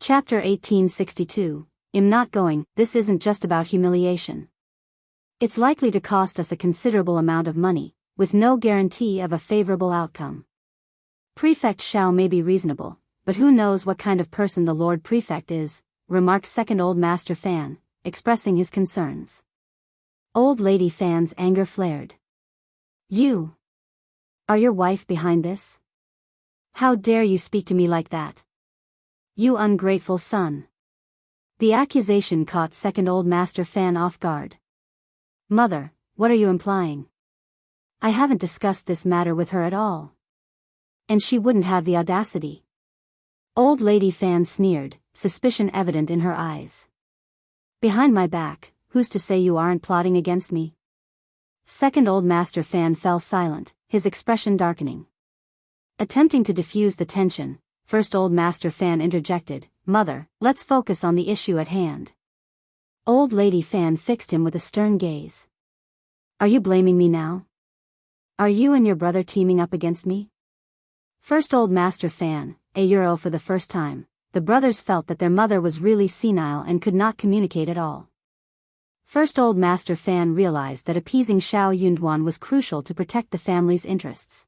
Chapter 1862. I'm not going. This isn't just about humiliation. It's likely to cost us a considerable amount of money, with no guarantee of a favorable outcome. Prefect Xiao may be reasonable, but who knows what kind of person the Lord Prefect is, remarked Second Old Master Fan, expressing his concerns. Old Lady Fan's anger flared. You! Are your wife behind this? How dare you speak to me like that? You ungrateful son! The accusation caught Second Old Master Fan off guard. Mother, what are you implying? I haven't discussed this matter with her at all. And she wouldn't have the audacity. Old Lady Fan sneered, suspicion evident in her eyes. Behind my back, who's to say you aren't plotting against me? Second Old Master Fan fell silent, his expression darkening. Attempting to diffuse the tension, First Old Master Fan interjected, Mother, let's focus on the issue at hand. Old Lady Fan fixed him with a stern gaze. Are you blaming me now? Are you and your brother teaming up against me? First Old Master Fan, for the first time, the brothers felt that their mother was really senile and could not communicate at all. First Old Master Fan realized that appeasing Xiao Yunduan was crucial to protect the family's interests.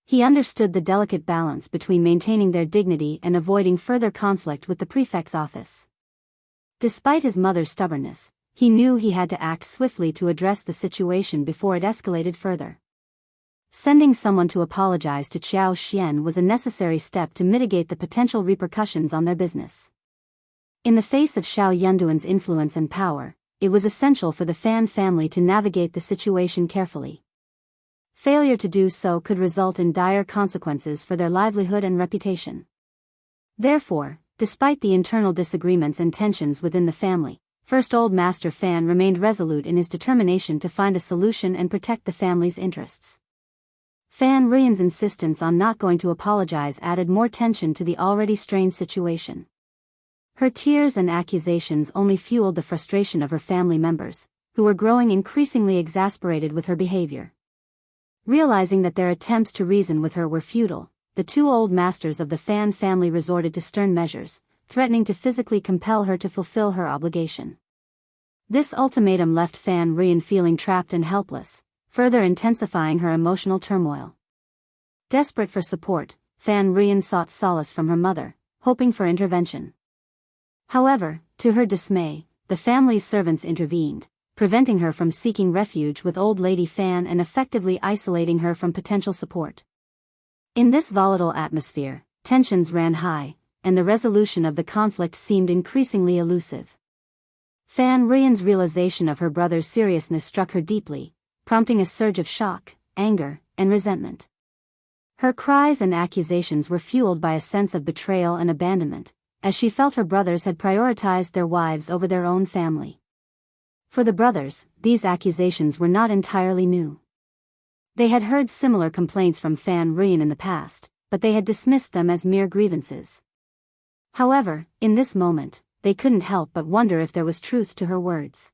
He understood the delicate balance between maintaining their dignity and avoiding further conflict with the prefect's office. Despite his mother's stubbornness, he knew he had to act swiftly to address the situation before it escalated further. Sending someone to apologize to Qiao Xian was a necessary step to mitigate the potential repercussions on their business. In the face of Xiao Yunduan's influence and power, it was essential for the Fan family to navigate the situation carefully. Failure to do so could result in dire consequences for their livelihood and reputation. Therefore, despite the internal disagreements and tensions within the family, First Old Master Fan remained resolute in his determination to find a solution and protect the family's interests. Fan Ruiyan's insistence on not going to apologize added more tension to the already strained situation. Her tears and accusations only fueled the frustration of her family members, who were growing increasingly exasperated with her behavior. Realizing that their attempts to reason with her were futile, the two old masters of the Fan family resorted to stern measures, threatening to physically compel her to fulfill her obligation. This ultimatum left Fan Ruiyan feeling trapped and helpless, further intensifying her emotional turmoil. Desperate for support, Fan Ruiyan sought solace from her mother, hoping for intervention. However, to her dismay, the family's servants intervened, preventing her from seeking refuge with Old Lady Fan and effectively isolating her from potential support. In this volatile atmosphere, tensions ran high, and the resolution of the conflict seemed increasingly elusive. Fan Ruiyan's realization of her brother's seriousness struck her deeply, prompting a surge of shock, anger, and resentment. Her cries and accusations were fueled by a sense of betrayal and abandonment, as she felt her brothers had prioritized their wives over their own family. For the brothers, these accusations were not entirely new. They had heard similar complaints from Fan Ruiyan in the past, but they had dismissed them as mere grievances. However, in this moment, they couldn't help but wonder if there was truth to her words.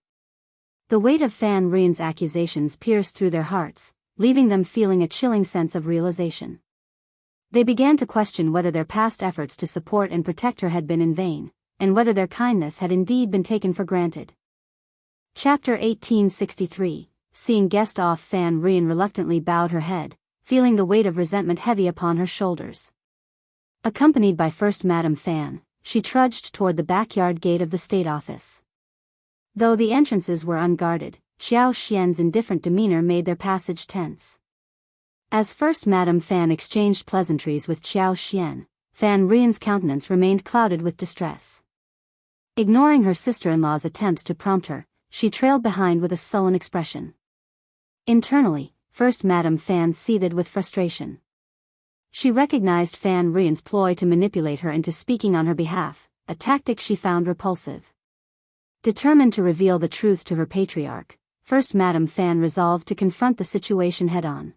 The weight of Fan Ruiyan's accusations pierced through their hearts, leaving them feeling a chilling sense of realization. They began to question whether their past efforts to support and protect her had been in vain, and whether their kindness had indeed been taken for granted. Chapter 1863. Seeing guest off, Fan Ruiyan reluctantly bowed her head, feeling the weight of resentment heavy upon her shoulders. Accompanied by First Madam Fan, she trudged toward the backyard gate of the state office. Though the entrances were unguarded, Qiao Xian's indifferent demeanor made their passage tense. As First Madam Fan exchanged pleasantries with Qiao Xian, Fan Ruiyan's countenance remained clouded with distress. Ignoring her sister-in-law's attempts to prompt her, she trailed behind with a sullen expression. Internally, First Madam Fan seethed with frustration. She recognized Fan Ruiyan's ploy to manipulate her into speaking on her behalf, a tactic she found repulsive. Determined to reveal the truth to her patriarch, First Madam Fan resolved to confront the situation head-on.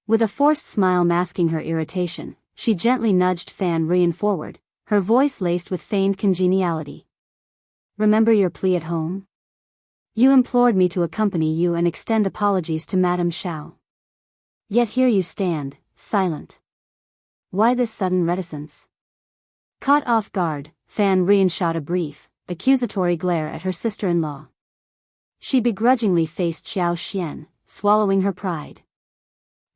With a forced smile masking her irritation, she gently nudged Fan Ruiyan forward, her voice laced with feigned congeniality. Remember your plea at home? You implored me to accompany you and extend apologies to Madame Xiao. Yet here you stand, silent. Why this sudden reticence? Caught off guard, Fan Rian shot a brief, accusatory glare at her sister-in-law. She begrudgingly faced Xiao Xian, swallowing her pride.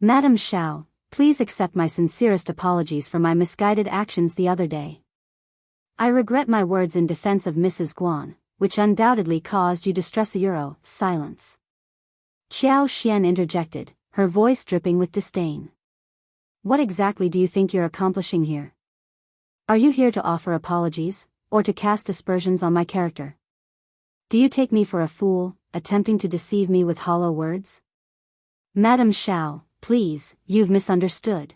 Madam Xiao, please accept my sincerest apologies for my misguided actions the other day. I regret my words in defense of Mrs. Guan, which undoubtedly caused you distress. Silence. Xiao Xian interjected, her voice dripping with disdain. What exactly do you think you're accomplishing here? Are you here to offer apologies, or to cast aspersions on my character? Do you take me for a fool, attempting to deceive me with hollow words? Madam Xiao, please, you've misunderstood.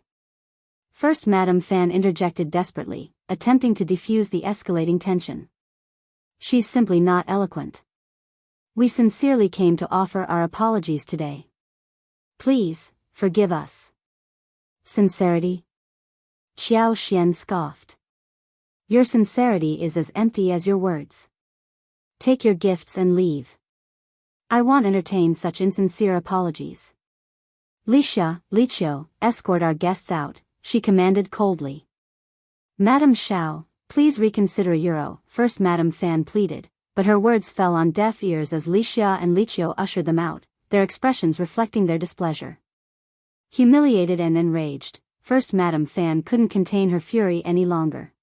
First Madam Fan interjected desperately, attempting to defuse the escalating tension. She's simply not eloquent. We sincerely came to offer our apologies today. Please, forgive us. Sincerity? Xiao Xian scoffed. Your sincerity is as empty as your words. Take your gifts and leave. I won't entertain such insincere apologies. Lixiao, escort our guests out, she commanded coldly. Madam Xiao, please reconsider. First Madam Fan pleaded, but her words fell on deaf ears as Lixiao and Lixiao ushered them out, their expressions reflecting their displeasure. Humiliated and enraged, First Madam Fan couldn't contain her fury any longer.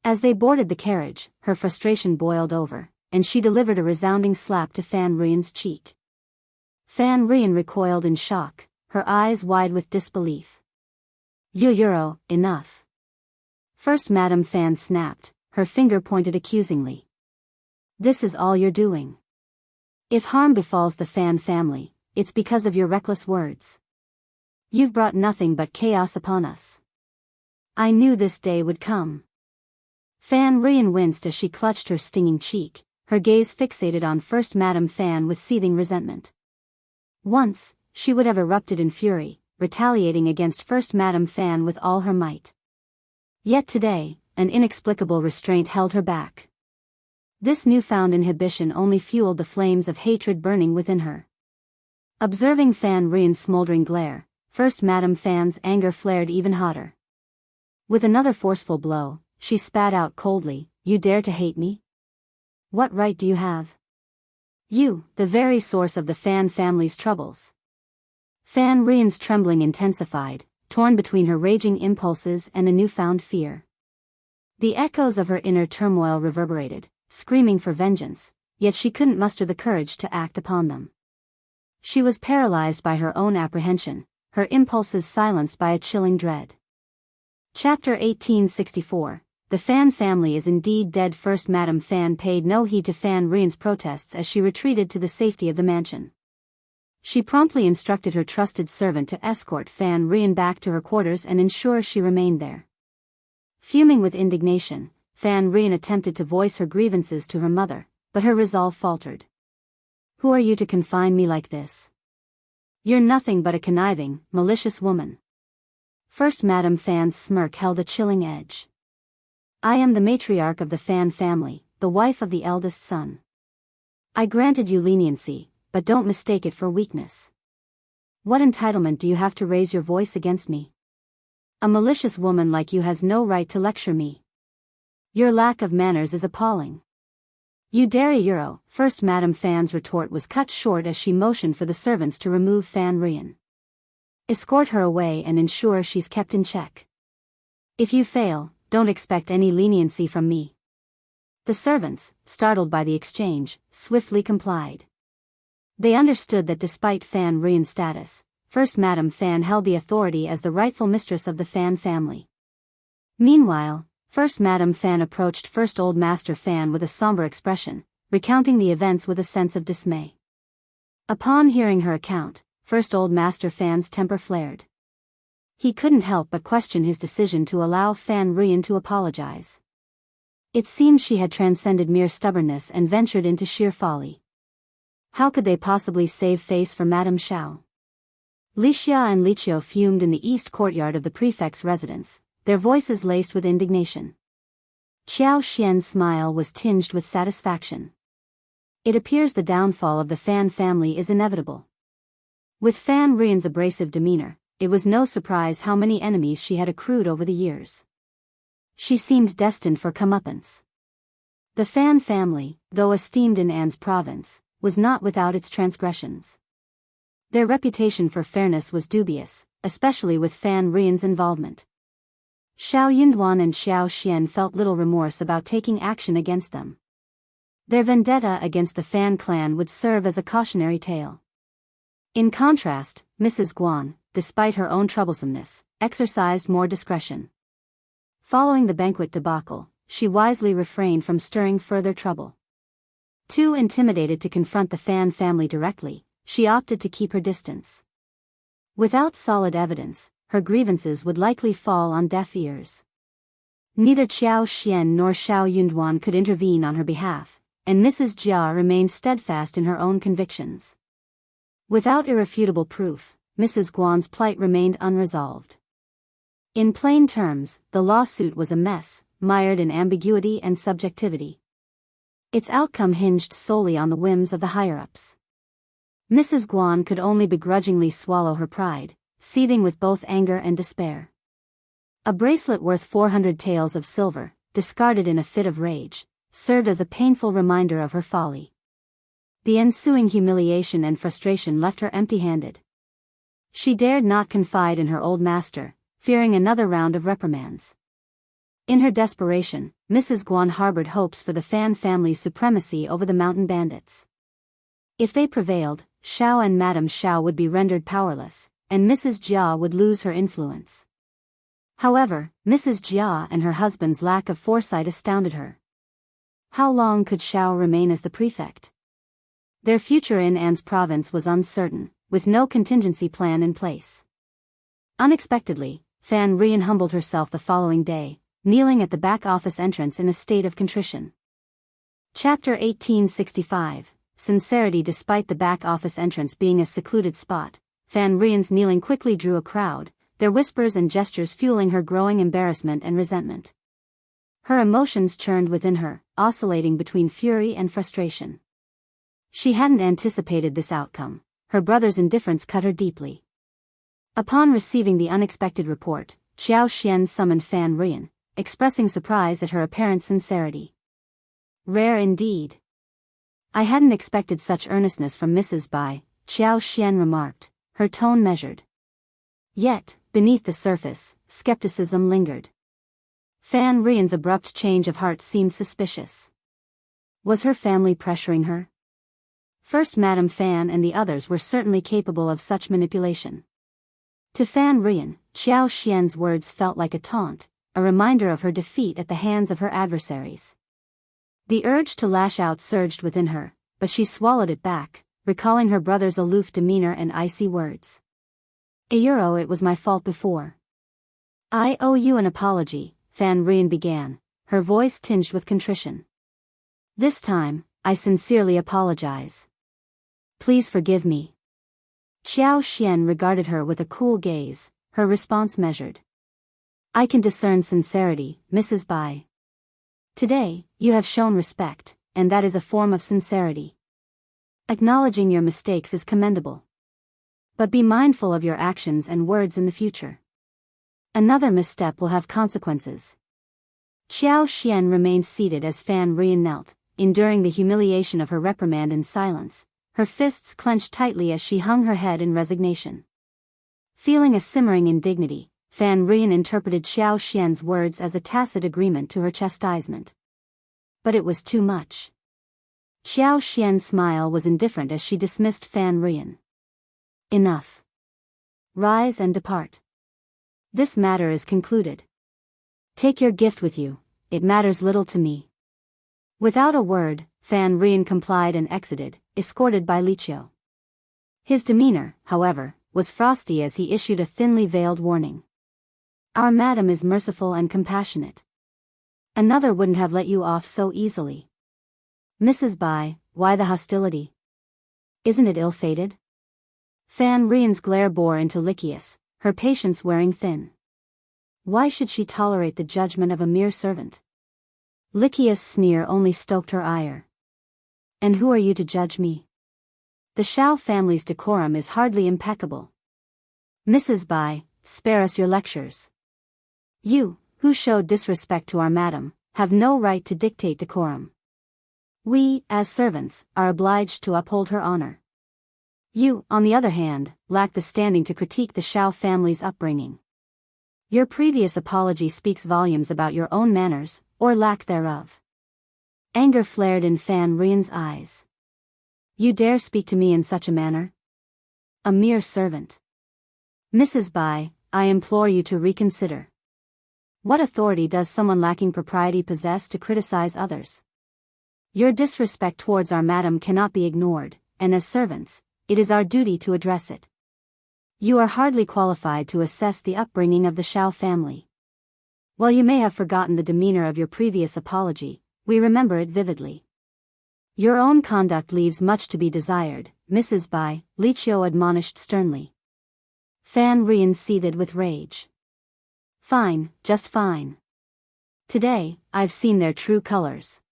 As they boarded the carriage, her frustration boiled over, and she delivered a resounding slap to Fan Rian's cheek. Fan Rian recoiled in shock, her eyes wide with disbelief. Enough. First Madam Fan snapped, her finger pointed accusingly. This is all you're doing. If harm befalls the Fan family, it's because of your reckless words. You've brought nothing but chaos upon us. I knew this day would come. Fan Rian winced as she clutched her stinging cheek, her gaze fixated on First Madam Fan with seething resentment. Once, she would have erupted in fury, retaliating against First Madam Fan with all her might. Yet today, an inexplicable restraint held her back. This newfound inhibition only fueled the flames of hatred burning within her. Observing Fan Rian's smoldering glare, First Madam Fan's anger flared even hotter. With another forceful blow, she spat out coldly, You dare to hate me? What right do you have? You, the very source of the Fan family's troubles. Fan Rian's trembling intensified, torn between her raging impulses and a newfound fear. The echoes of her inner turmoil reverberated, screaming for vengeance, yet she couldn't muster the courage to act upon them. She was paralyzed by her own apprehension, her impulses silenced by a chilling dread. Chapter 1864. The Fan family is indeed dead. First Madam Fan paid no heed to Fan Rian's protests as she retreated to the safety of the mansion. She promptly instructed her trusted servant to escort Fan Rian back to her quarters and ensure she remained there. Fuming with indignation, Fan Rian attempted to voice her grievances to her mother, but her resolve faltered. Who are you to confine me like this? You're nothing but a conniving, malicious woman. First Madam Fan's smirk held a chilling edge. I am the matriarch of the Fan family, the wife of the eldest son. I granted you leniency, but don't mistake it for weakness. What entitlement do you have to raise your voice against me? A malicious woman like you has no right to lecture me. Your lack of manners is appalling. You dare. First Madam Fan's retort was cut short as she motioned for the servants to remove Fan Rian. Escort her away and ensure she's kept in check. If you fail, don't expect any leniency from me. The servants, startled by the exchange, swiftly complied. They understood that despite Fan Rian's status, First Madam Fan held the authority as the rightful mistress of the Fan family. Meanwhile, First Madam Fan approached First Old Master Fan with a somber expression, recounting the events with a sense of dismay. Upon hearing her account, First Old Master Fan's temper flared. He couldn't help but question his decision to allow Fan Rian to apologize. It seemed she had transcended mere stubbornness and ventured into sheer folly. How could they possibly save face for Madame Xiao? Lixiao and Lixiao fumed in the east courtyard of the prefect's residence, their voices laced with indignation. Xiao Xian's smile was tinged with satisfaction. It appears the downfall of the Fan family is inevitable. With Fan Rian's abrasive demeanor, it was no surprise how many enemies she had accrued over the years. She seemed destined for comeuppance. The Fan family, though esteemed in An's province, was not without its transgressions. Their reputation for fairness was dubious, especially with Fan Rian's involvement. Xiao Yunduan and Xiao Xian felt little remorse about taking action against them. Their vendetta against the Fan clan would serve as a cautionary tale. In contrast, Mrs. Guan, despite her own troublesomeness, exercised more discretion. Following the banquet debacle, she wisely refrained from stirring further trouble. Too intimidated to confront the Fan family directly, she opted to keep her distance. Without solid evidence, her grievances would likely fall on deaf ears. Neither Xiao Xian nor Xiao Yunduan could intervene on her behalf, and Mrs. Jia remained steadfast in her own convictions. Without irrefutable proof, Mrs. Guan's plight remained unresolved. In plain terms, the lawsuit was a mess, mired in ambiguity and subjectivity. Its outcome hinged solely on the whims of the higher-ups. Mrs. Guan could only begrudgingly swallow her pride, seething with both anger and despair. A bracelet worth 400 taels of silver, discarded in a fit of rage, served as a painful reminder of her folly. The ensuing humiliation and frustration left her empty-handed. She dared not confide in her old master, fearing another round of reprimands. In her desperation, Mrs. Guan harbored hopes for the Fan family's supremacy over the mountain bandits. If they prevailed, Xiao and Madame Xiao would be rendered powerless, and Mrs. Jia would lose her influence. However, Mrs. Jia and her husband's lack of foresight astounded her. How long could Xiao remain as the prefect? Their future in An's province was uncertain, with no contingency plan in place. Unexpectedly, Fan Rian humbled herself the following day, kneeling at the back office entrance in a state of contrition. Chapter 1865, Sincerity. Despite the back office entrance being a secluded spot, Fan Rian's kneeling quickly drew a crowd, their whispers and gestures fueling her growing embarrassment and resentment. Her emotions churned within her, oscillating between fury and frustration. She hadn't anticipated this outcome. Her brother's indifference cut her deeply. Upon receiving the unexpected report, Xiao Xian summoned Fan Rian, expressing surprise at her apparent sincerity. Rare indeed. I hadn't expected such earnestness from Mrs. Bai, Xiao Xian remarked, her tone measured. Yet, beneath the surface, skepticism lingered. Fan Rian's abrupt change of heart seemed suspicious. Was her family pressuring her? First Madame Fan and the others were certainly capable of such manipulation. To Fan Rian, Xiao Xian's words felt like a taunt, a reminder of her defeat at the hands of her adversaries. The urge to lash out surged within her, but she swallowed it back, recalling her brother's aloof demeanor and icy words. It was my fault before. I owe you an apology, Fan Rian began, her voice tinged with contrition. This time, I sincerely apologize. Please forgive me. Xiao Xian regarded her with a cool gaze, her response measured. I can discern sincerity, Mrs. Bai. Today, you have shown respect, and that is a form of sincerity. Acknowledging your mistakes is commendable. But be mindful of your actions and words in the future. Another misstep will have consequences. Xiao Xian remained seated as Fan Rian knelt, enduring the humiliation of her reprimand in silence, her fists clenched tightly as she hung her head in resignation. Feeling a simmering indignity, Fan Rian interpreted Xiao Xian's words as a tacit agreement to her chastisement. But it was too much. Xiao Xian's smile was indifferent as she dismissed Fan Rian. Enough. Rise and depart. This matter is concluded. Take your gift with you, it matters little to me. Without a word, Fan Rian complied and exited, escorted by Liqiu. His demeanor, however, was frosty as he issued a thinly veiled warning. Our madam is merciful and compassionate. Another wouldn't have let you off so easily. Mrs. Bai, why the hostility? Isn't it ill-fated? Fan Rian's glare bore into Liqius, her patience wearing thin. Why should she tolerate the judgment of a mere servant? Liqius' sneer only stoked her ire. And who are you to judge me? The Xiao family's decorum is hardly impeccable. Mrs. Bai, spare us your lectures. You, who showed disrespect to our madam, have no right to dictate decorum. We, as servants, are obliged to uphold her honor. You, on the other hand, lack the standing to critique the Xiao family's upbringing. Your previous apology speaks volumes about your own manners, or lack thereof. Anger flared in Fan Rian's eyes. You dare speak to me in such a manner? A mere servant. Mrs. Bai, I implore you to reconsider. What authority does someone lacking propriety possess to criticize others? Your disrespect towards our madam cannot be ignored, and as servants, it is our duty to address it. You are hardly qualified to assess the upbringing of the Xiao family. While you may have forgotten the demeanor of your previous apology, we remember it vividly. Your own conduct leaves much to be desired, Mrs. Bai, Li Qiu admonished sternly. Fan Rian seethed with rage. Fine, just fine. Today, I've seen their true colors.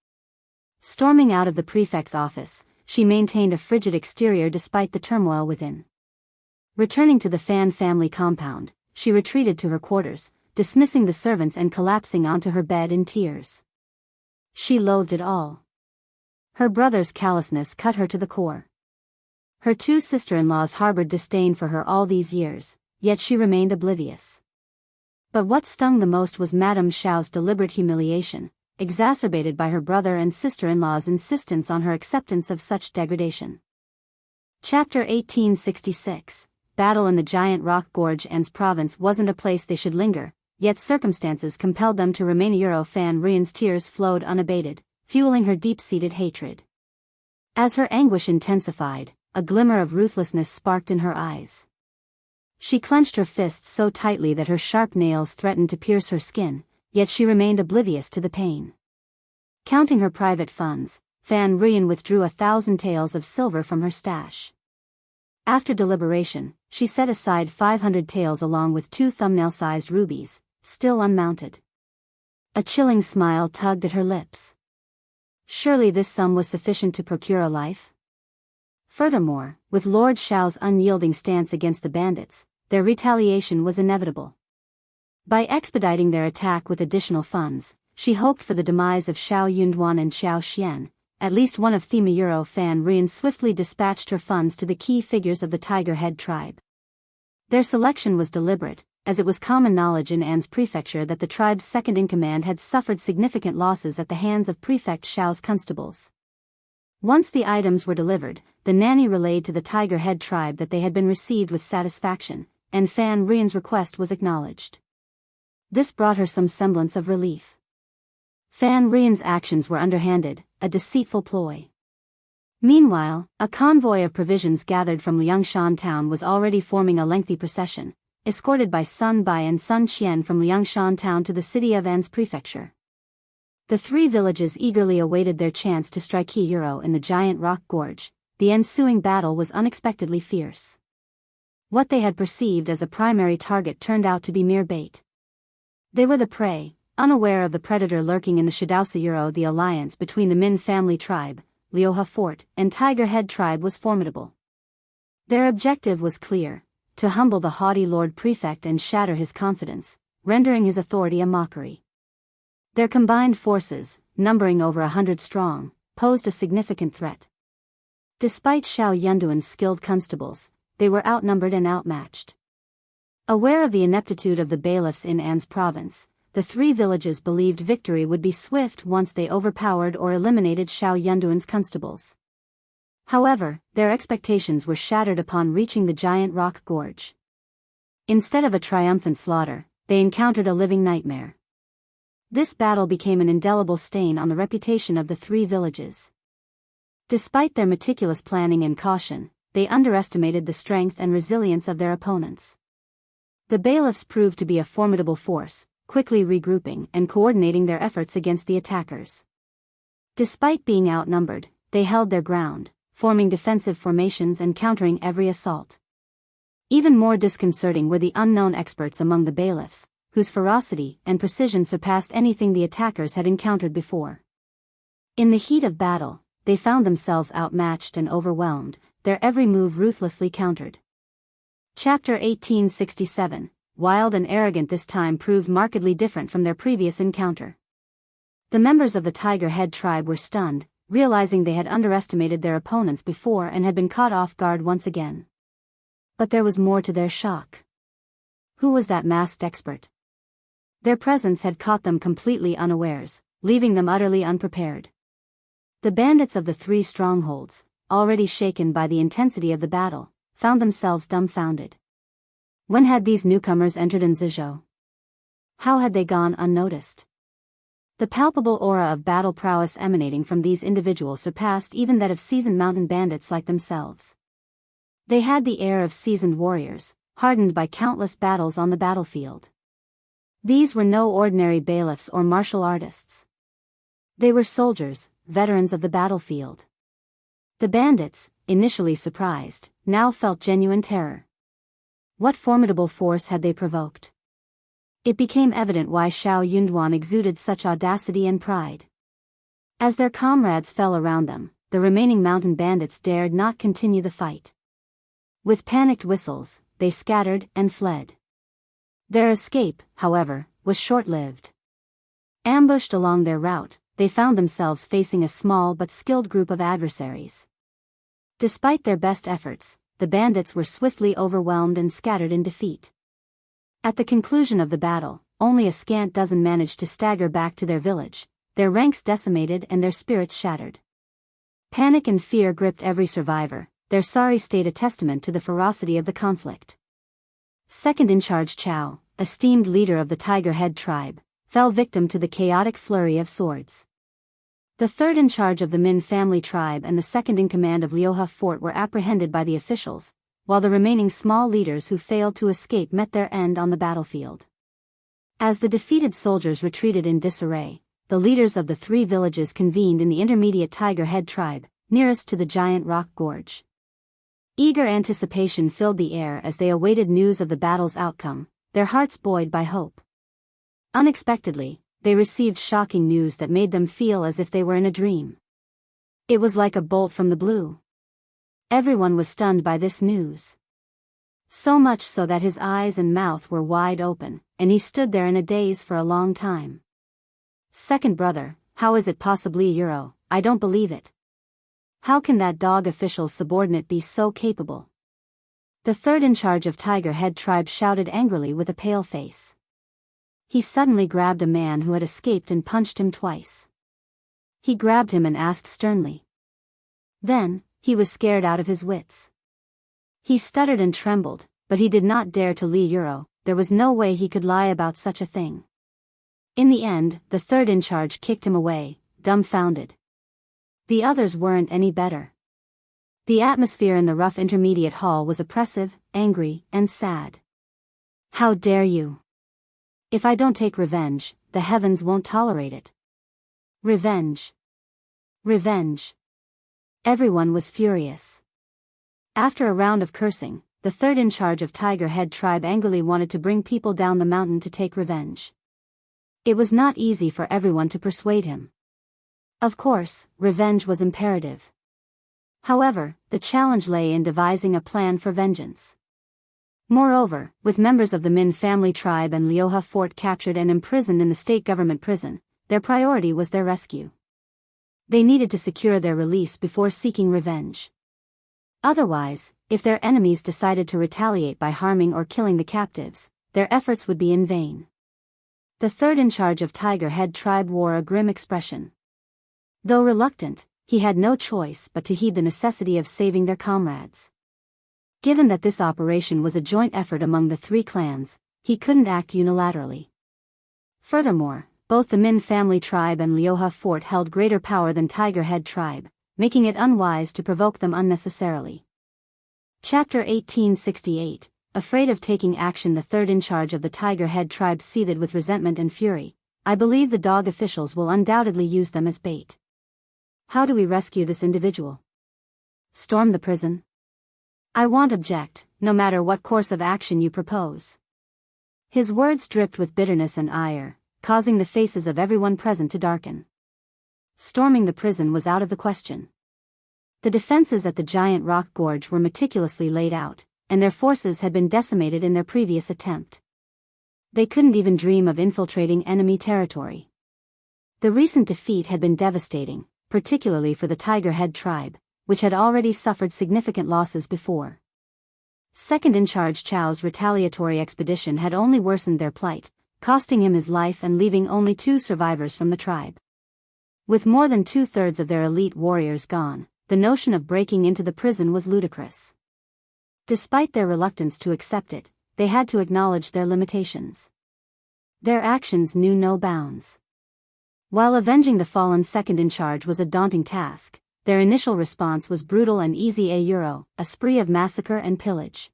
Storming out of the prefect's office, she maintained a frigid exterior despite the turmoil within. Returning to the Fan family compound, she retreated to her quarters, dismissing the servants and collapsing onto her bed in tears. She loathed it all. Her brother's callousness cut her to the core. Her two sister-in-laws harbored disdain for her all these years, yet she remained oblivious. But what stung the most was Madame Xiao's deliberate humiliation, exacerbated by her brother and sister-in-law's insistence on her acceptance of such degradation. Chapter 1866. Battle in the giant rock gorge. An's province wasn't a place they should linger, yet circumstances compelled them to remain. Fan Rian's tears flowed unabated, fueling her deep-seated hatred. As her anguish intensified, a glimmer of ruthlessness sparked in her eyes. She clenched her fists so tightly that her sharp nails threatened to pierce her skin, yet she remained oblivious to the pain. Counting her private funds, Fan Rian withdrew 1,000 taels of silver from her stash. After deliberation, she set aside 500 taels along with 2 thumbnail-sized rubies, still unmounted. A chilling smile tugged at her lips. Surely this sum was sufficient to procure a life? Furthermore, with Lord Xiao's unyielding stance against the bandits, their retaliation was inevitable. By expediting their attack with additional funds, she hoped for the demise of Xiao Yunduan and Xiao Xian. At least one of them. Fan Rian swiftly dispatched her funds to the key figures of the Tiger Head tribe. Their selection was deliberate, as it was common knowledge in An's prefecture that the tribe's second-in-command had suffered significant losses at the hands of Prefect Xiao's constables. Once the items were delivered, the nanny relayed to the Tiger Head tribe that they had been received with satisfaction, and Fan Rian's request was acknowledged. This brought her some semblance of relief. Fan Rian's actions were underhanded, a deceitful ploy. Meanwhile, a convoy of provisions gathered from Liangshan town was already forming a lengthy procession, escorted by Sun Bai and Sun Qian from Liangshan town to the city of An's prefecture. The 3 villages eagerly awaited their chance to strike hero in the giant rock gorge. The ensuing battle was unexpectedly fierce. What they had perceived as a primary target turned out to be mere bait. They were the prey, unaware of the predator lurking in the Shidao. The alliance between the Min family tribe, Liuhe Fort, and Tiger Head tribe was formidable. Their objective was clear: to humble the haughty Lord Prefect and shatter his confidence, rendering his authority a mockery. Their combined forces, numbering over 100 strong, posed a significant threat. Despite Xiao Yunduan's skilled constables, they were outnumbered and outmatched. Aware of the ineptitude of the bailiffs in An's province, the 3 villages believed victory would be swift once they overpowered or eliminated Xiao Yunduan's constables. However, their expectations were shattered upon reaching the giant rock gorge. Instead of a triumphant slaughter, they encountered a living nightmare. This battle became an indelible stain on the reputation of the 3 villages. Despite their meticulous planning and caution, they underestimated the strength and resilience of their opponents. The bailiffs proved to be a formidable force, quickly regrouping and coordinating their efforts against the attackers. Despite being outnumbered, they held their ground, forming defensive formations and countering every assault. Even more disconcerting were the unknown experts among the bailiffs, whose ferocity and precision surpassed anything the attackers had encountered before. In the heat of battle, they found themselves outmatched and overwhelmed, their every move ruthlessly countered. Chapter 1867. wild and arrogant this time, proved markedly different from their previous encounter. The members of the Tiger Head tribe were stunned, realizing they had underestimated their opponents before and had been caught off guard once again. But there was more to their shock. Who was that masked expert? Their presence had caught them completely unawares, leaving them utterly unprepared. The bandits of the three strongholds, already shaken by the intensity of the battle, found themselves dumbfounded. When had these newcomers entered in Zizhou? How had they gone unnoticed? The palpable aura of battle prowess emanating from these individuals surpassed even that of seasoned mountain bandits like themselves. They had the air of seasoned warriors, hardened by countless battles on the battlefield. These were no ordinary bailiffs or martial artists. They were soldiers, veterans of the battlefield. The bandits, initially surprised, now felt genuine terror. What formidable force had they provoked? It became evident why Xiao Yunduan exuded such audacity and pride. As their comrades fell around them, the remaining mountain bandits dared not continue the fight. With panicked whistles, they scattered and fled. Their escape, however, was short-lived. Ambushed along their route, they found themselves facing a small but skilled group of adversaries. Despite their best efforts, the bandits were swiftly overwhelmed and scattered in defeat. At the conclusion of the battle, only a scant dozen managed to stagger back to their village, their ranks decimated and their spirits shattered. Panic and fear gripped every survivor, their sorry state a testament to the ferocity of the conflict. Second-in-charge Chao, esteemed leader of the Tiger Head tribe, fell victim to the chaotic flurry of swords. The third-in-charge of the Min family tribe and the second-in-command of Liuhe Fort were apprehended by the officials, while the remaining small leaders who failed to escape met their end on the battlefield. As the defeated soldiers retreated in disarray, the leaders of the three villages convened in the intermediate Tiger Head tribe, nearest to the giant rock gorge. Eager anticipation filled the air as they awaited news of the battle's outcome, their hearts buoyed by hope. Unexpectedly, they received shocking news that made them feel as if they were in a dream. It was like a bolt from the blue. Everyone was stunned by this news. So much so that his eyes and mouth were wide open, and he stood there in a daze for a long time. Second brother, how is it possibly Euro? I don't believe it. How can that dog official's subordinate be so capable? The third in charge of Tiger Head tribe shouted angrily with a pale face. He suddenly grabbed a man who had escaped and punched him twice. He grabbed him and asked sternly. Then, he was scared out of his wits. He stuttered and trembled, but he did not dare to Li Euro. There was no way he could lie about such a thing. In the end, the third in charge kicked him away, dumbfounded. The others weren't any better. The atmosphere in the rough intermediate hall was oppressive, angry, and sad. How dare you? If I don't take revenge, the heavens won't tolerate it. Revenge. Revenge. Everyone was furious. After a round of cursing, the third in charge of Tiger Head tribe angrily wanted to bring people down the mountain to take revenge. It was not easy for everyone to persuade him. Of course, revenge was imperative. However, the challenge lay in devising a plan for vengeance. Moreover, with members of the Min family tribe and Liuhe Fort captured and imprisoned in the state government prison, their priority was their rescue. They needed to secure their release before seeking revenge. Otherwise, if their enemies decided to retaliate by harming or killing the captives, their efforts would be in vain. The third in charge of Tiger Head tribe wore a grim expression. Though reluctant, he had no choice but to heed the necessity of saving their comrades. Given that this operation was a joint effort among the three clans, he couldn't act unilaterally. Furthermore, both the Min family tribe and Liuhe Fort held greater power than Tiger Head tribe, making it unwise to provoke them unnecessarily. Chapter 1868. Afraid of taking action, the third in charge of the Tiger Head tribe seethed with resentment and fury. I believe the dog officials will undoubtedly use them as bait. How do we rescue this individual? Storm the prison? I won't object, no matter what course of action you propose. His words dripped with bitterness and ire, causing the faces of everyone present to darken. Storming the prison was out of the question. The defenses at the giant rock gorge were meticulously laid out, and their forces had been decimated in their previous attempt. They couldn't even dream of infiltrating enemy territory. The recent defeat had been devastating, particularly for the Tiger Head tribe, which had already suffered significant losses before. Second-in-charge Chao's retaliatory expedition had only worsened their plight, costing him his life and leaving only 2 survivors from the tribe. With more than 2/3 of their elite warriors gone, the notion of breaking into the prison was ludicrous. Despite their reluctance to accept it, they had to acknowledge their limitations. Their actions knew no bounds. While avenging the fallen second-in-charge was a daunting task, their initial response was brutal and easy, a spree of massacre and pillage.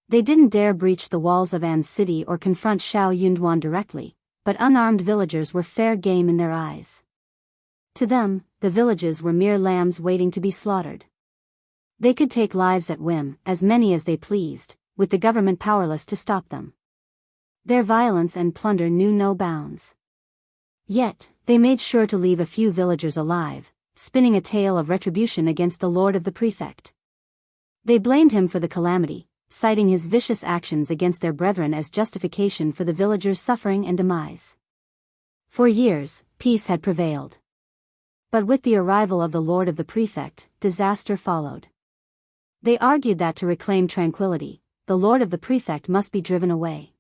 They didn't dare breach the walls of An's city or confront Xiao Yunduan directly, but unarmed villagers were fair game in their eyes. To them, the villages were mere lambs waiting to be slaughtered. They could take lives at whim, as many as they pleased, with the government powerless to stop them. Their violence and plunder knew no bounds. Yet, they made sure to leave a few villagers alive, spinning a tale of retribution against the lord of the prefect. They blamed him for the calamity, citing his vicious actions against their brethren as justification for the villagers' suffering and demise. For years, peace had prevailed. But with the arrival of the lord of the prefect, disaster followed. They argued that to reclaim tranquility, the lord of the prefect must be driven away.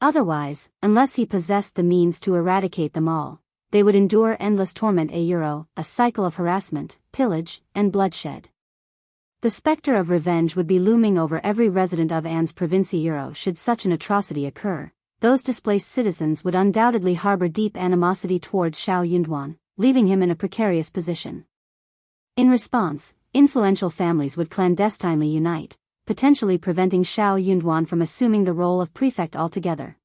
Otherwise, unless he possessed the means to eradicate them all, they would endure endless torment, a cycle of harassment, pillage, and bloodshed. The specter of revenge would be looming over every resident of An's province. Should such an atrocity occur, those displaced citizens would undoubtedly harbor deep animosity towards Xiao Yunduan, leaving him in a precarious position. In response, influential families would clandestinely unite, potentially preventing Xiao Yunduan from assuming the role of prefect altogether.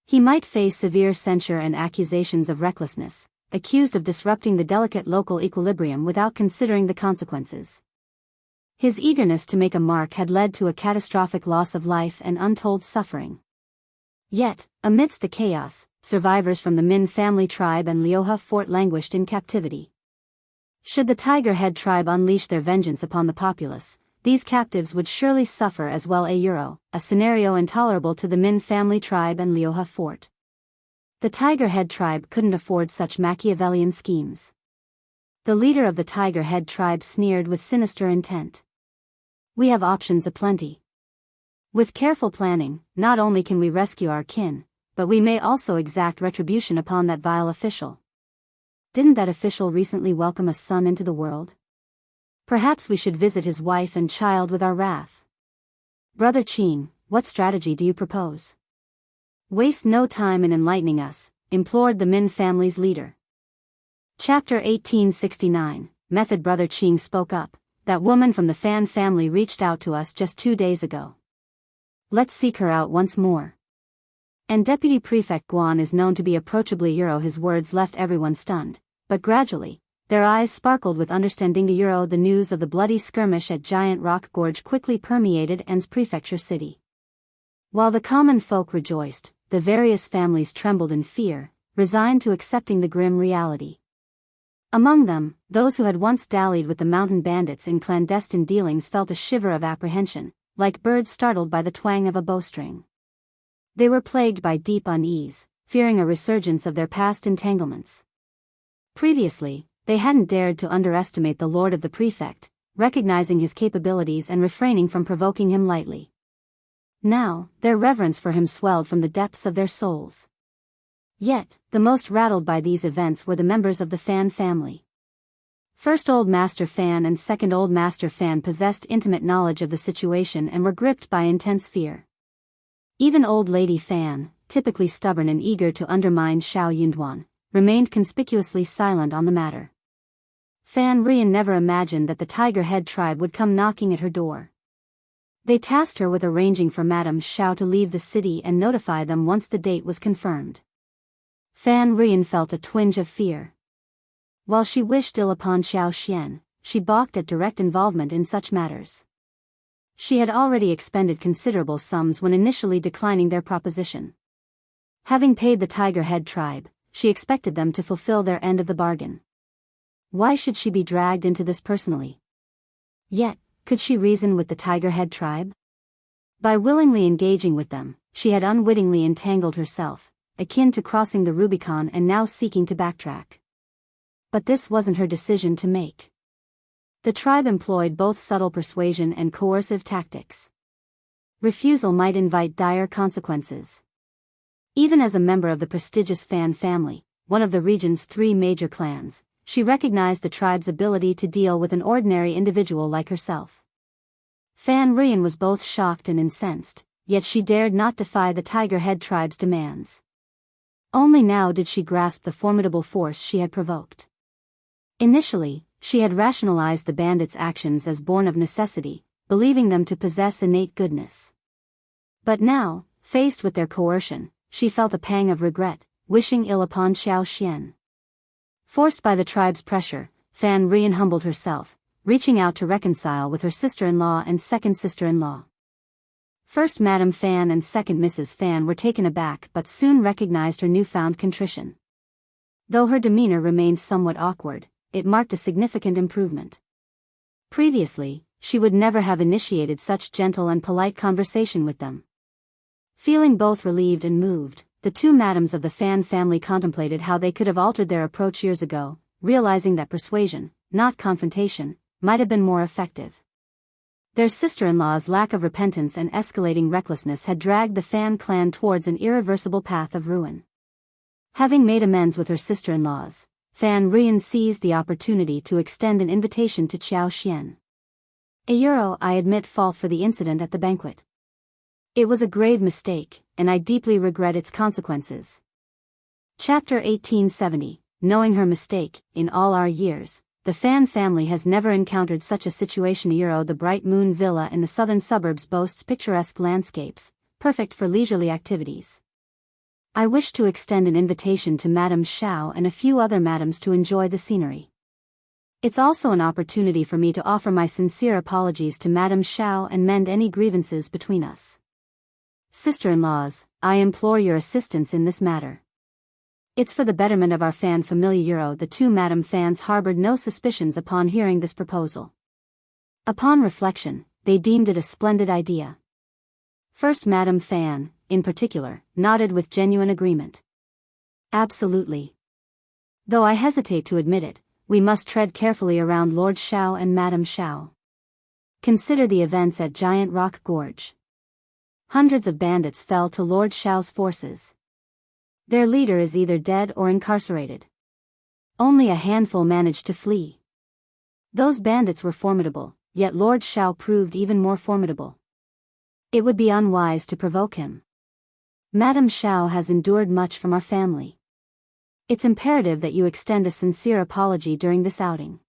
He might face severe censure and accusations of recklessness, accused of disrupting the delicate local equilibrium without considering the consequences. His eagerness to make a mark had led to a catastrophic loss of life and untold suffering. Yet, amidst the chaos, survivors from the Min family tribe and Liuhe fort languished in captivity. Should the Tiger Head tribe unleash their vengeance upon the populace, these captives would surely suffer as well, a scenario intolerable to the Min family tribe and Liuhe fort. The Tiger Head tribe couldn't afford such Machiavellian schemes. The leader of the Tiger Head tribe sneered with sinister intent. "We have options aplenty. With careful planning, not only can we rescue our kin, but we may also exact retribution upon that vile official. Didn't that official recently welcome a son into the world? Perhaps we should visit his wife and child with our wrath. Brother Qing, what strategy do you propose?" "Waste no time in enlightening us," implored the Min family's leader. Chapter 1869, Method. Brother Qing spoke up. "That woman from the Fan family reached out to us just 2 days ago. Let's seek her out once more." And Deputy Prefect Guan is known to be approachably His words left everyone stunned, but gradually, their eyes sparkled with understanding. The news of the bloody skirmish at Giant Rock Gorge quickly permeated An's prefecture city. While the common folk rejoiced, the various families trembled in fear, resigned to accepting the grim reality. Among them, those who had once dallied with the mountain bandits in clandestine dealings felt a shiver of apprehension, like birds startled by the twang of a bowstring. They were plagued by deep unease, fearing a resurgence of their past entanglements. Previously, they hadn't dared to underestimate the lord of the prefect, recognizing his capabilities and refraining from provoking him lightly. Now, their reverence for him swelled from the depths of their souls. Yet, the most rattled by these events were the members of the Fan family. First Old Master Fan and Second Old Master Fan possessed intimate knowledge of the situation and were gripped by intense fear. Even Old Lady Fan, typically stubborn and eager to undermine Xiao Yunduan, remained conspicuously silent on the matter. Fan Rian never imagined that the Tiger Head tribe would come knocking at her door. They tasked her with arranging for Madame Xiao to leave the city and notify them once the date was confirmed. Fan Rian felt a twinge of fear. While she wished ill upon Xiao Xian, she balked at direct involvement in such matters. She had already expended considerable sums when initially declining their proposition. Having paid the Tiger Head tribe, she expected them to fulfill their end of the bargain. Why should she be dragged into this personally? Yet, could she reason with the Tiger Head tribe? By willingly engaging with them, she had unwittingly entangled herself, akin to crossing the Rubicon and now seeking to backtrack. But this wasn't her decision to make. The tribe employed both subtle persuasion and coercive tactics. Refusal might invite dire consequences. Even as a member of the prestigious Fan family, one of the region's 3 major clans, she recognized the tribe's ability to deal with an ordinary individual like herself. Fan Ruyan was both shocked and incensed, yet she dared not defy the Tiger Head tribe's demands. Only now did she grasp the formidable force she had provoked. Initially, she had rationalized the bandits' actions as born of necessity, believing them to possess innate goodness. But now, faced with their coercion, she felt a pang of regret, wishing ill upon Xiao Xian. Forced by the tribe's pressure, Fan Ruyan humbled herself, reaching out to reconcile with her sister-in-law and second sister-in-law. First Madame Fan and second Mrs. Fan were taken aback but soon recognized her newfound contrition. Though her demeanor remained somewhat awkward, it marked a significant improvement. Previously, she would never have initiated such gentle and polite conversation with them. Feeling both relieved and moved, the 2 madams of the Fan family contemplated how they could have altered their approach years ago, realizing that persuasion, not confrontation, might have been more effective. Their sister-in-law's lack of repentance and escalating recklessness had dragged the Fan clan towards an irreversible path of ruin. Having made amends with her sister-in-laws, Fan Ruyan seized the opportunity to extend an invitation to Xiao Xian. I admit fault for the incident at the banquet. It was a grave mistake, and I deeply regret its consequences. Chapter 1870, Knowing her mistake. In all our years, the Fan family has never encountered such a situation. The Bright Moon Villa in the southern suburbs boasts picturesque landscapes, perfect for leisurely activities. I wish to extend an invitation to Madame Xiao and a few other madams to enjoy the scenery. It's also an opportunity for me to offer my sincere apologies to Madame Xiao and mend any grievances between us. Sister-in-laws, I implore your assistance in this matter. It's for the betterment of our Fan family. The 2 Madame Fans harbored no suspicions upon hearing this proposal. Upon reflection, they deemed it a splendid idea. First Madame Fan, in particular, nodded with genuine agreement. Absolutely. Though I hesitate to admit it, we must tread carefully around Lord Xiao and Madame Xiao. Consider the events at Giant Rock Gorge. Hundreds of bandits fell to Lord Xiao's forces. Their leader is either dead or incarcerated. Only a handful managed to flee. Those bandits were formidable, yet Lord Xiao proved even more formidable. It would be unwise to provoke him. Madame Xiao has endured much from our family. It's imperative that you extend a sincere apology during this outing.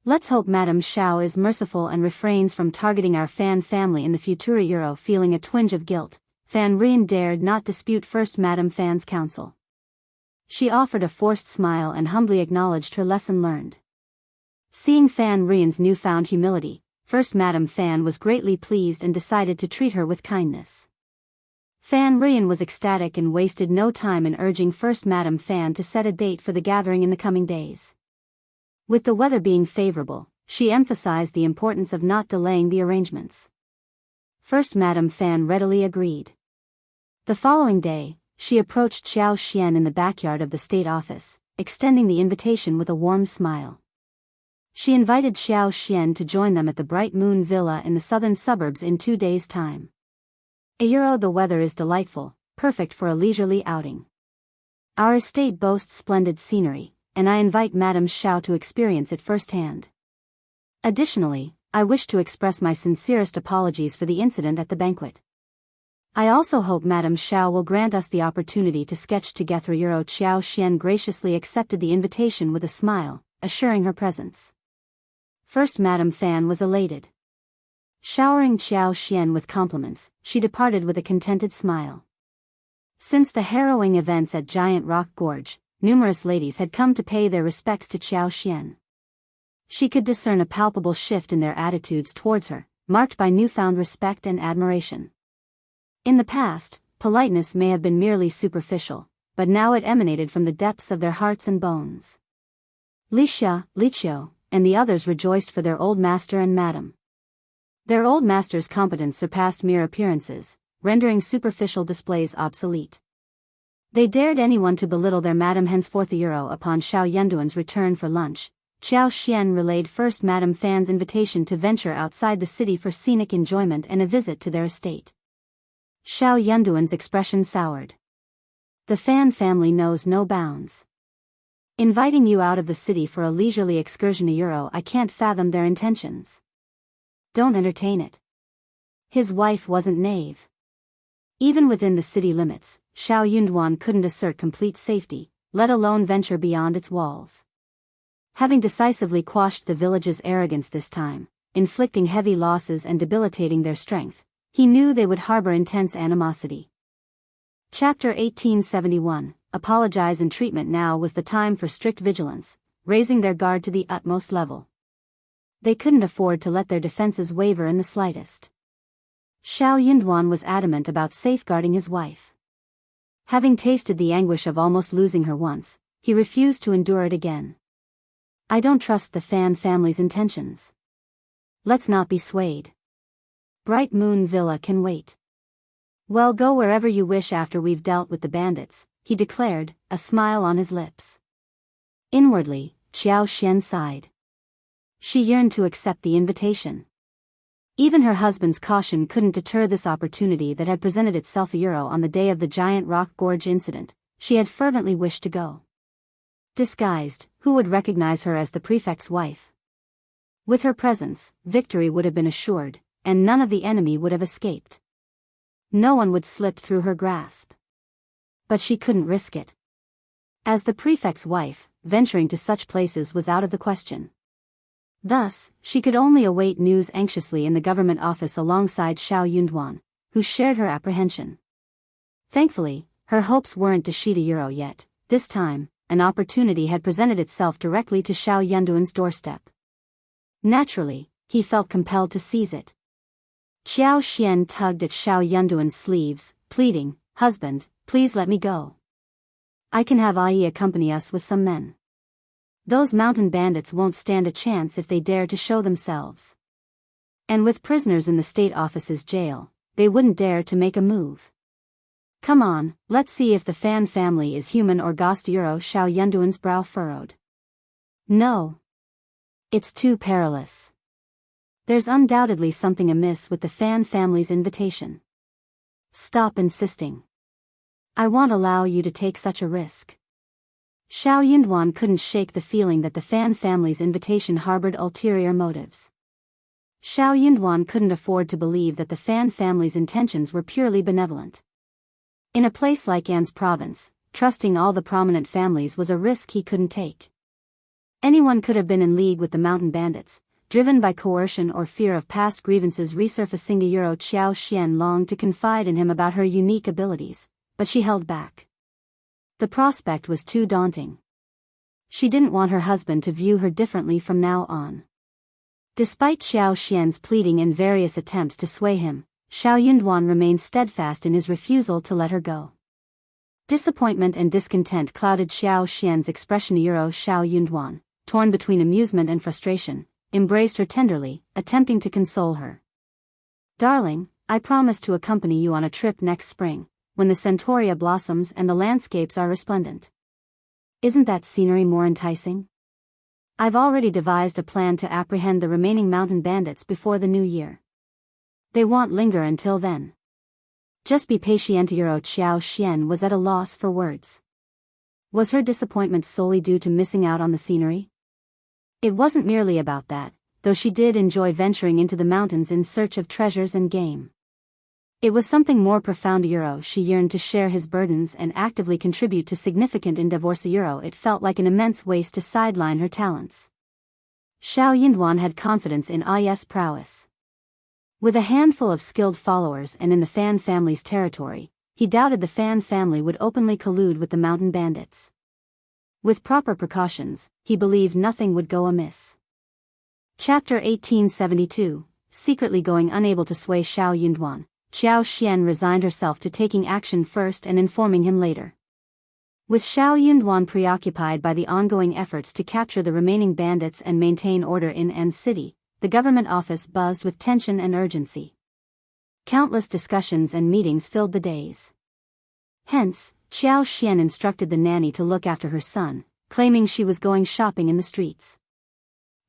Let's hope Madame Xiao is merciful and refrains from targeting our Fan family in the future. Feeling a twinge of guilt, Fan Ruyan dared not dispute First Madame Fan's counsel. She offered a forced smile and humbly acknowledged her lesson learned. Seeing Fan Ruyan's newfound humility, First Madame Fan was greatly pleased and decided to treat her with kindness. Fan Ruyan was ecstatic and wasted no time in urging First Madame Fan to set a date for the gathering in the coming days. With the weather being favorable, she emphasized the importance of not delaying the arrangements. First Madame Fan readily agreed. The following day, she approached Xiao Xian in the backyard of the state office, extending the invitation with a warm smile. She invited Xiao Xian to join them at the Bright Moon Villa in the southern suburbs in 2 days' time. The weather is delightful, perfect for a leisurely outing. Our estate boasts splendid scenery, and I invite Madame Xiao to experience it firsthand. Additionally, I wish to express my sincerest apologies for the incident at the banquet. I also hope Madame Xiao will grant us the opportunity to sketch together. Xiao Xian graciously accepted the invitation with a smile, assuring her presence. First Madame Fan was elated. Showering Xiao Xian with compliments, she departed with a contented smile. Since the harrowing events at Giant Rock Gorge, numerous ladies had come to pay their respects to Xiao Xian. She could discern a palpable shift in their attitudes towards her, marked by newfound respect and admiration. In the past, politeness may have been merely superficial, but now it emanated from the depths of their hearts and bones. Li Xia, Li Qiu, and the others rejoiced for their old master and madam. Their old master's competence surpassed mere appearances, rendering superficial displays obsolete. They dared anyone to belittle their madam henceforth. Upon Xiao Yunduan's return for lunch, Xiao Xian relayed first Madame Fan's invitation to venture outside the city for scenic enjoyment and a visit to their estate. Xiao Yunduan's expression soured. The Fan family knows no bounds. Inviting you out of the city for a leisurely excursion. I can't fathom their intentions. Don't entertain it. His wife wasn't naive. Even within the city limits, Xiao Yunduan couldn't assert complete safety, let alone venture beyond its walls. Having decisively quashed the village's arrogance this time, inflicting heavy losses and debilitating their strength, he knew they would harbor intense animosity. Chapter 1871, Apologize and Treatment. Now was the time for strict vigilance, raising their guard to the utmost level. They couldn't afford to let their defenses waver in the slightest. Xiao Yunduan was adamant about safeguarding his wife. Having tasted the anguish of almost losing her once, he refused to endure it again. I don't trust the Fan family's intentions. Let's not be swayed. Bright Moon Villa can wait. Well, go wherever you wish after we've dealt with the bandits, he declared, a smile on his lips. Inwardly, Xiao Xian sighed. She yearned to accept the invitation. Even her husband's caution couldn't deter this opportunity that had presented itself. On the day of the giant rock gorge incident, she had fervently wished to go. Disguised, who would recognize her as the prefect's wife? With her presence, victory would have been assured, and none of the enemy would have escaped. No one would slip through her grasp. But she couldn't risk it. As the prefect's wife, venturing to such places was out of the question. Thus, she could only await news anxiously in the government office alongside Xiao Yunduan, who shared her apprehension. Thankfully, her hopes weren't dashed yet. This time, an opportunity had presented itself directly to Xiao Yunduan's doorstep. Naturally, he felt compelled to seize it. Xiao Xian tugged at Xiao Yunduan's sleeves, pleading, "Husband, please let me go. I can have Ai accompany us with some men. Those mountain bandits won't stand a chance if they dare to show themselves. And with prisoners in the state office's jail, they wouldn't dare to make a move. Come on, let's see if the Fan family is human or ghost." Xiao Yunduan's brow furrowed. No. It's too perilous. There's undoubtedly something amiss with the Fan family's invitation. Stop insisting. I won't allow you to take such a risk. Xiao Yunduan couldn't shake the feeling that the Fan family's invitation harbored ulterior motives. Xiao Yunduan couldn't afford to believe that the Fan family's intentions were purely benevolent. In a place like An's province, trusting all the prominent families was a risk he couldn't take. Anyone could have been in league with the mountain bandits, driven by coercion or fear of past grievances resurfacing. Xiao Xian longed to confide in him about her unique abilities, but she held back. The prospect was too daunting. She didn't want her husband to view her differently from now on. Despite Xiao Xian's pleading and various attempts to sway him, Xiao Yunduan remained steadfast in his refusal to let her go. Disappointment and discontent clouded Xiao Xian's expression. Xiao Yunduan, torn between amusement and frustration, embraced her tenderly, attempting to console her. Darling, I promise to accompany you on a trip next spring, when the centaurea blossoms and the landscapes are resplendent. Isn't that scenery more enticing? I've already devised a plan to apprehend the remaining mountain bandits before the new year. They won't linger until then. Just be patient. Xiao Xian was at a loss for words. Was her disappointment solely due to missing out on the scenery? It wasn't merely about that, though she did enjoy venturing into the mountains in search of treasures and game. It was something more profound. She yearned to share his burdens and actively contribute to significant endeavors. It felt like an immense waste to sideline her talents. Xiao Yunduan had confidence in Ai's prowess. With a handful of skilled followers and in the Fan family's territory, he doubted the Fan family would openly collude with the mountain bandits. With proper precautions, he believed nothing would go amiss. Chapter 1872, Secretly going unable to sway Xiao Yunduan, Xiao Xian resigned herself to taking action first and informing him later. With Xiao Yunduan preoccupied by the ongoing efforts to capture the remaining bandits and maintain order in An city, the government office buzzed with tension and urgency. Countless discussions and meetings filled the days. Hence, Xiao Xian instructed the nanny to look after her son, claiming she was going shopping in the streets.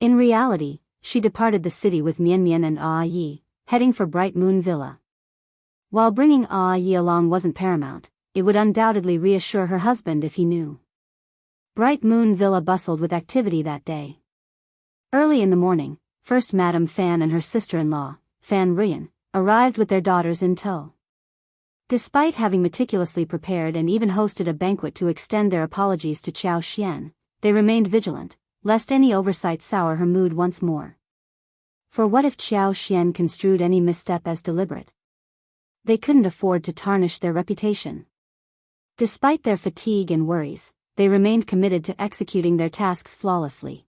In reality, she departed the city with Mian Mian and Ah Yi, heading for Bright Moon Villa. While bringing Ah Yi along wasn't paramount, it would undoubtedly reassure her husband if he knew. Bright Moon Villa bustled with activity that day. Early in the morning, first Madame Fan and her sister-in-law, Fan Ruyan, arrived with their daughters in tow. Despite having meticulously prepared and even hosted a banquet to extend their apologies to Xiao Xian, they remained vigilant, lest any oversight sour her mood once more. For what if Xiao Xian construed any misstep as deliberate? They couldn't afford to tarnish their reputation. Despite their fatigue and worries, they remained committed to executing their tasks flawlessly.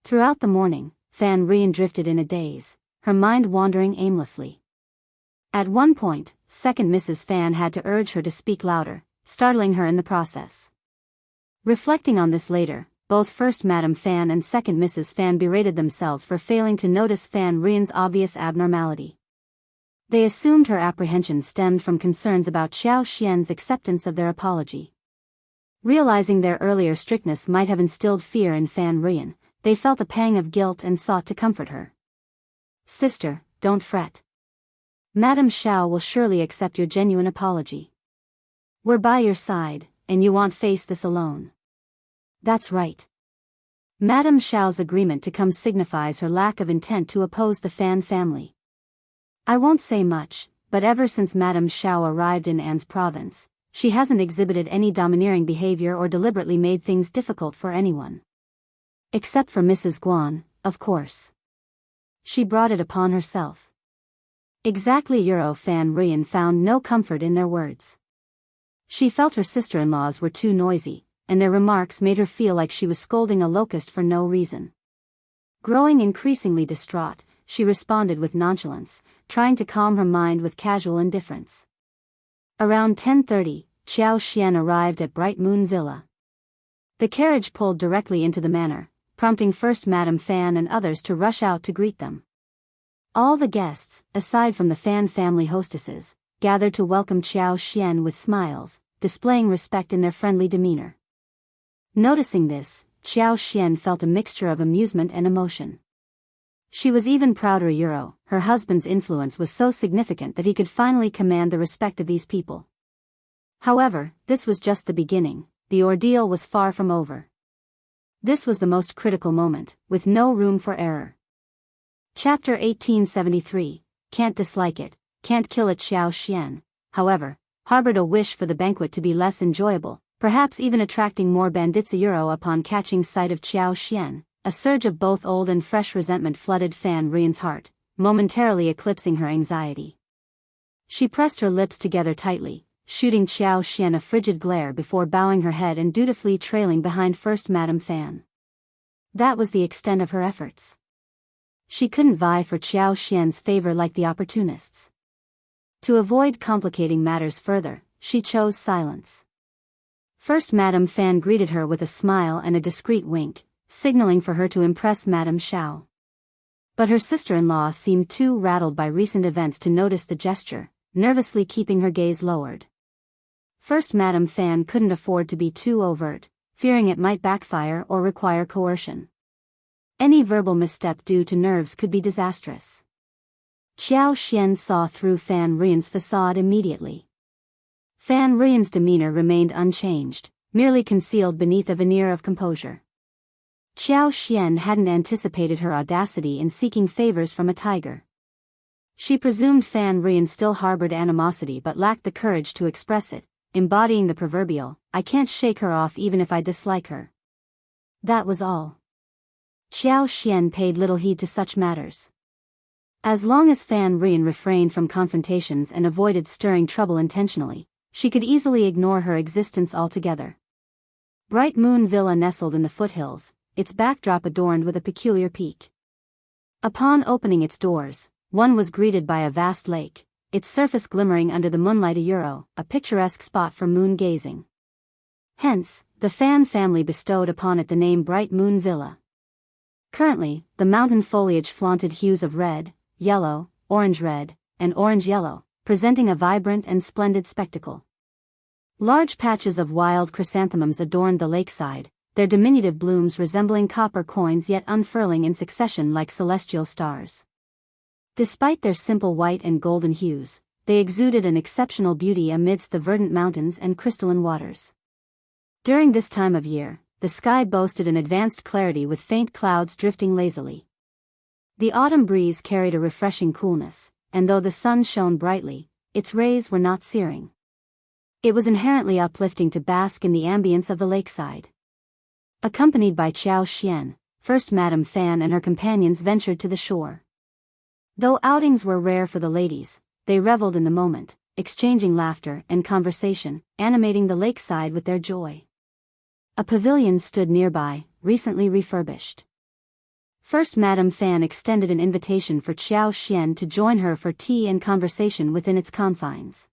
Throughout the morning, Fan Ruyan drifted in a daze, her mind wandering aimlessly. At one point, second Mrs. Fan had to urge her to speak louder, startling her in the process. Reflecting on this later, both first Madame Fan and second Mrs. Fan berated themselves for failing to notice Fan Ruyan's obvious abnormality. They assumed her apprehension stemmed from concerns about Xiao Xian's acceptance of their apology. Realizing their earlier strictness might have instilled fear in Fan Ruyan, they felt a pang of guilt and sought to comfort her. "Sister, don't fret. Madame Xiao will surely accept your genuine apology. We're by your side, and you won't face this alone." "That's right." Madame Xiao's agreement to come signifies her lack of intent to oppose the Fan family. "I won't say much, but ever since Madame Xiao arrived in An's province, she hasn't exhibited any domineering behavior or deliberately made things difficult for anyone. Except for Mrs. Guan, of course. She brought it upon herself." Exactly. Fan Ruyan found no comfort in their words. She felt her sister-in-laws were too noisy, and their remarks made her feel like she was scolding a locust for no reason. Growing increasingly distraught, she responded with nonchalance, trying to calm her mind with casual indifference. Around 10:30, Xiao Xian arrived at Bright Moon Villa. The carriage pulled directly into the manor, prompting first Madame Fan and others to rush out to greet them. All the guests, aside from the Fan family hostesses, gathered to welcome Xiao Xian with smiles, displaying respect in their friendly demeanor. Noticing this, Xiao Xian felt a mixture of amusement and emotion. She was even prouder. Her husband's influence was so significant that he could finally command the respect of these people. However, this was just the beginning. The ordeal was far from over. This was the most critical moment, with no room for error. Chapter 1873, Can't Dislike It, Can't Kill It. Xiao Xian, however, harbored a wish for the banquet to be less enjoyable, perhaps even attracting more bandits. Upon catching sight of Xiao Xian, a surge of both old and fresh resentment flooded Fan Ruyan's heart, momentarily eclipsing her anxiety. She pressed her lips together tightly, shooting Xiao Xian a frigid glare before bowing her head and dutifully trailing behind first Madame Fan. That was the extent of her efforts. She couldn't vie for Xiao Xian's favor like the opportunists. To avoid complicating matters further, she chose silence. First Madame Fan greeted her with a smile and a discreet wink, signaling for her to impress Madame Xiao. But her sister-in-law seemed too rattled by recent events to notice the gesture, nervously keeping her gaze lowered. First Madame Fan couldn't afford to be too overt, fearing it might backfire or require coercion. Any verbal misstep due to nerves could be disastrous. Xiao Xian saw through Fan Ruyan's facade immediately. Fan Ruyan's demeanor remained unchanged, merely concealed beneath a veneer of composure. Xiao Xian hadn't anticipated her audacity in seeking favors from a tiger. She presumed Fan Ruyan still harbored animosity but lacked the courage to express it, embodying the proverbial, "I can't shake her off even if I dislike her." That was all. Xiao Xian paid little heed to such matters. As long as Fan Ruyan refrained from confrontations and avoided stirring trouble intentionally, she could easily ignore her existence altogether. Bright Moon Villa nestled in the foothills, its backdrop adorned with a peculiar peak. Upon opening its doors, one was greeted by a vast lake, its surface glimmering under the moonlight. A picturesque spot for moon gazing. Hence, the Fan family bestowed upon it the name Bright Moon Villa. Currently, the mountain foliage flaunted hues of red, yellow, orange-red, and orange-yellow, presenting a vibrant and splendid spectacle. Large patches of wild chrysanthemums adorned the lakeside, their diminutive blooms resembling copper coins yet unfurling in succession like celestial stars. Despite their simple white and golden hues, they exuded an exceptional beauty amidst the verdant mountains and crystalline waters. During this time of year, the sky boasted an advanced clarity with faint clouds drifting lazily. The autumn breeze carried a refreshing coolness, and though the sun shone brightly, its rays were not searing. It was inherently uplifting to bask in the ambience of the lakeside. Accompanied by Qiao Xian, First Madame Fan and her companions ventured to the shore. Though outings were rare for the ladies, they reveled in the moment, exchanging laughter and conversation, animating the lakeside with their joy. A pavilion stood nearby, recently refurbished. First Madame Fan extended an invitation for Qiao Xian to join her for tea and conversation within its confines.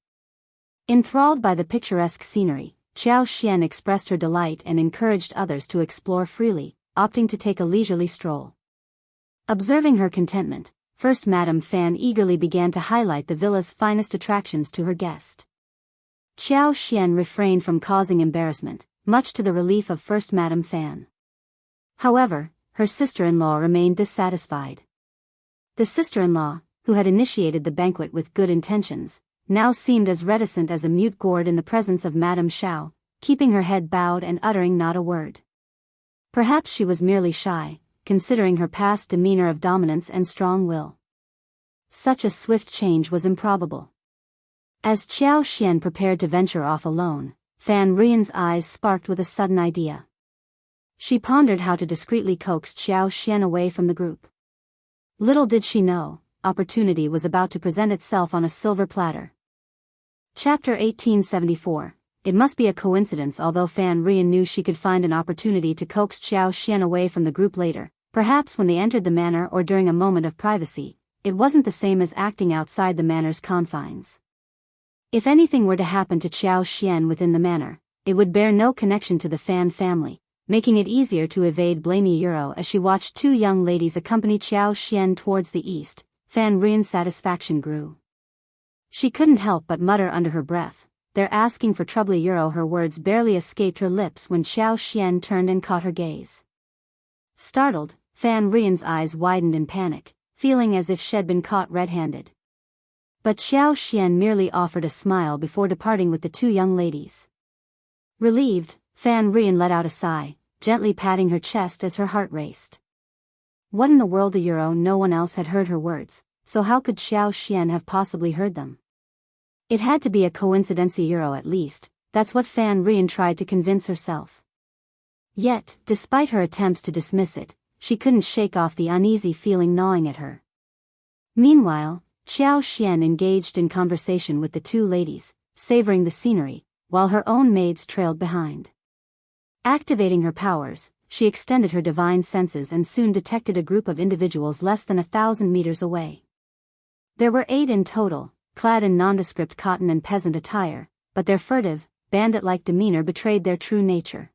Enthralled by the picturesque scenery, Qiao Xian expressed her delight and encouraged others to explore freely, opting to take a leisurely stroll. Observing her contentment, First Madame Fan eagerly began to highlight the villa's finest attractions to her guest. Qiao Xian refrained from causing embarrassment, much to the relief of First Madame Fan. However, her sister-in-law remained dissatisfied. The sister-in-law, who had initiated the banquet with good intentions, now seemed as reticent as a mute gourd in the presence of Madame Xiao, keeping her head bowed and uttering not a word. Perhaps she was merely shy, considering her past demeanor of dominance and strong will. Such a swift change was improbable. As Qiao Xian prepared to venture off alone, Fan Rian's eyes sparked with a sudden idea. She pondered how to discreetly coax Qiao Xian away from the group. Little did she know, opportunity was about to present itself on a silver platter. Chapter 1874. It must be a coincidence. Although Fan Rian knew she could find an opportunity to coax Qiao Xian away from the group later, perhaps when they entered the manor or during a moment of privacy, it wasn't the same as acting outside the manor's confines. If anything were to happen to Qiao Xian within the manor, it would bear no connection to the Fan family, making it easier to evade blamey Euro. As she watched two young ladies accompany Qiao Xian towards the east, Fan Rian's satisfaction grew. She couldn't help but mutter under her breath, "They're asking for trouble." Euro. Her words barely escaped her lips when Qiao Xian turned and caught her gaze. Startled, Fan Rian's eyes widened in panic, feeling as if she'd been caught red-handed. But Qiao Xian merely offered a smile before departing with the two young ladies. Relieved, Fan Rian let out a sigh, gently patting her chest as her heart raced. What in the world? Euro. No one else had heard her words, so how could Qiao Xian have possibly heard them? It had to be a coincidence. Euro. At least, that's what Fan Rian tried to convince herself. Yet, despite her attempts to dismiss it, she couldn't shake off the uneasy feeling gnawing at her. Meanwhile, Qiao Xian engaged in conversation with the two ladies, savoring the scenery, while her own maids trailed behind. Activating her powers, she extended her divine senses and soon detected a group of individuals less than 1,000 meters away. There were 8 in total, clad in nondescript cotton and peasant attire, but their furtive, bandit-like demeanor betrayed their true nature.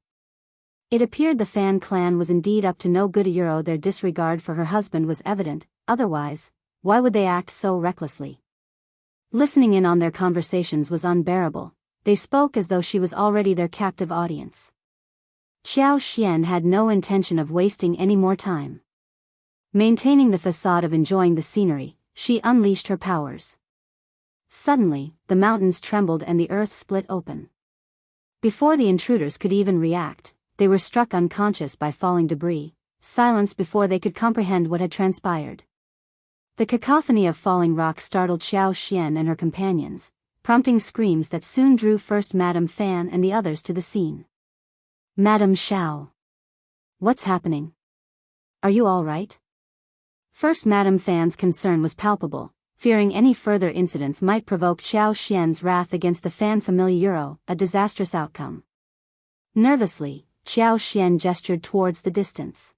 It appeared the Fan clan was indeed up to no good. Euro. Their disregard for her husband was evident, otherwise, why would they act so recklessly? Listening in on their conversations was unbearable. They spoke as though she was already their captive audience. Qiao Xian had no intention of wasting any more time. Maintaining the facade of enjoying the scenery, she unleashed her powers. Suddenly, the mountains trembled and the earth split open. Before the intruders could even react, they were struck unconscious by falling debris, silenced before they could comprehend what had transpired. The cacophony of falling rocks startled Qiao Xian and her companions, prompting screams that soon drew First Madame Fan and the others to the scene. "Madame Xiao. What's happening? Are you all right?" First Madame Fan's concern was palpable, fearing any further incidents might provoke Qiao Xian's wrath against the Fan family. Euro. A disastrous outcome. Nervously, Qiao Xian gestured towards the distance.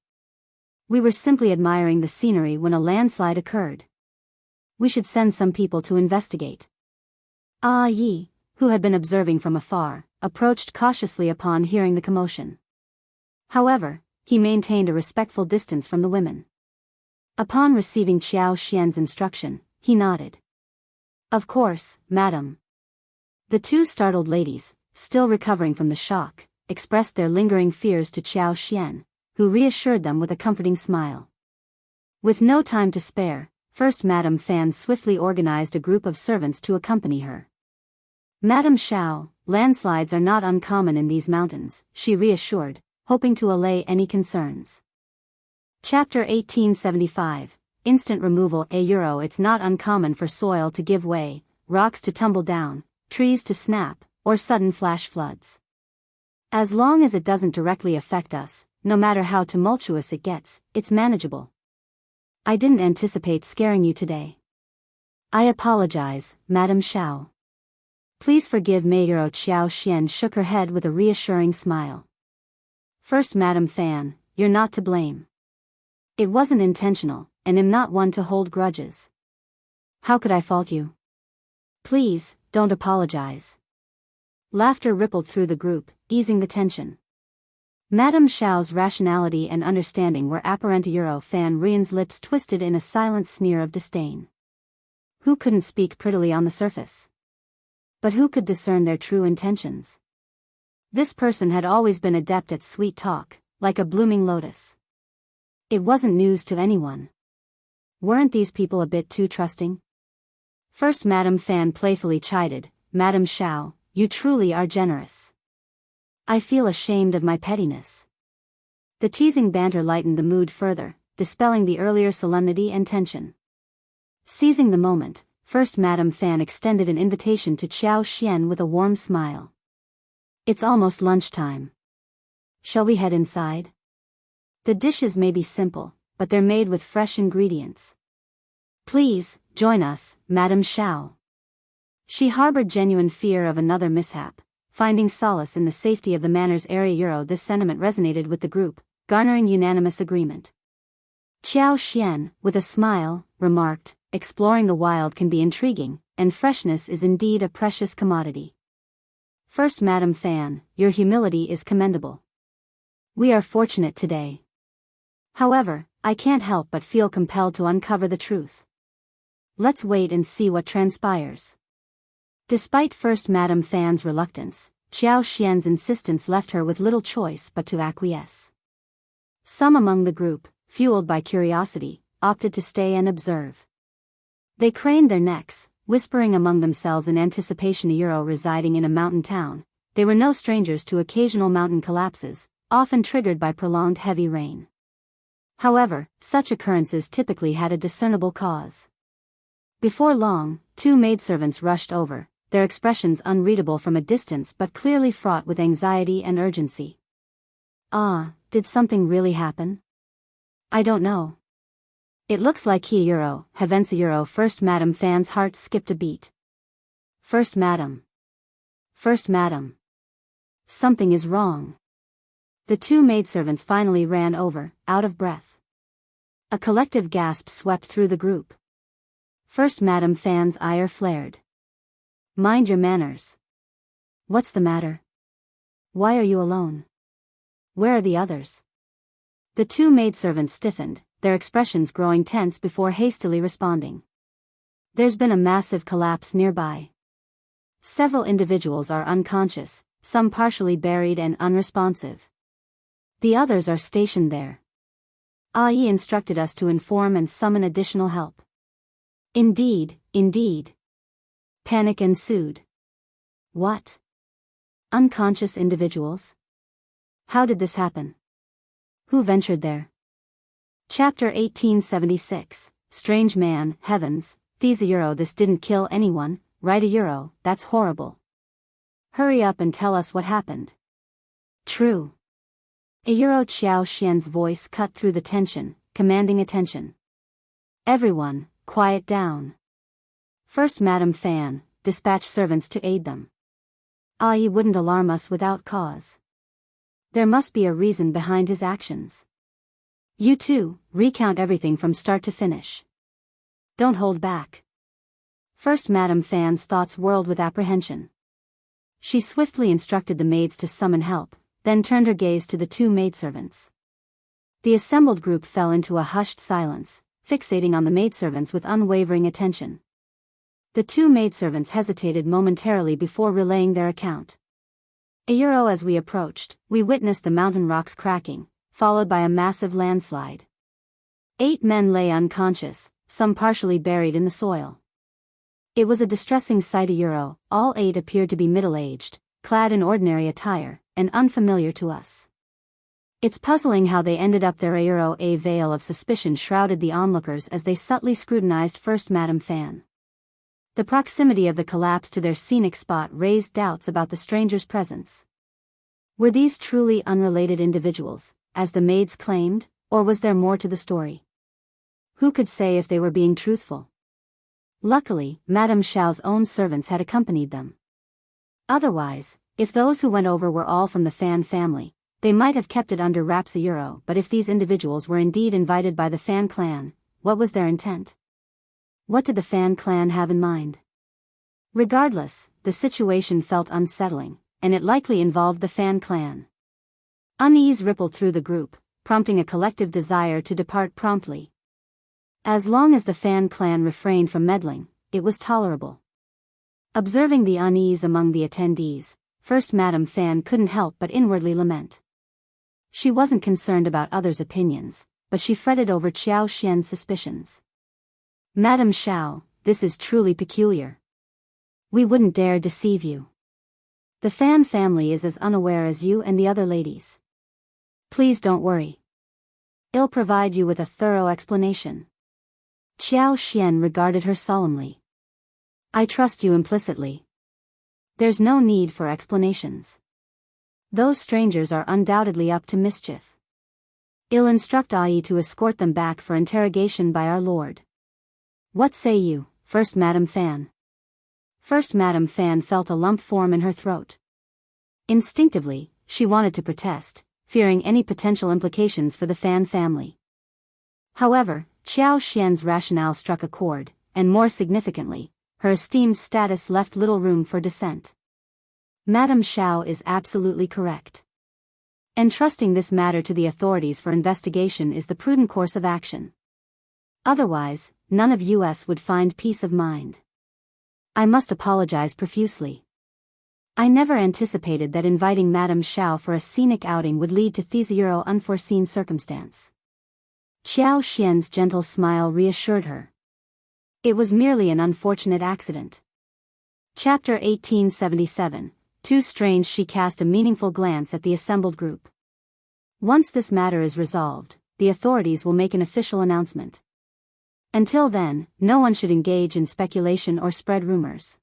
"We were simply admiring the scenery when a landslide occurred. We should send some people to investigate." Ah Yi, who had been observing from afar, approached cautiously upon hearing the commotion. However, he maintained a respectful distance from the women. Upon receiving Qiao Xian's instruction, he nodded. Of course, madam. The two startled ladies, still recovering from the shock, expressed their lingering fears to Qiao Xian, who reassured them with a comforting smile. With no time to spare, First Madame Fan swiftly organized a group of servants to accompany her. Madame Xiao, landslides are not uncommon in these mountains, she reassured, hoping to allay any concerns. Chapter 1875, Instant Removal. It's not uncommon for soil to give way, rocks to tumble down, trees to snap, or sudden flash floods. As long as it doesn't directly affect us, no matter how tumultuous it gets, it's manageable. I didn't anticipate scaring you today. I apologize, Madame Xiao. Please forgive me. Qiao Xian shook her head with a reassuring smile. First Madame Fan, you're not to blame. It wasn't intentional, and I'm not one to hold grudges. How could I fault you? Please, don't apologize. Laughter rippled through the group, easing the tension. Madame Xiao's rationality and understanding were apparent. Fan Rian's lips twisted in a silent sneer of disdain. Who couldn't speak prettily on the surface? But who could discern their true intentions? This person had always been adept at sweet talk, like a blooming lotus. It wasn't news to anyone. Weren't these people a bit too trusting? First Madame Fan playfully chided, Madame Xiao, you truly are generous. I feel ashamed of my pettiness. The teasing banter lightened the mood further, dispelling the earlier solemnity and tension. Seizing the moment, First Madame Fan extended an invitation to Qiao Xian with a warm smile. It's almost lunchtime. Shall we head inside? The dishes may be simple, but they're made with fresh ingredients. Please, join us, Madame Xiao. She harbored genuine fear of another mishap, finding solace in the safety of the manor's area. This sentiment resonated with the group, garnering unanimous agreement. Qiao Xian, with a smile, remarked, exploring the wild can be intriguing, and freshness is indeed a precious commodity. First Madame Fan, your humility is commendable. We are fortunate today. However, I can't help but feel compelled to uncover the truth. Let's wait and see what transpires. Despite First Madame Fan's reluctance, Qiao Xian's insistence left her with little choice but to acquiesce. Some among the group, fueled by curiosity, opted to stay and observe. They craned their necks, whispering among themselves in anticipation. Residing in a mountain town, they were no strangers to occasional mountain collapses, often triggered by prolonged heavy rain. However, such occurrences typically had a discernible cause. Before long, two maidservants rushed over, their expressions unreadable from a distance but clearly fraught with anxiety and urgency. Did something really happen? I don't know. It looks like Havensa. First Madame Fan's heart skipped a beat. First Madame. Something is wrong. The two maidservants finally ran over, out of breath. A collective gasp swept through the group. First Madame Fan's ire flared. Mind your manners. What's the matter? Why are you alone? Where are the others? The two maidservants stiffened, their expressions growing tense before hastily responding. There's been a massive collapse nearby. Several individuals are unconscious, some partially buried and unresponsive. The others are stationed there. Yi instructed us to inform and summon additional help. Indeed. Panic ensued. What? Unconscious individuals? How did this happen? Who ventured there? Chapter 1876, Strange Man. Heavens, Thesa. This didn't kill anyone, right? That's horrible. Hurry up and tell us what happened. True. Qiao Xian's voice cut through the tension, commanding attention. Everyone, quiet down. First Madame Fan, dispatch servants to aid them. Yi wouldn't alarm us without cause. There must be a reason behind his actions. You two, recount everything from start to finish. Don't hold back. First Madame Fan's thoughts whirled with apprehension. She swiftly instructed the maids to summon help, then turned her gaze to the two maidservants. The assembled group fell into a hushed silence, fixating on the maidservants with unwavering attention. The two maidservants hesitated momentarily before relaying their account. "Euro, as we approached, we witnessed the mountain rocks cracking, followed by a massive landslide. 8 men lay unconscious, some partially buried in the soil. It was a distressing sight. Euro, all 8 appeared to be middle-aged, clad in ordinary attire, and unfamiliar to us. It's puzzling how they ended up there." Euro, a veil of suspicion shrouded the onlookers as they subtly scrutinized First Madame Fan. The proximity of the collapse to their scenic spot raised doubts about the stranger's presence. Were these truly unrelated individuals, as the maids claimed, or was there more to the story? Who could say if they were being truthful? Luckily, Madame Xiao's own servants had accompanied them. Otherwise, if those who went over were all from the Fan family, they might have kept it under wraps. Euro, but if these individuals were indeed invited by the Fan clan, what was their intent? What did the Fan clan have in mind? Regardless, the situation felt unsettling, and it likely involved the Fan clan. Unease rippled through the group, prompting a collective desire to depart promptly. As long as the Fan clan refrained from meddling, it was tolerable. Observing the unease among the attendees, First Madame Fan couldn't help but inwardly lament. She wasn't concerned about others' opinions, but she fretted over Xiao Xian's suspicions. "Madame Xiao, this is truly peculiar. We wouldn't dare deceive you. The Fan family is as unaware as you and the other ladies. Please don't worry. I'll provide you with a thorough explanation." Xiao Xian regarded her solemnly. "I trust you implicitly. There's no need for explanations. Those strangers are undoubtedly up to mischief. I'll instruct Ai to escort them back for interrogation by our lord. What say you, First Madame Fan?" First Madame Fan felt a lump form in her throat. Instinctively, she wanted to protest, fearing any potential implications for the Fan family. However, Xiao Xian's rationale struck a chord, and more significantly, her esteemed status left little room for dissent. Madame Xiao is absolutely correct. Entrusting this matter to the authorities for investigation is the prudent course of action. Otherwise, none of us would find peace of mind. I must apologize profusely. I never anticipated that inviting Madame Xiao for a scenic outing would lead to this unforeseen circumstance. Xiao Xian's gentle smile reassured her. It was merely an unfortunate accident. Chapter 1877. Too strange. She cast a meaningful glance at the assembled group. Once this matter is resolved, the authorities will make an official announcement. Until then, no one should engage in speculation or spread rumors.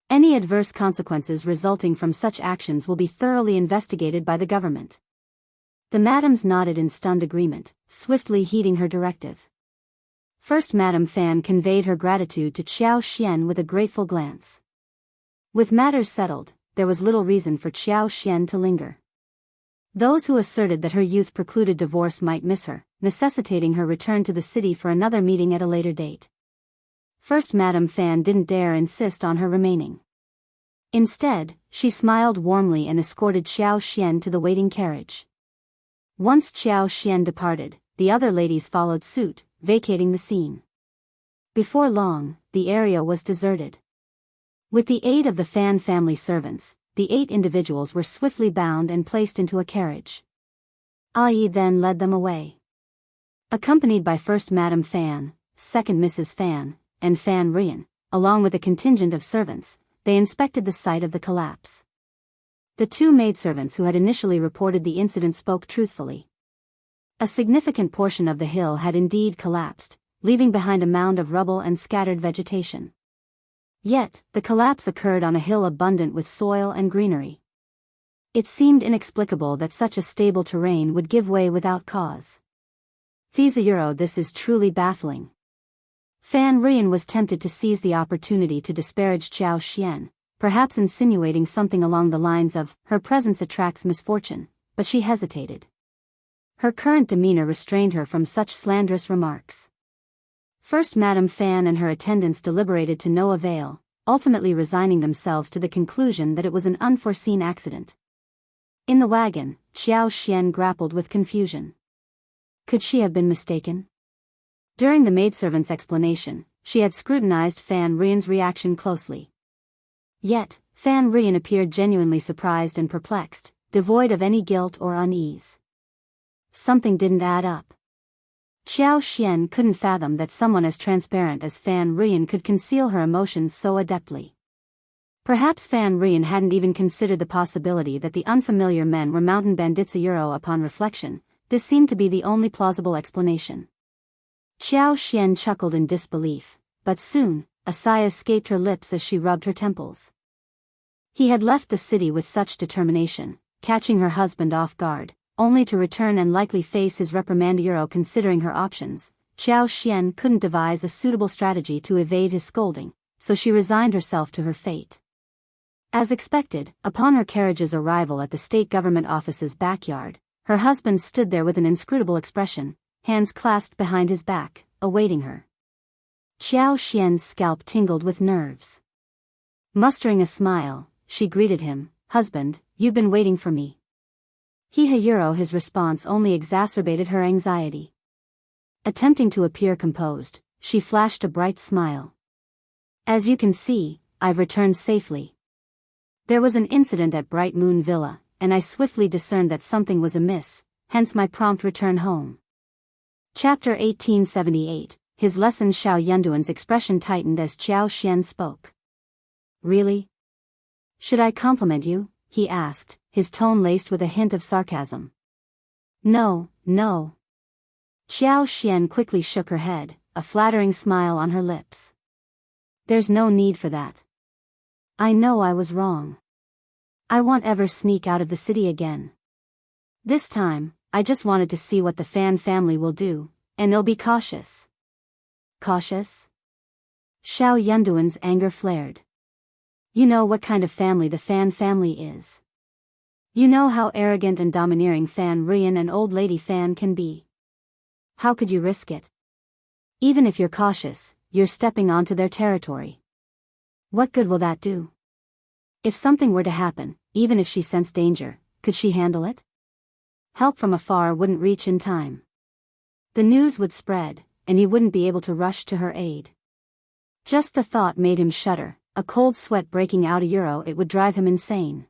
Any adverse consequences resulting from such actions will be thoroughly investigated by the government. The madams nodded in stunned agreement, swiftly heeding her directive. First Madame Fan conveyed her gratitude to Xiao Xian with a grateful glance. With matters settled, there was little reason for Xiao Xian to linger. Those who asserted that her youth precluded divorce might miss her, necessitating her return to the city for another meeting at a later date. First Madame Fan didn't dare insist on her remaining. Instead, she smiled warmly and escorted Xiao Xian to the waiting carriage. Once Xiao Xian departed, the other ladies followed suit, vacating the scene. Before long, the area was deserted. With the aid of the Fan family servants, the 8 individuals were swiftly bound and placed into a carriage. Ai then led them away. Accompanied by First Madame Fan, Second Mrs. Fan, and Fan Rian, along with a contingent of servants, they inspected the site of the collapse. The 2 maidservants who had initially reported the incident spoke truthfully. A significant portion of the hill had indeed collapsed, leaving behind a mound of rubble and scattered vegetation. Yet, the collapse occurred on a hill abundant with soil and greenery. It seemed inexplicable that such a stable terrain would give way without cause. This is truly baffling. Fan Rian was tempted to seize the opportunity to disparage Xiao Xian, perhaps insinuating something along the lines of, "Her presence attracts misfortune," but she hesitated. Her current demeanor restrained her from such slanderous remarks. First Madame Fan and her attendants deliberated to no avail, ultimately resigning themselves to the conclusion that it was an unforeseen accident. In the wagon, Xiao Xian grappled with confusion. Could she have been mistaken? During the maidservant's explanation, she had scrutinized Fan Rian's reaction closely. Yet, Fan Rian appeared genuinely surprised and perplexed, devoid of any guilt or unease. Something didn't add up. Xiao Xian couldn't fathom that someone as transparent as Fan Rian could conceal her emotions so adeptly. Perhaps Fan Rian hadn't even considered the possibility that the unfamiliar men were mountain bandits. Upon reflection, this seemed to be the only plausible explanation. Xiao Xian chuckled in disbelief, but soon, a sigh escaped her lips as she rubbed her temples. He had left the city with such determination, catching her husband off guard, only to return and likely face his reprimand. Considering her options, Xiao Xian couldn't devise a suitable strategy to evade his scolding, so she resigned herself to her fate. As expected, upon her carriage's arrival at the state government office's backyard, her husband stood there with an inscrutable expression, hands clasped behind his back, awaiting her. Xiao Xian's scalp tingled with nerves. Mustering a smile, she greeted him, "Husband, you've been waiting for me." His response only exacerbated her anxiety. Attempting to appear composed, she flashed a bright smile. "As you can see, I've returned safely. There was an incident at Bright Moon Villa, and I swiftly discerned that something was amiss, hence my prompt return home." Chapter 1878, His lesson. Xiao Yunduan's expression tightened as Xiao Xian spoke. "Really? Should I compliment you?" he asked, his tone laced with a hint of sarcasm. "No, no." Xiao Xian quickly shook her head, a flattering smile on her lips. "There's no need for that. I know I was wrong. I won't ever sneak out of the city again. This time, I just wanted to see what the Fan family will do, and they'll be cautious." "Cautious?" Xiao Yunduan's anger flared. "You know what kind of family the Fan family is. You know how arrogant and domineering Fan Rian and old lady Fan can be. How could you risk it? Even if you're cautious, you're stepping onto their territory. What good will that do? If something were to happen, even if she sensed danger, could she handle it? Help from afar wouldn't reach in time. The news would spread, and he wouldn't be able to rush to her aid." Just the thought made him shudder, a cold sweat breaking out. It would drive him insane.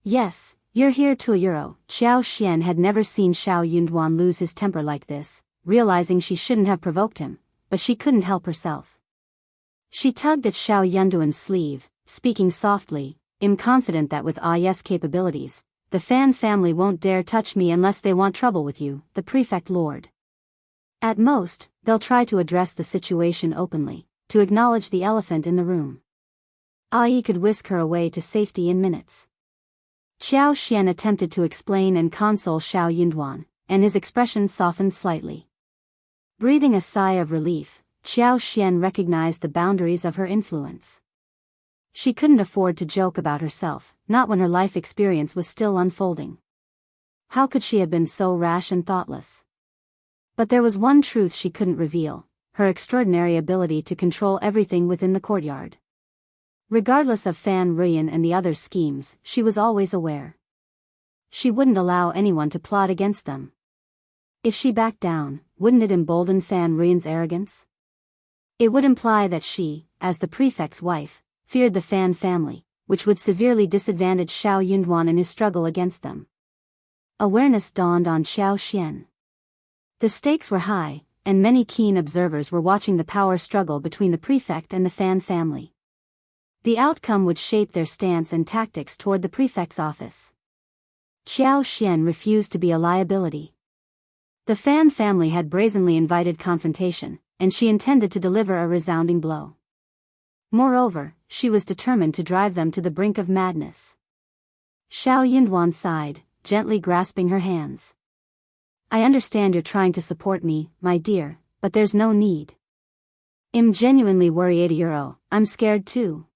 "Yes, you're here too." Xiao Xian had never seen Xiao Yunduan lose his temper like this, realizing she shouldn't have provoked him, but she couldn't help herself. She tugged at Xiao Yunduan's sleeve, speaking softly, "I'm confident that with Yes capabilities, the Fan family won't dare touch me unless they want trouble with you, the prefect lord. At most, they'll try to address the situation openly, to acknowledge the elephant in the room. Ai could whisk her away to safety in minutes." Xiao Xian attempted to explain and console Xiao Yunduan, and his expression softened slightly. Breathing a sigh of relief, Xiao Xian recognized the boundaries of her influence. She couldn't afford to joke about herself, not when her life experience was still unfolding. How could she have been so rash and thoughtless? But there was one truth she couldn't reveal: her extraordinary ability to control everything within the courtyard. Regardless of Fan Rian and the others' schemes, she was always aware. She wouldn't allow anyone to plot against them. If she backed down, wouldn't it embolden Fan Rian's arrogance? It would imply that she, as the prefect's wife, feared the Fan family, which would severely disadvantage Xiao Yunduan in his struggle against them. Awareness dawned on Xiao Xian. The stakes were high, and many keen observers were watching the power struggle between the prefect and the Fan family. The outcome would shape their stance and tactics toward the prefect's office. Xiao Xian refused to be a liability. The Fan family had brazenly invited confrontation, and she intended to deliver a resounding blow. Moreover, she was determined to drive them to the brink of madness. Xiao Yunduan sighed, gently grasping her hands. "I understand you're trying to support me, my dear, but there's no need. I'm genuinely worried. I'm scared too."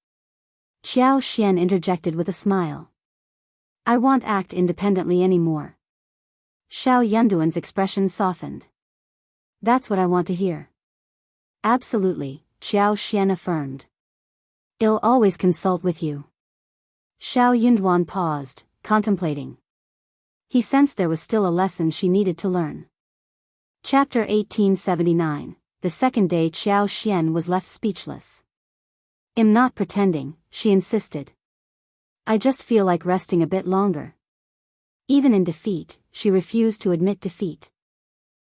Xiao Xian interjected with a smile. "I won't act independently anymore." Xiao Yunduan's expression softened. "That's what I want to hear." "Absolutely," Xiao Xian affirmed. "I'll always consult with you." Xiao Yunduan paused, contemplating. He sensed there was still a lesson she needed to learn. Chapter 1879, the second day Xiao Xian was left speechless. "I'm not pretending," she insisted. "I just feel like resting a bit longer." Even in defeat, she refused to admit defeat.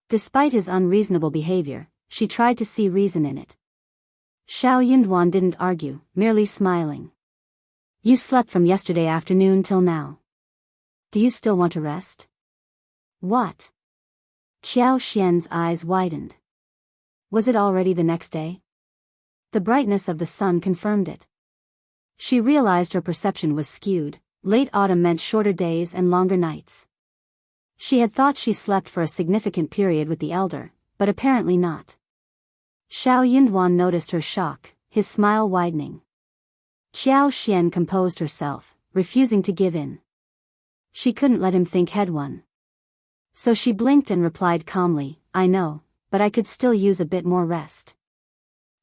Despite his unreasonable behavior, she tried to see reason in it. Xiao Yunduan didn't argue, merely smiling. "You slept from yesterday afternoon till now. Do you still want to rest?" "What?" Xiao Xian's eyes widened. Was it already the next day? The brightness of the sun confirmed it. She realized her perception was skewed. Late autumn meant shorter days and longer nights. She had thought she slept for a significant period with the elder, but apparently not. Xiao Yunduan noticed her shock, his smile widening. Xiao Xian composed herself, refusing to give in. She couldn't let him think he'd won. So she blinked and replied calmly, "I know, but I could still use a bit more rest."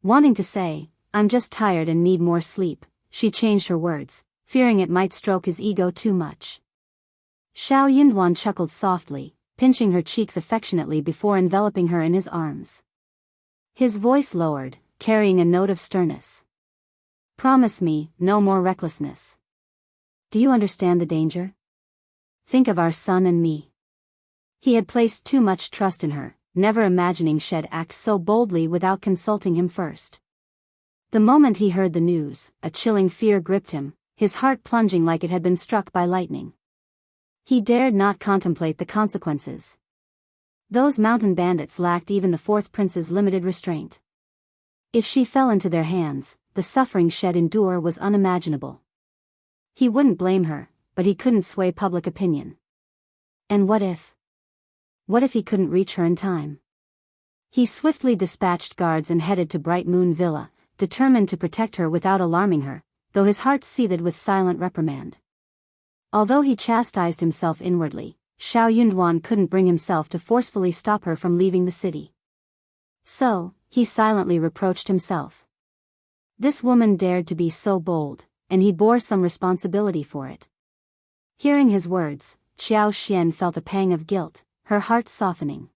Wanting to say, "I'm just tired and need more sleep," she changed her words, fearing it might stroke his ego too much. Xiao Yunduan chuckled softly, pinching her cheeks affectionately before enveloping her in his arms. His voice lowered, carrying a note of sternness. "Promise me, no more recklessness. Do you understand the danger? Think of our son and me." He had placed too much trust in her, never imagining she'd act so boldly without consulting him first. The moment he heard the news, a chilling fear gripped him, his heart plunging like it had been struck by lightning. He dared not contemplate the consequences. Those mountain bandits lacked even the fourth prince's limited restraint. If she fell into their hands, the suffering she'd endure was unimaginable. He wouldn't blame her, but he couldn't sway public opinion. And what if? What if he couldn't reach her in time? He swiftly dispatched guards and headed to Bright Moon Villa, determined to protect her without alarming her, though his heart seethed with silent reprimand. Although he chastised himself inwardly, Xiao Yunduan couldn't bring himself to forcefully stop her from leaving the city. So, he silently reproached himself. This woman dared to be so bold, and he bore some responsibility for it. Hearing his words, Xiao Xian felt a pang of guilt, her heart softening.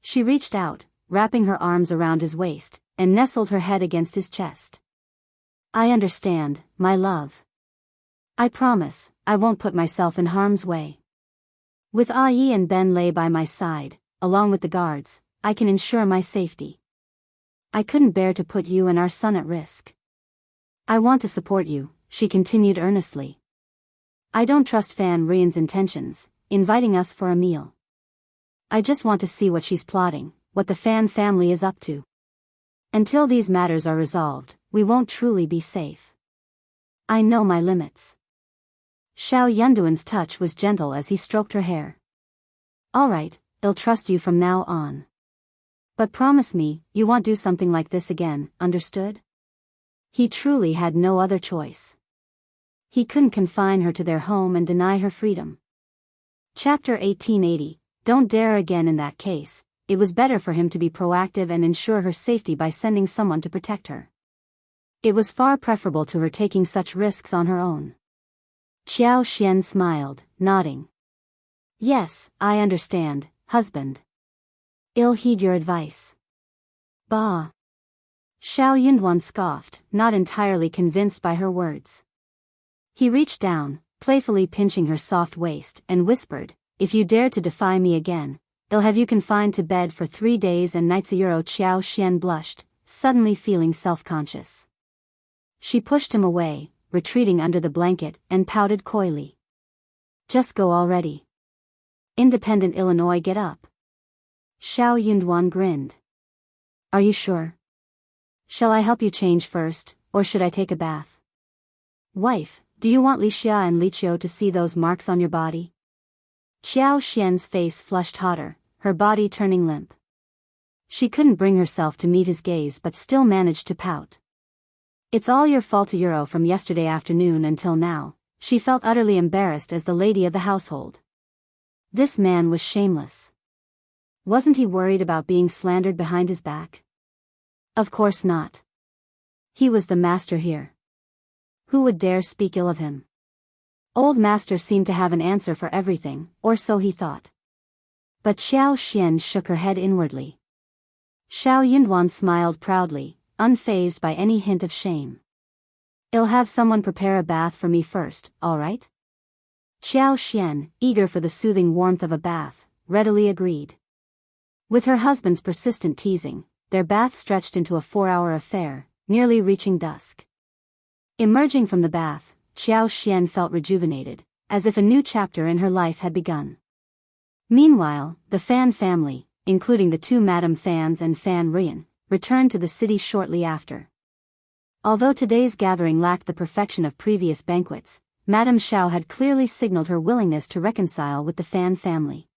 She reached out, wrapping her arms around his waist, and nestled her head against his chest. "I understand, my love. I promise, I won't put myself in harm's way. With Ai and Ben Lei by my side, along with the guards, I can ensure my safety. I couldn't bear to put you and our son at risk. I want to support you," she continued earnestly. "I don't trust Fan Rian's intentions, inviting us for a meal. I just want to see what she's plotting, what the Fan family is up to. Until these matters are resolved, we won't truly be safe. I know my limits." Xiao Yunduan's touch was gentle as he stroked her hair. "All right, I'll trust you from now on. But promise me, you won't do something like this again, understood?" He truly had no other choice. He couldn't confine her to their home and deny her freedom. Chapter 1880, Don't dare again. In that case, it was better for him to be proactive and ensure her safety by sending someone to protect her. It was far preferable to her taking such risks on her own. Xiao Xian smiled, nodding. "Yes, I understand, husband. I'll heed your advice." "Bah." Xiao Yunduan scoffed, not entirely convinced by her words. He reached down, playfully pinching her soft waist, and whispered, "If you dare to defy me again, I'll have you confined to bed for 3 days and nights." Xiao Xian blushed, suddenly feeling self-conscious. She pushed him away, retreating under the blanket, and pouted coyly. "Just go already. Independent Illinois, get up." Xiao Yunduan grinned. "Are you sure? Shall I help you change first, or should I take a bath?" "Wife, do you want Li Xia and Li Qiu to see those marks on your body?" Xiao Xian's face flushed hotter, her body turning limp. She couldn't bring herself to meet his gaze but still managed to pout. "It's all your fault." From yesterday afternoon until now, she felt utterly embarrassed as the lady of the household. This man was shameless. Wasn't he worried about being slandered behind his back? Of course not. He was the master here. Who would dare speak ill of him? Old Master seemed to have an answer for everything, or so he thought. But Xiao Xian shook her head inwardly. Xiao Yunduan smiled proudly, unfazed by any hint of shame. I'll have someone prepare a bath for me first, all right? Xiao Xian, eager for the soothing warmth of a bath, readily agreed. With her husband's persistent teasing, their bath stretched into a 4-hour affair, nearly reaching dusk. Emerging from the bath, Xiao Xian felt rejuvenated, as if a new chapter in her life had begun. Meanwhile, the Fan family, including the two Madame Fans and Fan Rian, returned to the city shortly after. Although today's gathering lacked the perfection of previous banquets, Madame Xiao had clearly signaled her willingness to reconcile with the Fan family.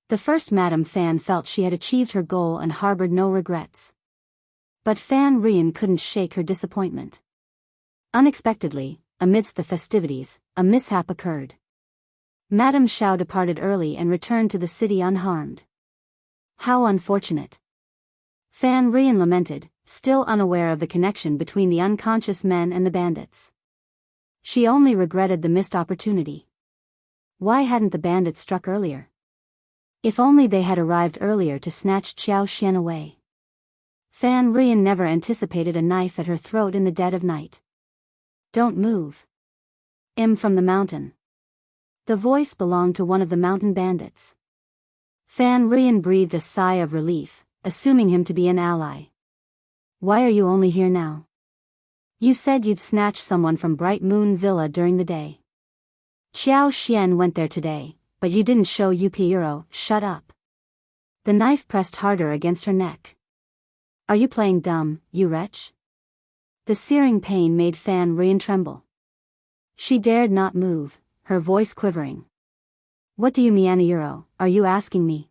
The first Madame Fan felt she had achieved her goal and harbored no regrets. But Fan Rian couldn't shake her disappointment. Unexpectedly, amidst the festivities, a mishap occurred. Madame Xiao departed early and returned to the city unharmed. How unfortunate! Fan Rian lamented, still unaware of the connection between the unconscious men and the bandits. She only regretted the missed opportunity. Why hadn't the bandits struck earlier? If only they had arrived earlier to snatch Xiao Xian away. Fan Rian never anticipated a knife at her throat in the dead of night. Don't move. From the mountain. The voice belonged to one of the mountain bandits. Fan Rian breathed a sigh of relief, assuming him to be an ally. Why are you only here now? You said you'd snatch someone from Bright Moon Villa during the day. Xiao Xian went there today, but you didn't show Yupiro. Shut up. The knife pressed harder against her neck. Are you playing dumb, you wretch? The searing pain made Fan Rian tremble. She dared not move, her voice quivering. What do you mean, Yuro? Are you asking me?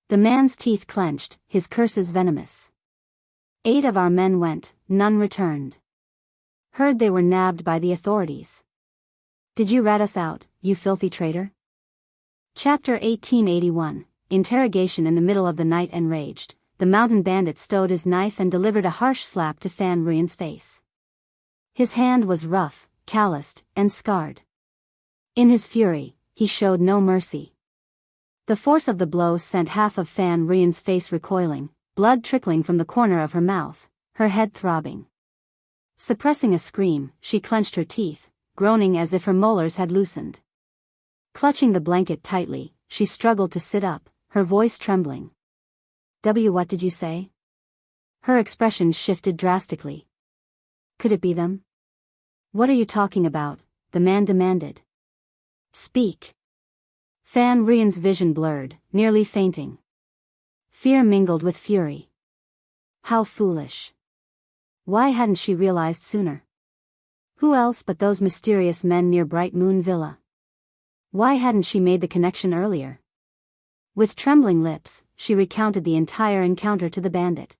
The man's teeth clenched, his curses venomous. 8 of our men went, none returned. Heard they were nabbed by the authorities. Did you rat us out, you filthy traitor? Chapter 1881, Interrogation. In the middle of the night, enraged, the mountain bandit stowed his knife and delivered a harsh slap to Fan Rian's face. His hand was rough, calloused, and scarred. In his fury, he showed no mercy. The force of the blow sent half of Fan Rian's face recoiling, blood trickling from the corner of her mouth, her head throbbing. Suppressing a scream, she clenched her teeth, groaning as if her molars had loosened. Clutching the blanket tightly, she struggled to sit up, her voice trembling. What did you say? Her expression shifted drastically. Could it be them? What are you talking about? The man demanded. Speak. Fan Rian's vision blurred, nearly fainting. Fear mingled with fury. How foolish. Why hadn't she realized sooner? Who else but those mysterious men near Bright Moon Villa? Why hadn't she made the connection earlier? With trembling lips, she recounted the entire encounter to the bandit.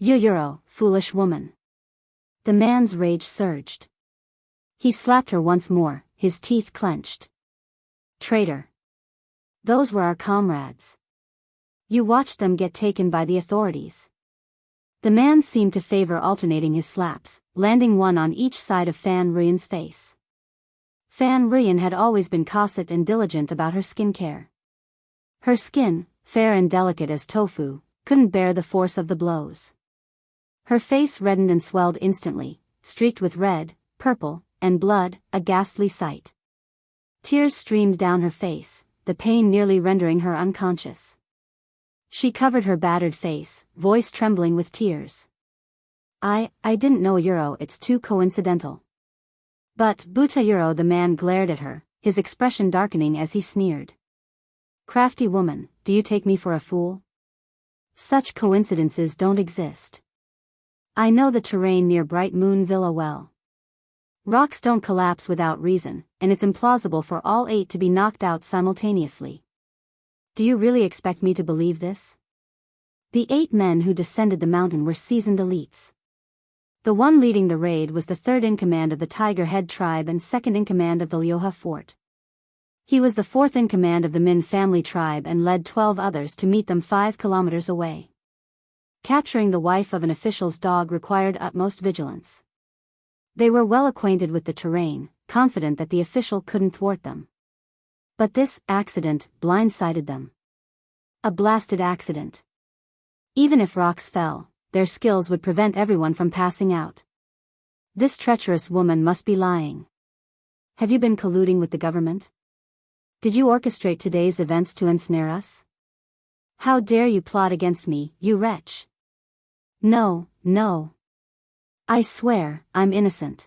Yuyuro, foolish woman. The man's rage surged. He slapped her once more, his teeth clenched. Traitor. Those were our comrades. You watched them get taken by the authorities. The man seemed to favor alternating his slaps, landing one on each side of Fan Rian's face. Fan Rian had always been cautious and diligent about her skincare. Her skin, fair and delicate as tofu, couldn't bear the force of the blows. Her face reddened and swelled instantly, streaked with red, purple, and blood, a ghastly sight. Tears streamed down her face, the pain nearly rendering her unconscious. She covered her battered face, voice trembling with tears. I didn't know Yuro, it's too coincidental. But, Buta Yuro, the man glared at her, his expression darkening as he sneered. Crafty woman, do you take me for a fool? Such coincidences don't exist. I know the terrain near Bright Moon Villa well. Rocks don't collapse without reason, and it's implausible for all 8 to be knocked out simultaneously. Do you really expect me to believe this? The 8 men who descended the mountain were seasoned elites. The one leading the raid was the 3rd in command of the Tiger Head tribe and 2nd in command of the Lioha fort. He was the 4th in command of the Min family tribe and led 12 others to meet them 5 kilometers away. Capturing the wife of an official's dog required utmost vigilance. They were well acquainted with the terrain, confident that the official couldn't thwart them. But this accident blindsided them. A blasted accident. Even if rocks fell, their skills would prevent everyone from passing out. This treacherous woman must be lying. Have you been colluding with the government? Did you orchestrate today's events to ensnare us? How dare you plot against me, you wretch? No, no. I swear, I'm innocent.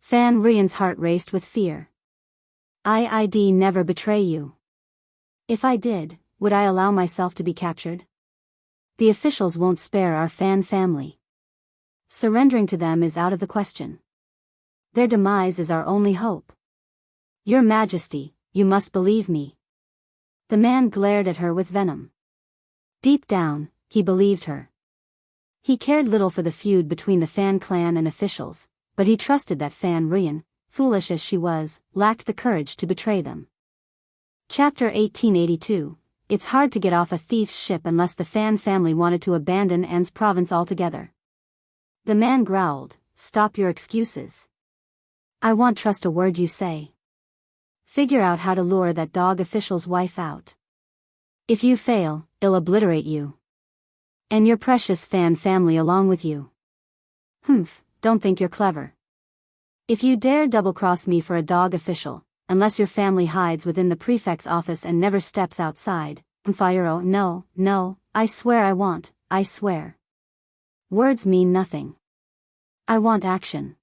Fan Rian's heart raced with fear. I'd never betray you. If I did, would I allow myself to be captured? The officials won't spare our Fan family. Surrendering to them is out of the question. Their demise is our only hope. Your Majesty, you must believe me. The man glared at her with venom. Deep down, he believed her. He cared little for the feud between the Fan clan and officials, but he trusted that Fan Rian, foolish as she was, lacked the courage to betray them. Chapter 1882. It's hard to get off a thief's ship unless the Fan family wanted to abandon An's province altogether. The man growled, "Stop your excuses. I won't trust a word you say. Figure out how to lure that dog official's wife out. If you fail, I'll obliterate you. And your precious Fan family along with you. Don't think you're clever. If you dare double-cross me for a dog official, unless your family hides within the prefect's office and never steps outside, no, I swear I won't, I swear. Words mean nothing. I want action.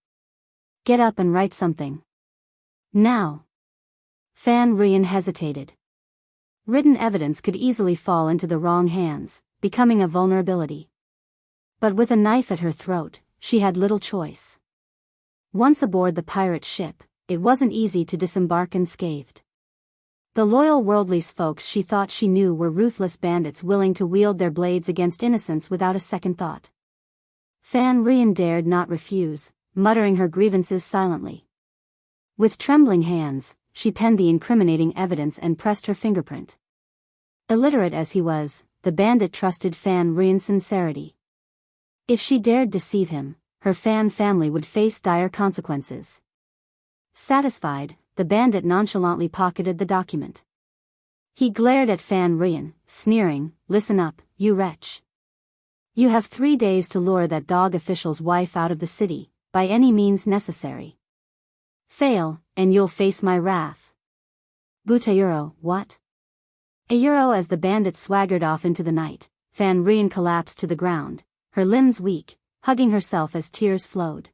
Get up and write something. Now." Fan Rian hesitated. Written evidence could easily fall into the wrong hands, becoming a vulnerability. But with a knife at her throat, she had little choice. Once aboard the pirate ship, it wasn't easy to disembark unscathed. The loyal worldly folks she thought she knew were ruthless bandits willing to wield their blades against innocents without a second thought. Fan Rian dared not refuse, muttering her grievances silently. With trembling hands, she penned the incriminating evidence and pressed her fingerprint. Illiterate as he was, the bandit trusted Fan Rian's sincerity. If she dared deceive him, her Fan family would face dire consequences. Satisfied, the bandit nonchalantly pocketed the document. He glared at Fan Rian, sneering, "Listen up, you wretch. You have 3 days to lure that dog official's wife out of the city, by any means necessary. Fail, and you'll face my wrath." "Butayuro, what?" "Euro." As the bandit swaggered off into the night, Fan Rian collapsed to the ground, her limbs weak, hugging herself as tears flowed.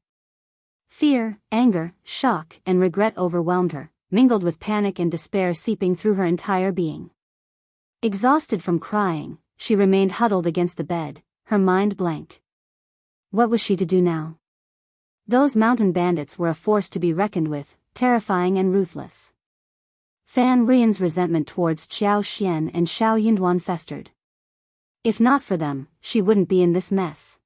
Fear, anger, shock, and regret overwhelmed her, mingled with panic and despair seeping through her entire being. Exhausted from crying, she remained huddled against the bed, her mind blank. What was she to do now? Those mountain bandits were a force to be reckoned with, terrifying and ruthless. Fan Rian's resentment towards Xiao Xian and Xiao Yunduan festered. If not for them, she wouldn't be in this mess.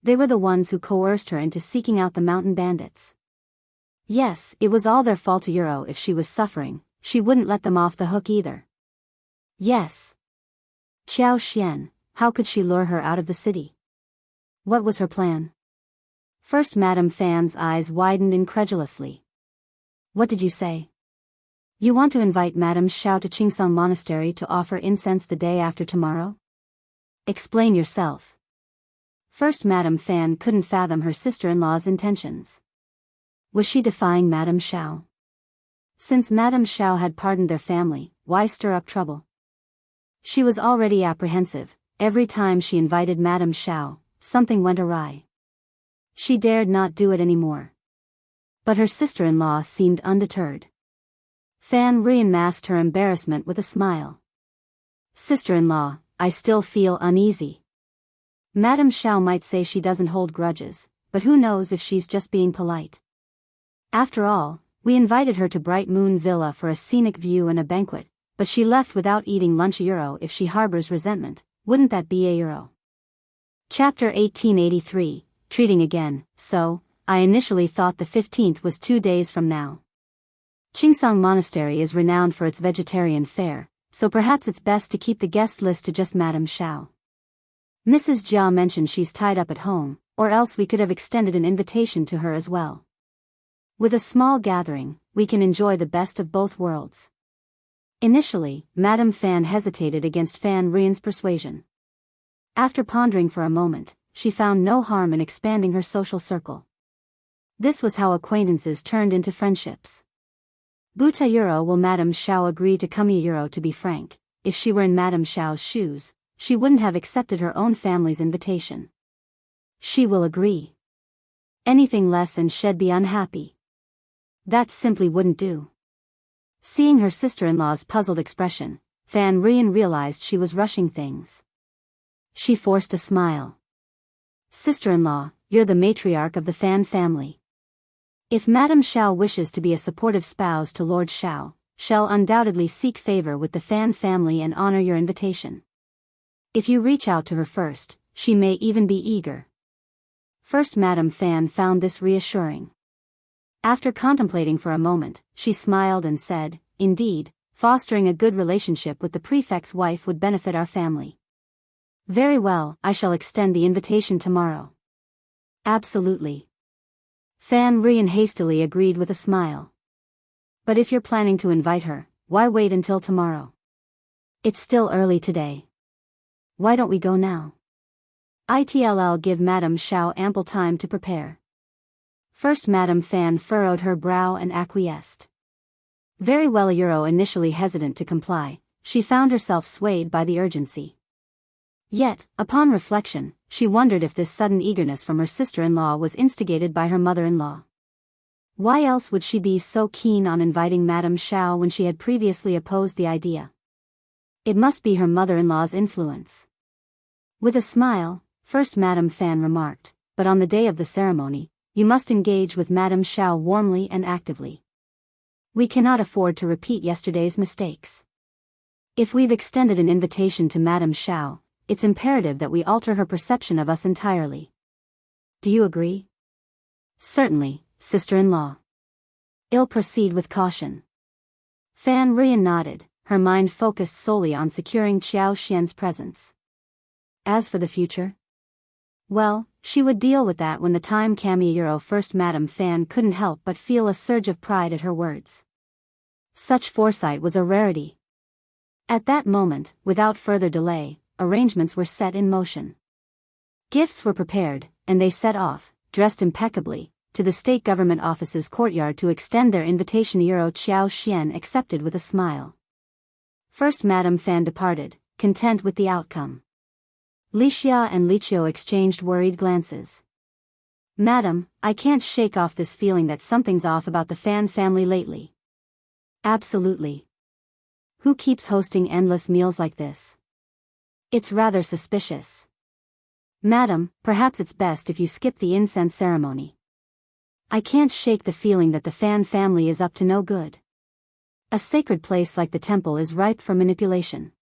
They were the ones who coerced her into seeking out the mountain bandits. Yes, it was all their fault. Euro. If she was suffering, she wouldn't let them off the hook either. Yes. Xiao Xian, how could she lure her out of the city? What was her plan? First, Madame Fan's eyes widened incredulously. "What did you say? You want to invite Madame Xiao to Qingsong Monastery to offer incense the day after tomorrow? Explain yourself." First, Madame Fan couldn't fathom her sister-in-law's intentions. Was she defying Madame Xiao? Since Madame Xiao had pardoned their family, why stir up trouble? She was already apprehensive. Every time she invited Madame Xiao, something went awry. She dared not do it anymore. But her sister-in-law seemed undeterred. Fan Rian masked her embarrassment with a smile. "Sister-in-law, I still feel uneasy. Madame Xiao might say she doesn't hold grudges, but who knows if she's just being polite. After all, we invited her to Bright Moon Villa for a scenic view and a banquet, but she left without eating lunch. Euro. If she harbors resentment, wouldn't that be a euro?" Chapter 1883, Treating again. "So, I initially thought the 15th was 2 days from now. Qingsong Monastery is renowned for its vegetarian fare, so perhaps it's best to keep the guest list to just Madame Xiao. Mrs. Jia mentioned she's tied up at home, or else we could have extended an invitation to her as well. With a small gathering, we can enjoy the best of both worlds." Initially, Madame Fan hesitated against Fan Rian's persuasion. After pondering for a moment, she found no harm in expanding her social circle. This was how acquaintances turned into friendships. Buta Euro will Madame Xiao agree to come Euro? To be frank, if she were in Madame Xiao's shoes, she wouldn't have accepted her own family's invitation. She will agree. Anything less and she'd be unhappy. That simply wouldn't do. Seeing her sister-in-law's puzzled expression, Fan Ruyan realized she was rushing things. She forced a smile. Sister-in-law, you're the matriarch of the Fan family. If Madame Xiao wishes to be a supportive spouse to Lord Xiao, she'll undoubtedly seek favor with the Fan family and honor your invitation. If you reach out to her first, she may even be eager. First Madame Fan found this reassuring. After contemplating for a moment, she smiled and said, indeed, fostering a good relationship with the prefect's wife would benefit our family. Very well, I shall extend the invitation tomorrow. Absolutely. Fan Ruyan hastily agreed with a smile. But if you're planning to invite her, why wait until tomorrow? It's still early today. Why don't we go now? It'll give Madame Xiao ample time to prepare. First Madame Fan furrowed her brow and acquiesced. Very well. Initially hesitant to comply, she found herself swayed by the urgency. Yet, upon reflection, she wondered if this sudden eagerness from her sister-in-law was instigated by her mother-in-law. Why else would she be so keen on inviting Madame Xiao when she had previously opposed the idea? It must be her mother-in-law's influence. With a smile, first Madame Fan remarked, but on the day of the ceremony, you must engage with Madame Xiao warmly and actively. We cannot afford to repeat yesterday's mistakes. If we've extended an invitation to Madame Xiao, it's imperative that we alter her perception of us entirely. Do you agree? Certainly, sister-in-law. I'll proceed with caution. Fan Ruyan nodded, her mind focused solely on securing Qiao Xian's presence. As for the future? Well, she would deal with that when the time came. First Madame Fan couldn't help but feel a surge of pride at her words. Such foresight was a rarity. At that moment, without further delay, arrangements were set in motion. Gifts were prepared, and they set off, dressed impeccably, to the state government office's courtyard to extend their invitation. Qiao Xian accepted with a smile. First Madame Fan departed, content with the outcome. Li Xia and Li Qiu exchanged worried glances. Madam, I can't shake off this feeling that something's off about the Fan family lately. Absolutely. Who keeps hosting endless meals like this? It's rather suspicious. Madam, perhaps it's best if you skip the incense ceremony. I can't shake the feeling that the Fan family is up to no good. A sacred place like the temple is ripe for manipulation.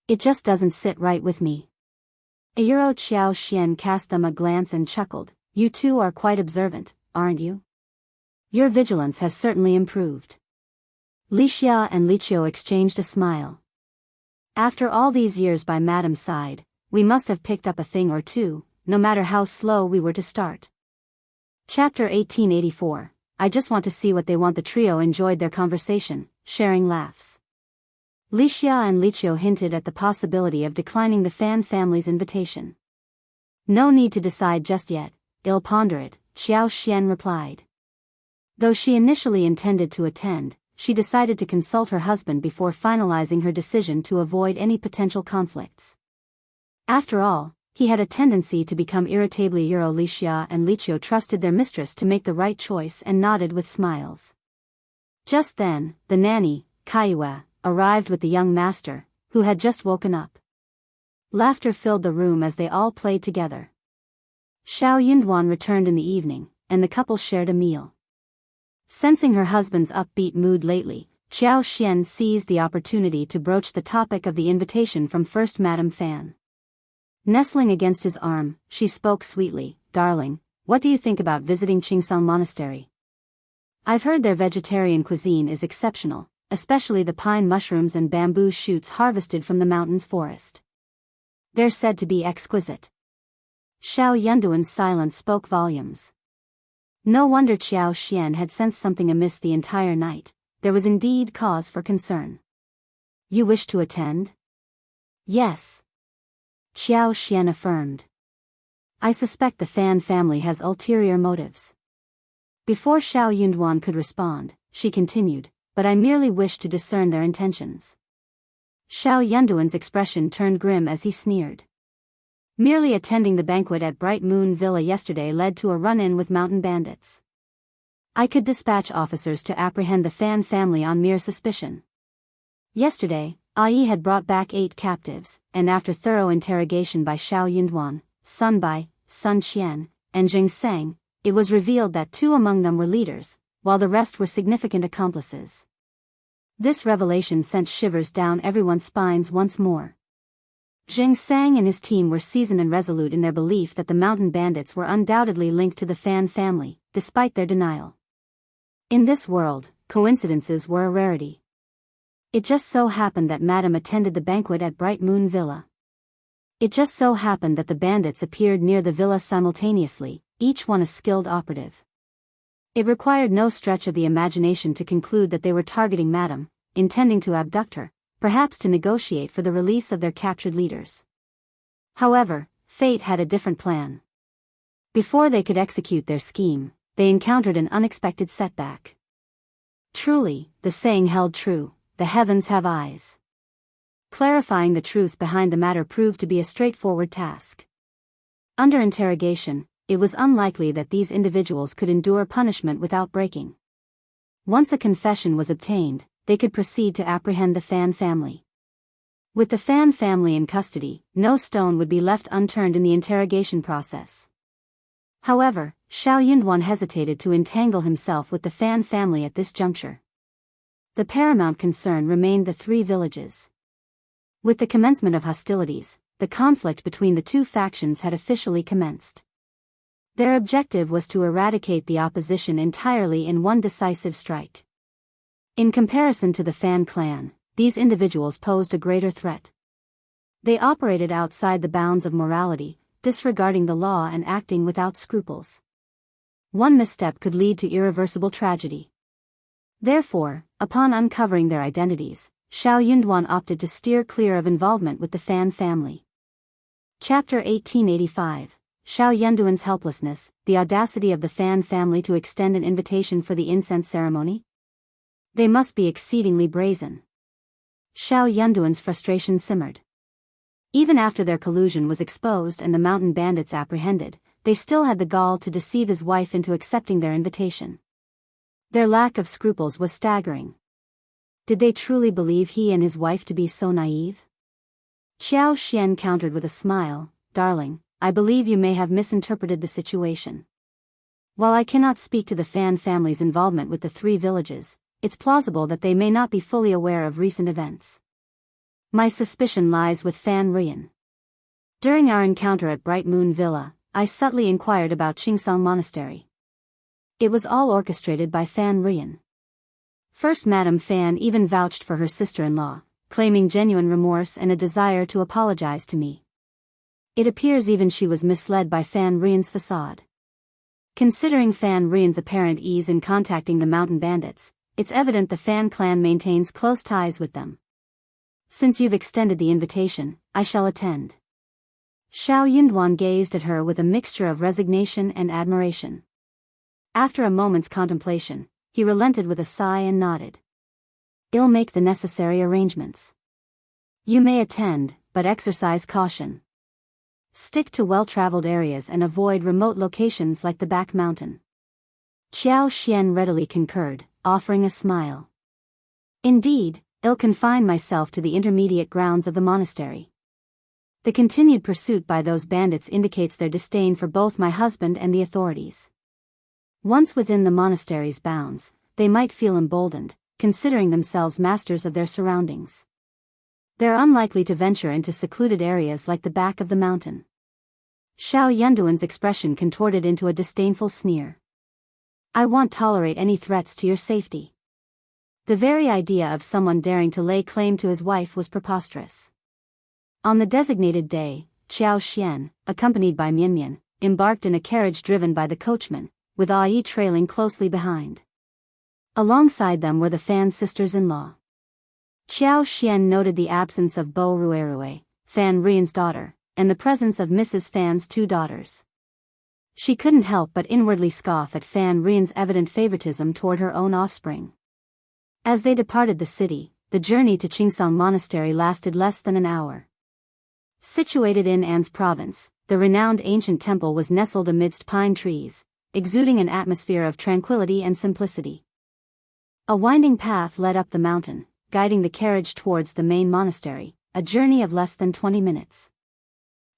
It just doesn't sit right with me. Qiao Xian cast them a glance and chuckled. You two are quite observant, aren't you? Your vigilance has certainly improved. Li Xia and Li Qiu exchanged a smile. After all these years by Madame's side, we must have picked up a thing or two, no matter how slow we were to start. Chapter 1884. I just want to see what they want. The trio enjoyed their conversation, sharing laughs. Li Xia and Li Qiu hinted at the possibility of declining the Fan family's invitation. No need to decide just yet, I'll ponder it, Qiao Xian replied. Though she initially intended to attend, she decided to consult her husband before finalizing her decision to avoid any potential conflicts. After all, he had a tendency to become irritably Li Xia and Li Qiu trusted their mistress to make the right choice and nodded with smiles. Just then, the nanny, Kaiyue, arrived with the young master, who had just woken up. Laughter filled the room as they all played together. Xiao Yunduan returned in the evening, and the couple shared a meal. Sensing her husband's upbeat mood lately, Qiao Xian seized the opportunity to broach the topic of the invitation from First Madame Fan. Nestling against his arm, she spoke sweetly, Darling, what do you think about visiting Qingsong Monastery? I've heard their vegetarian cuisine is exceptional, especially the pine mushrooms and bamboo shoots harvested from the mountain's forest. They're said to be exquisite. Xiao Yunduan's silence spoke volumes. No wonder Qiao Xian had sensed something amiss the entire night. There was indeed cause for concern. You wish to attend? Yes. Xiao Xian affirmed. I suspect the Fan family has ulterior motives. Before Xiao Yunduan could respond, she continued, but I merely wish to discern their intentions. Xiao Yunduan's expression turned grim as he sneered. Merely attending the banquet at Bright Moon Villa yesterday led to a run-in with mountain bandits. I could dispatch officers to apprehend the Fan family on mere suspicion. Yesterday, Ai had brought back 8 captives, and after thorough interrogation by Xiao Yunduan, Sun Bai, Sun Qian, and Jing Sang, it was revealed that 2 among them were leaders, while the rest were significant accomplices. This revelation sent shivers down everyone's spines once more. Jing Sang and his team were seasoned and resolute in their belief that the mountain bandits were undoubtedly linked to the Fan family, despite their denial. In this world, coincidences were a rarity. It just so happened that Madame attended the banquet at Bright Moon Villa. It just so happened that the bandits appeared near the villa simultaneously, each one a skilled operative. It required no stretch of the imagination to conclude that they were targeting Madame, intending to abduct her, perhaps to negotiate for the release of their captured leaders. However, fate had a different plan. Before they could execute their scheme, they encountered an unexpected setback. Truly, the saying held true, the heavens have eyes. Clarifying the truth behind the matter proved to be a straightforward task. Under interrogation, it was unlikely that these individuals could endure punishment without breaking. Once a confession was obtained, they could proceed to apprehend the Fan family. With the Fan family in custody, no stone would be left unturned in the interrogation process. However, Xiao Yunduan hesitated to entangle himself with the Fan family at this juncture. The paramount concern remained the 3 villages. With the commencement of hostilities, the conflict between the 2 factions had officially commenced. Their objective was to eradicate the opposition entirely in one decisive strike. In comparison to the Fan clan, these individuals posed a greater threat. They operated outside the bounds of morality, disregarding the law and acting without scruples. One misstep could lead to irreversible tragedy. Therefore, upon uncovering their identities, Xiao Yunduan opted to steer clear of involvement with the Fan family. Chapter 1885, Xiao Yunduan's helplessness, the audacity of the Fan family to extend an invitation for the incense ceremony? They must be exceedingly brazen. Xiao Yunduan's frustration simmered. Even after their collusion was exposed and the mountain bandits apprehended, they still had the gall to deceive his wife into accepting their invitation. Their lack of scruples was staggering. Did they truly believe he and his wife to be so naive? Xiao Xian countered with a smile, "Darling, I believe you may have misinterpreted the situation. While I cannot speak to the Fan family's involvement with the 3 villages, it's plausible that they may not be fully aware of recent events. My suspicion lies with Fan Ruyan. During our encounter at Bright Moon Villa, I subtly inquired about Qingsong Monastery. It was all orchestrated by Fan Ruyan. First Madame Fan even vouched for her sister-in-law, claiming genuine remorse and a desire to apologize to me. It appears even she was misled by Fan Ruyan's facade. Considering Fan Ruyan's apparent ease in contacting the mountain bandits, it's evident the Fan clan maintains close ties with them. Since you've extended the invitation, I shall attend." Xiao Yunduan gazed at her with a mixture of resignation and admiration. After a moment's contemplation, he relented with a sigh and nodded. "I'll make the necessary arrangements. You may attend, but exercise caution. Stick to well-traveled areas and avoid remote locations like the back mountain." Xiao Xian readily concurred, offering a smile. "Indeed, I'll confine myself to the intermediate grounds of the monastery. The continued pursuit by those bandits indicates their disdain for both my husband and the authorities. Once within the monastery's bounds, they might feel emboldened, considering themselves masters of their surroundings. They're unlikely to venture into secluded areas like the back of the mountain." Xiao Yunduan's expression contorted into a disdainful sneer. "I won't tolerate any threats to your safety." The very idea of someone daring to lay claim to his wife was preposterous. On the designated day, Xiao Xian, accompanied by Mianmian, embarked in a carriage driven by the coachman, with Ai trailing closely behind. Alongside them were the Fan sisters-in-law. Xiao Xian noted the absence of Bo Ruerue, Fan Ruyan's daughter, and the presence of Mrs. Fan's two daughters. She couldn't help but inwardly scoff at Fan Rian's evident favoritism toward her own offspring. As they departed the city, the journey to Qingsong Monastery lasted less than an hour. Situated in An's province, the renowned ancient temple was nestled amidst pine trees, exuding an atmosphere of tranquility and simplicity. A winding path led up the mountain, guiding the carriage towards the main monastery, a journey of less than 20 minutes.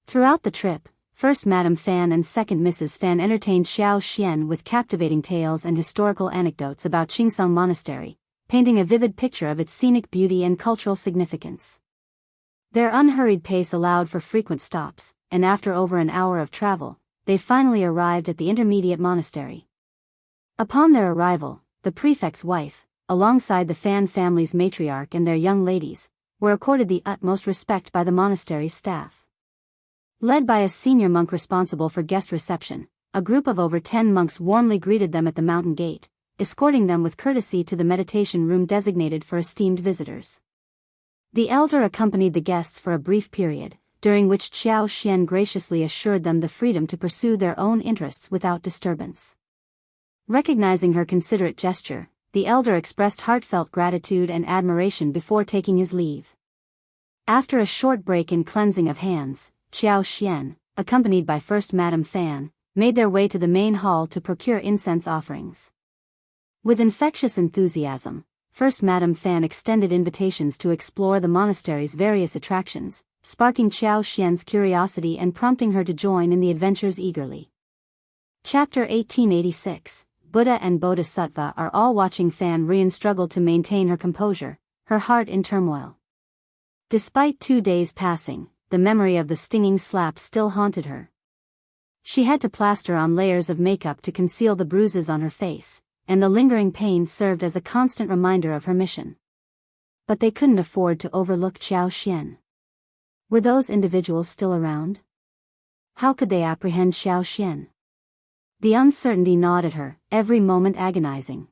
Throughout the trip, First Madame Fan and Second Mrs. Fan entertained Xiao Xian with captivating tales and historical anecdotes about Qingsong Monastery, painting a vivid picture of its scenic beauty and cultural significance. Their unhurried pace allowed for frequent stops, and after over an hour of travel, they finally arrived at the intermediate monastery. Upon their arrival, the prefect's wife, alongside the Fan family's matriarch and their young ladies, were accorded the utmost respect by the monastery's staff. Led by a senior monk responsible for guest reception, a group of over 10 monks warmly greeted them at the mountain gate, escorting them with courtesy to the meditation room designated for esteemed visitors. The elder accompanied the guests for a brief period, during which Xiao Xian graciously assured them the freedom to pursue their own interests without disturbance. Recognizing her considerate gesture, the elder expressed heartfelt gratitude and admiration before taking his leave. After a short break in cleansing of hands, Xiao Xian, accompanied by First Madame Fan, made their way to the main hall to procure incense offerings. With infectious enthusiasm, First Madame Fan extended invitations to explore the monastery's various attractions, sparking Xiao Xian's curiosity and prompting her to join in the adventures eagerly. Chapter 1886. Buddha and Bodhisattva are all watching Fan Rian struggle to maintain her composure, her heart in turmoil. Despite 2 days passing, the memory of the stinging slap still haunted her. She had to plaster on layers of makeup to conceal the bruises on her face, and the lingering pain served as a constant reminder of her mission. But they couldn't afford to overlook Xiao Xian. Were those individuals still around? How could they apprehend Xiao Xian? The uncertainty gnawed at her, every moment agonizing.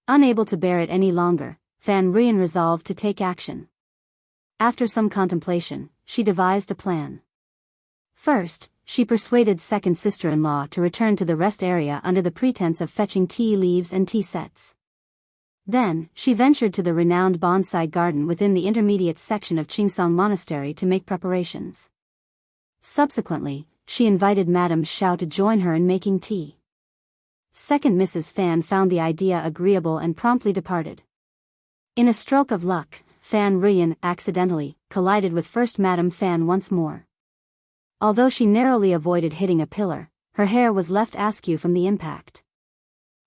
Unable to bear it any longer, Fan Rian resolved to take action. After some contemplation, she devised a plan. First, she persuaded second sister-in-law to return to the rest area under the pretense of fetching tea leaves and tea sets. Then, she ventured to the renowned bonsai garden within the intermediate section of Qingsong Monastery to make preparations. Subsequently, she invited Madame Xiao to join her in making tea. Second Mrs. Fan found the idea agreeable and promptly departed. In a stroke of luck, Fan Rian accidentally collided with First Madame Fan once more. Although she narrowly avoided hitting a pillar, her hair was left askew from the impact.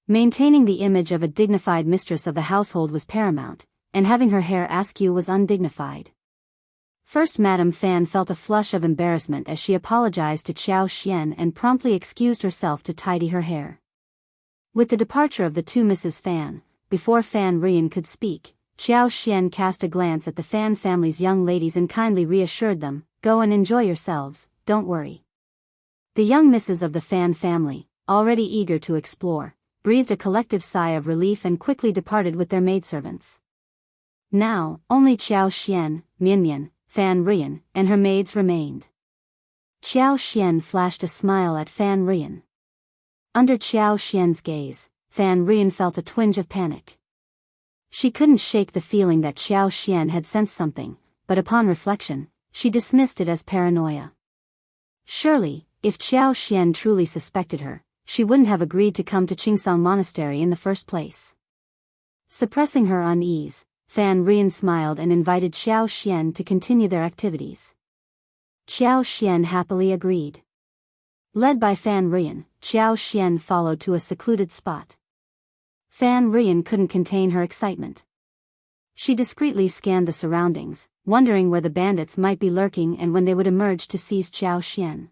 Maintaining the image of a dignified mistress of the household was paramount, and having her hair askew was undignified. First Madame Fan felt a flush of embarrassment as she apologized to Xiao Xian and promptly excused herself to tidy her hair. With the departure of the two Mrs. Fan, before Fan Rian could speak, Xiao Xian cast a glance at the Fan family's young ladies and kindly reassured them, "Go and enjoy yourselves, don't worry." The young misses of the Fan family, already eager to explore, breathed a collective sigh of relief and quickly departed with their maidservants. Now, only Xiao Xian, Mian, Fan Rian, and her maids remained. Xiao Xian flashed a smile at Fan Rian. Under Xiao Xian's gaze, Fan Rian felt a twinge of panic. She couldn't shake the feeling that Xiao Xian had sensed something, but upon reflection, she dismissed it as paranoia. Surely, if Xiao Xian truly suspected her, she wouldn't have agreed to come to Qingsong Monastery in the first place. Suppressing her unease, Fan Rian smiled and invited Xiao Xian to continue their activities. Xiao Xian happily agreed. Led by Fan Rian, Xiao Xian followed to a secluded spot. Fan Rian couldn't contain her excitement. She discreetly scanned the surroundings, wondering where the bandits might be lurking and when they would emerge to seize Xiao Xian.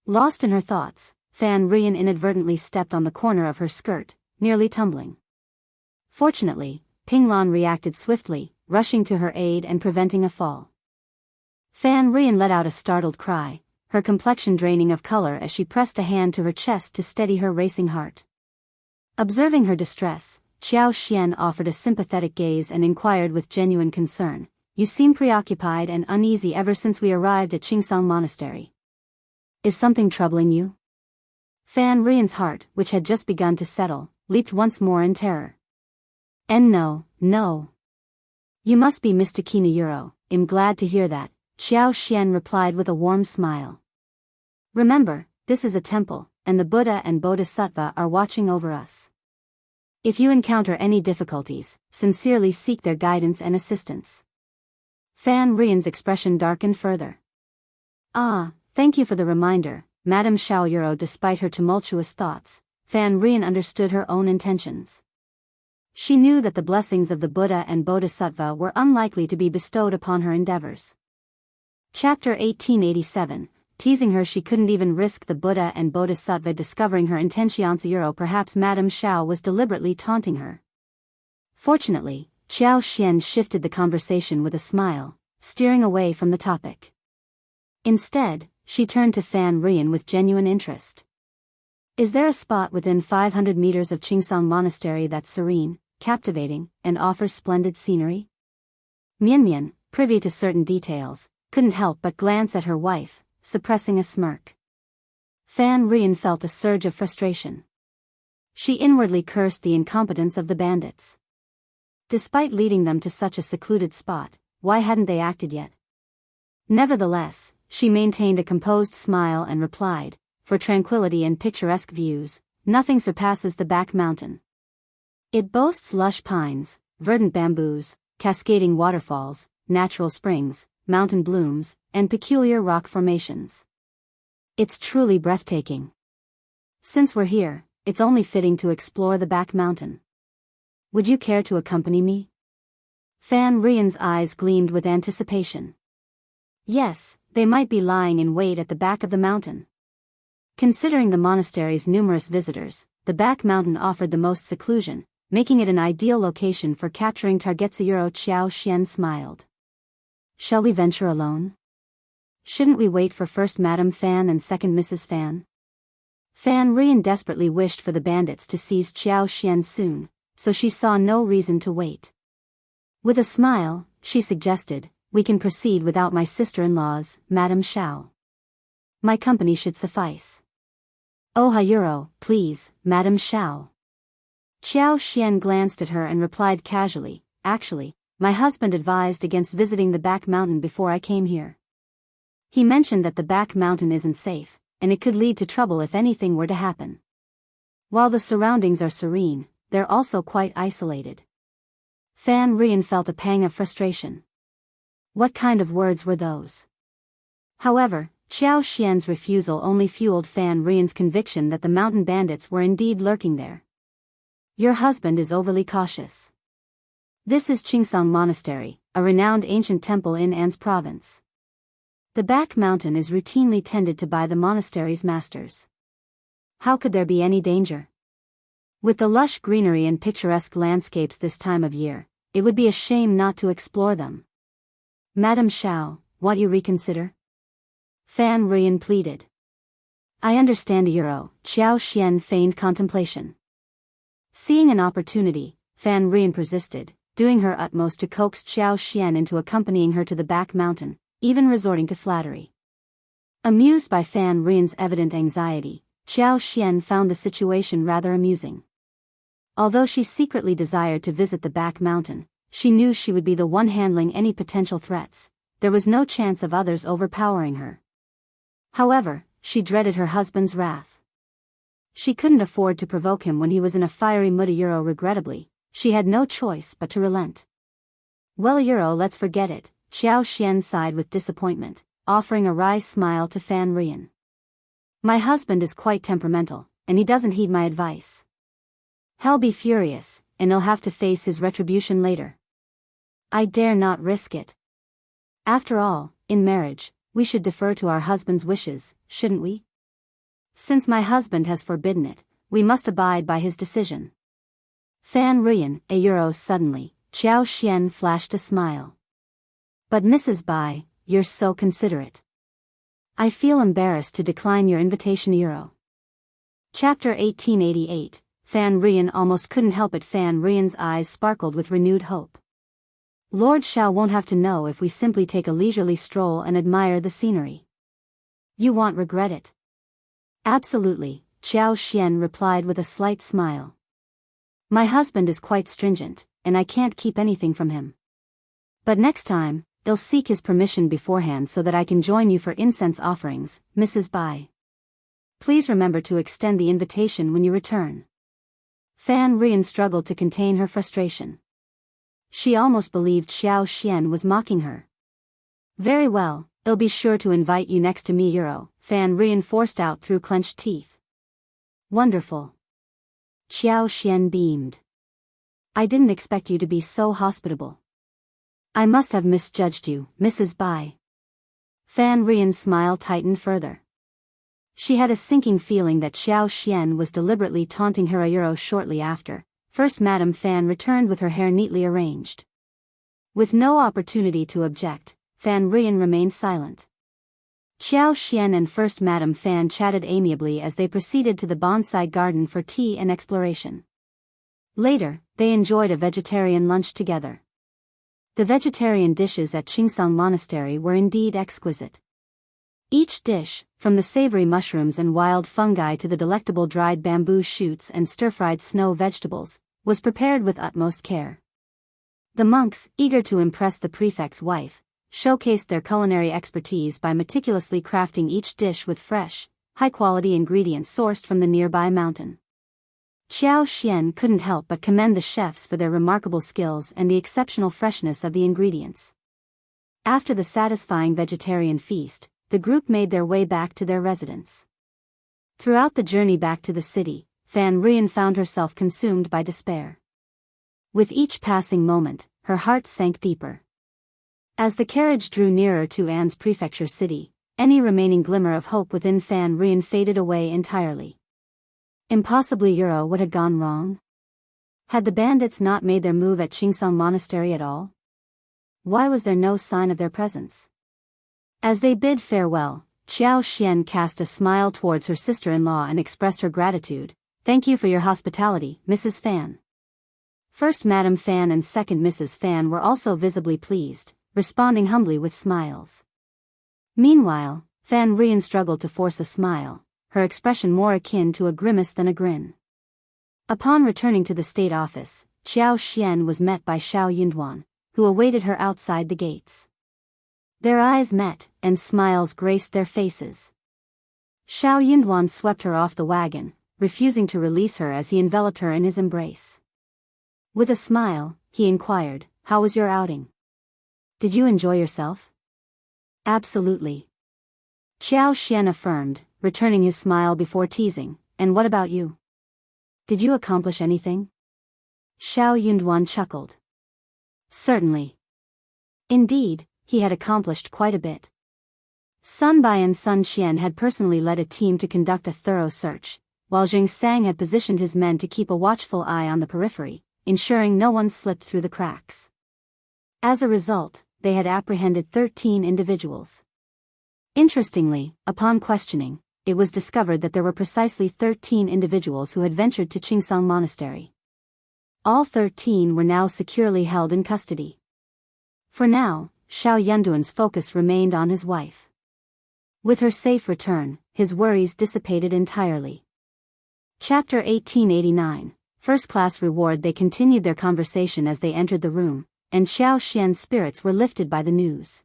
Lost in her thoughts, Fan Rian inadvertently stepped on the corner of her skirt, nearly tumbling. Fortunately, Pinglan reacted swiftly, rushing to her aid and preventing a fall. Fan Rian let out a startled cry, her complexion draining of color as she pressed a hand to her chest to steady her racing heart. Observing her distress, Xiao Xian offered a sympathetic gaze and inquired with genuine concern, you seem preoccupied and uneasy ever since we arrived at Qingsang Monastery. Is something troubling you? Fan Rian's heart, which had just begun to settle, leaped once more in terror. And no. You must be mistaken, Yuro. I'm glad to hear that, Xiao Xian replied with a warm smile. Remember, this is a temple, and the Buddha and Bodhisattva are watching over us. If you encounter any difficulties, sincerely seek their guidance and assistance. Fan Rian's expression darkened further. Ah, thank you for the reminder, Madame Xiao Yuro. Despite her tumultuous thoughts, Fan Rian understood her own intentions. She knew that the blessings of the Buddha and Bodhisattva were unlikely to be bestowed upon her endeavors. Chapter 1887, teasing her she couldn't even risk the Buddha and Bodhisattva discovering her intentions. Perhaps Madame Xiao was deliberately taunting her. Fortunately, Xiao Xian shifted the conversation with a smile, steering away from the topic. Instead, she turned to Fan Rian with genuine interest. Is there a spot within 500 meters of Qingsang Monastery that's serene, captivating, and offers splendid scenery? Mian, privy to certain details, couldn't help but glance at her wife, suppressing a smirk. Fan Rian felt a surge of frustration. She inwardly cursed the incompetence of the bandits. Despite leading them to such a secluded spot, why hadn't they acted yet? Nevertheless, she maintained a composed smile and replied, for tranquility and picturesque views, nothing surpasses the back mountain. It boasts lush pines, verdant bamboos, cascading waterfalls, natural springs, mountain blooms, and peculiar rock formations. It's truly breathtaking. Since we're here, it's only fitting to explore the back mountain. Would you care to accompany me? Fan Rian's eyes gleamed with anticipation. Yes, they might be lying in wait at the back of the mountain. Considering the monastery's numerous visitors, the back mountain offered the most seclusion, making it an ideal location for capturing targets. Xiao Xian smiled. Shall we venture alone? Shouldn't we wait for first Madame Fan and second Mrs. Fan? Fan Rian desperately wished for the bandits to seize Xiao Xian soon, so she saw no reason to wait. With a smile, she suggested, we can proceed without my sister-in-laws, Madame Xiao. My company should suffice. Oh Hayuro, please, Madame Xiao. Xiao Xian glanced at her and replied casually, actually, my husband advised against visiting the back mountain before I came here. He mentioned that the back mountain isn't safe, and it could lead to trouble if anything were to happen. While the surroundings are serene, they're also quite isolated. Fan Rian felt a pang of frustration. What kind of words were those? However, Xiao Xian's refusal only fueled Fan Rian's conviction that the mountain bandits were indeed lurking there. Your husband is overly cautious. This is Qingsang Monastery, a renowned ancient temple in An's province. The back mountain is routinely tended to by the monastery's masters. How could there be any danger? With the lush greenery and picturesque landscapes this time of year, it would be a shame not to explore them. Madame Xiao, won't you reconsider? Fan Rian pleaded. I understand Xiao Xian feigned contemplation. Seeing an opportunity, Fan Rian persisted, doing her utmost to coax Xiao Xian into accompanying her to the back mountain, even resorting to flattery. Amused by Fan Rian's evident anxiety, Xiao Xian found the situation rather amusing. Although she secretly desired to visit the back mountain, she knew she would be the one handling any potential threats. There was no chance of others overpowering her. However, she dreaded her husband's wrath. She couldn't afford to provoke him when he was in a fiery mood. Regrettably, she had no choice but to relent. Well let's forget it, Xiao Xian sighed with disappointment, offering a wry smile to Fan Rian. My husband is quite temperamental, and he doesn't heed my advice. He'll be furious, and he'll have to face his retribution later. I dare not risk it. After all, in marriage, we should defer to our husband's wishes, shouldn't we? Since my husband has forbidden it, we must abide by his decision. Fan Rian, suddenly, Xiao Xian flashed a smile. But Mrs. Bai, you're so considerate. I feel embarrassed to decline your invitation. Chapter 1888, Fan Rian almost couldn't help it. Fan Rian's eyes sparkled with renewed hope. Lord Xiao won't have to know if we simply take a leisurely stroll and admire the scenery. You won't regret it. Absolutely, Xiao Xian replied with a slight smile. My husband is quite stringent, and I can't keep anything from him. But next time, I'll seek his permission beforehand so that I can join you for incense offerings, Mrs. Bai. Please remember to extend the invitation when you return. Fan Rian struggled to contain her frustration. She almost believed Xiao Xian was mocking her. Very well, I'll be sure to invite you next to me, Euro, Fan Rian forced out through clenched teeth. Wonderful. Xiao Xian beamed. I didn't expect you to be so hospitable. I must have misjudged you, Mrs. Bai. Fan Rian's smile tightened further. She had a sinking feeling that Xiao Xian was deliberately taunting her. Euro shortly after, First Madame Fan returned with her hair neatly arranged. With no opportunity to object, Fan Rian remained silent. Xiao Xian and First Madame Fan chatted amiably as they proceeded to the bonsai garden for tea and exploration. Later, they enjoyed a vegetarian lunch together. The vegetarian dishes at Qingsang Monastery were indeed exquisite. Each dish, from the savory mushrooms and wild fungi to the delectable dried bamboo shoots and stir-fried snow vegetables, was prepared with utmost care. The monks, eager to impress the prefect's wife, showcased their culinary expertise by meticulously crafting each dish with fresh, high-quality ingredients sourced from the nearby mountain. Xiao Xian couldn't help but commend the chefs for their remarkable skills and the exceptional freshness of the ingredients. After the satisfying vegetarian feast, the group made their way back to their residence. Throughout the journey back to the city, Fan Rian found herself consumed by despair. With each passing moment, her heart sank deeper. As the carriage drew nearer to An's prefecture city, any remaining glimmer of hope within Fan Rian faded away entirely. Impossibly, Euro, what had gone wrong? Had the bandits not made their move at Qingsang Monastery at all? Why was there no sign of their presence? As they bid farewell, Xiao Xian cast a smile towards her sister-in-law and expressed her gratitude. Thank you for your hospitality, Mrs. Fan. First Madame Fan and second Mrs. Fan were also visibly pleased, responding humbly with smiles. Meanwhile, Fan Rian struggled to force a smile, her expression more akin to a grimace than a grin. Upon returning to the state office, Xiao Xian was met by Xiao Yunduan, who awaited her outside the gates. Their eyes met, and smiles graced their faces. Xiao Yunduan swept her off the wagon, refusing to release her as he enveloped her in his embrace. With a smile, he inquired, "How was your outing? Did you enjoy yourself?" "Absolutely," Xiao Xian affirmed, returning his smile before teasing. "And what about you? Did you accomplish anything?" Xiao Yunduan chuckled. Certainly. Indeed, he had accomplished quite a bit. Sun Bai and Sun Qian had personally led a team to conduct a thorough search, while Jing Sang had positioned his men to keep a watchful eye on the periphery, ensuring no one slipped through the cracks. As a result, they had apprehended 13 individuals. Interestingly, upon questioning, it was discovered that there were precisely 13 individuals who had ventured to Qingsang Monastery. All 13 were now securely held in custody. For now, Xiao Yunduan's focus remained on his wife. With her safe return, his worries dissipated entirely. Chapter 1889, First Class Reward. They continued their conversation as they entered the room, and Xiao Xian's spirits were lifted by the news.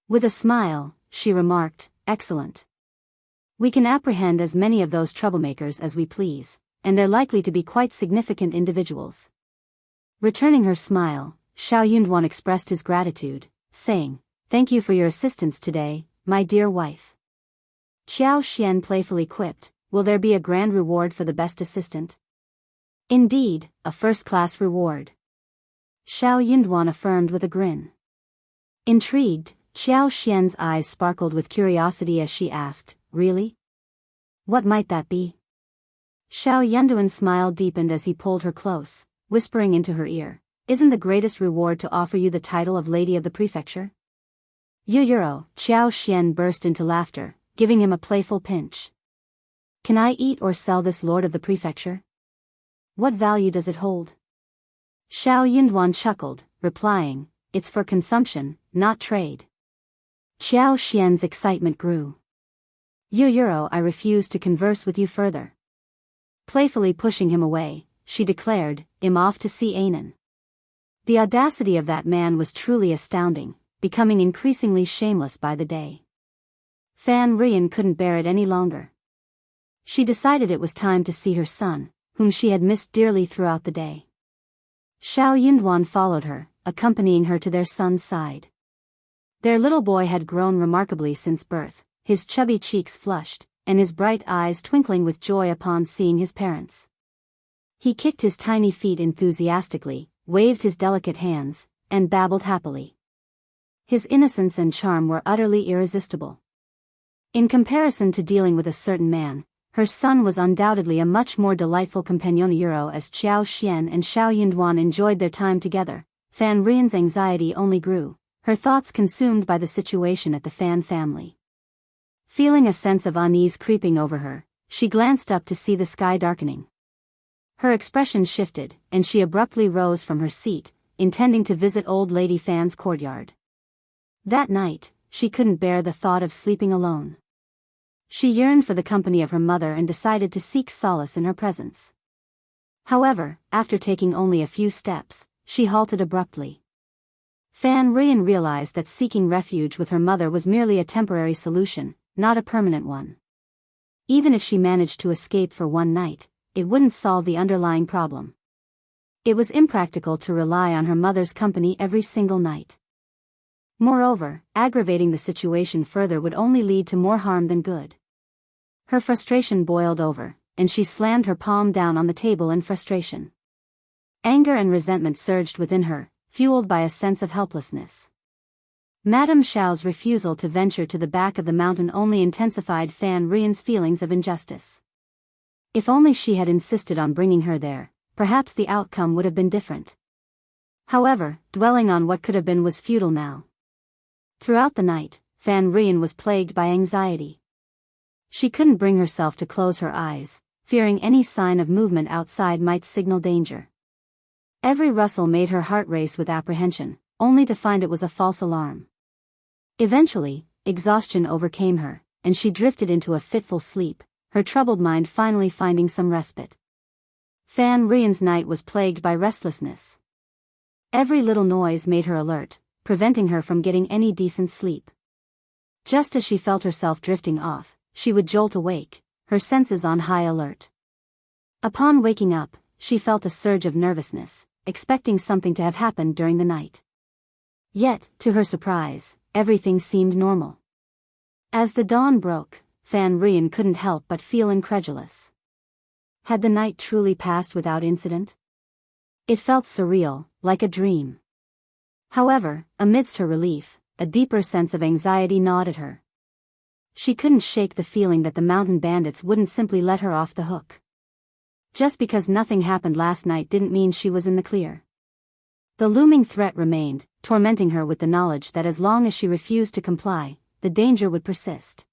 With a smile, she remarked, "Excellent. We can apprehend as many of those troublemakers as we please, and they're likely to be quite significant individuals." Returning her smile, Xiao Yunduan expressed his gratitude, saying, "Thank you for your assistance today, my dear wife." Xiao Xian playfully quipped, "Will there be a grand reward for the best assistant?" "Indeed, a first-class reward," Xiao Yunduan affirmed with a grin. Intrigued, Xiao Xian's eyes sparkled with curiosity as she asked, "Really? What might that be?" Xiao Yunduan's smile deepened as he pulled her close, whispering into her ear, "Isn't the greatest reward to offer you the title of Lady of the Prefecture?" Euro, Xiao Xian burst into laughter, giving him a playful pinch. "Can I eat or sell this Lord of the Prefecture? What value does it hold?" Xiao Yunduan chuckled, replying, it's for consumption, not trade. Xiao Xian's excitement grew. Euro, I refuse to converse with you further. Playfully pushing him away, she declared, I'm off to see Anan. The audacity of that man was truly astounding, becoming increasingly shameless by the day. Fan Rian couldn't bear it any longer. She decided it was time to see her son, whom she had missed dearly throughout the day. Xiao Yunduan followed her, accompanying her to their son's side. Their little boy had grown remarkably since birth, his chubby cheeks flushed, and his bright eyes twinkling with joy upon seeing his parents. He kicked his tiny feet enthusiastically, waved his delicate hands, and babbled happily. His innocence and charm were utterly irresistible. In comparison to dealing with a certain man, her son was undoubtedly a much more delightful companion. As Xiao Xian and Xiao Yunduan enjoyed their time together, Fan Rian's anxiety only grew, her thoughts consumed by the situation at the Fan family. Feeling a sense of unease creeping over her, she glanced up to see the sky darkening. Her expression shifted, and she abruptly rose from her seat, intending to visit Old Lady Fan's courtyard. That night, she couldn't bear the thought of sleeping alone. She yearned for the company of her mother and decided to seek solace in her presence. However, after taking only a few steps, she halted abruptly. Fan Rian realized that seeking refuge with her mother was merely a temporary solution, not a permanent one. Even if she managed to escape for one night, it wouldn't solve the underlying problem. It was impractical to rely on her mother's company every single night. Moreover, aggravating the situation further would only lead to more harm than good. Her frustration boiled over, and she slammed her palm down on the table in frustration. Anger and resentment surged within her, fueled by a sense of helplessness. Madame Xiao's refusal to venture to the back of the mountain only intensified Fan Rian's feelings of injustice. If only she had insisted on bringing her there, perhaps the outcome would have been different. However, dwelling on what could have been was futile now. Throughout the night, Fan Rian was plagued by anxiety. She couldn't bring herself to close her eyes, fearing any sign of movement outside might signal danger. Every rustle made her heart race with apprehension, only to find it was a false alarm. Eventually, exhaustion overcame her, and she drifted into a fitful sleep, her troubled mind finally finding some respite. Fan Rian's night was plagued by restlessness. Every little noise made her alert, preventing her from getting any decent sleep. Just as she felt herself drifting off, she would jolt awake, her senses on high alert. Upon waking up, she felt a surge of nervousness, expecting something to have happened during the night. Yet, to her surprise, everything seemed normal. As the dawn broke, Fan Rian couldn't help but feel incredulous. Had the night truly passed without incident? It felt surreal, like a dream. However, amidst her relief, a deeper sense of anxiety gnawed at her. She couldn't shake the feeling that the mountain bandits wouldn't simply let her off the hook. Just because nothing happened last night didn't mean she was in the clear. The looming threat remained, tormenting her with the knowledge that as long as she refused to comply, the danger would persist.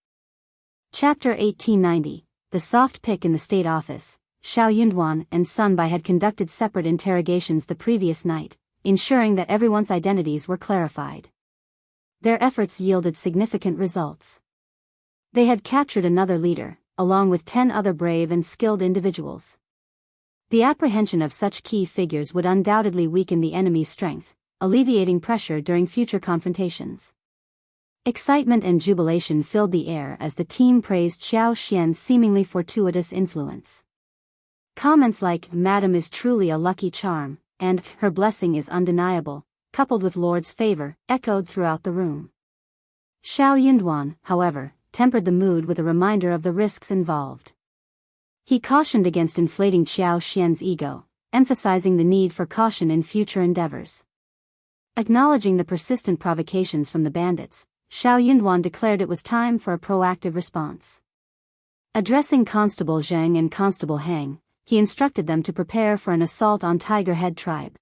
Chapter 1890, The Soft Pick in the State Office. Xiao Yunduan and Sun Bai had conducted separate interrogations the previous night, ensuring that everyone's identities were clarified. Their efforts yielded significant results. They had captured another leader, along with 10 other brave and skilled individuals. The apprehension of such key figures would undoubtedly weaken the enemy's strength, alleviating pressure during future confrontations. Excitement and jubilation filled the air as the team praised Xiao Xian's seemingly fortuitous influence. Comments like, "Madam is truly a lucky charm," and "her blessing is undeniable," coupled with Lord's favor, echoed throughout the room. Xiao Yunduan, however, tempered the mood with a reminder of the risks involved. He cautioned against inflating Xiao Xian's ego, emphasizing the need for caution in future endeavors. Acknowledging the persistent provocations from the bandits, Xiao Yunduan declared it was time for a proactive response. Addressing Constable Zheng and Constable Hang, he instructed them to prepare for an assault on Tiger Head tribe.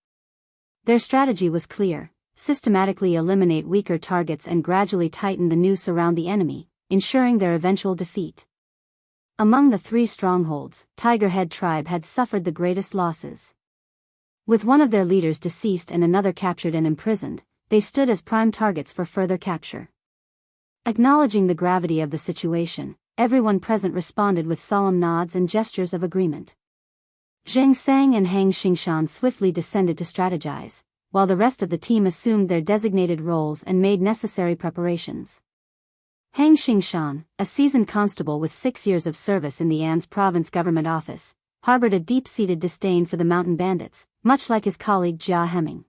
Their strategy was clear: systematically eliminate weaker targets and gradually tighten the noose around the enemy, ensuring their eventual defeat. Among the 3 strongholds, Tiger Head tribe had suffered the greatest losses. With one of their leaders deceased and another captured and imprisoned, they stood as prime targets for further capture. Acknowledging the gravity of the situation, everyone present responded with solemn nods and gestures of agreement. Zheng Sang and Hang Xingshan swiftly descended to strategize, while the rest of the team assumed their designated roles and made necessary preparations. Hang Xingshan, a seasoned constable with 6 years of service in the An's province government office, harbored a deep-seated disdain for the mountain bandits, much like his colleague Jia Heming.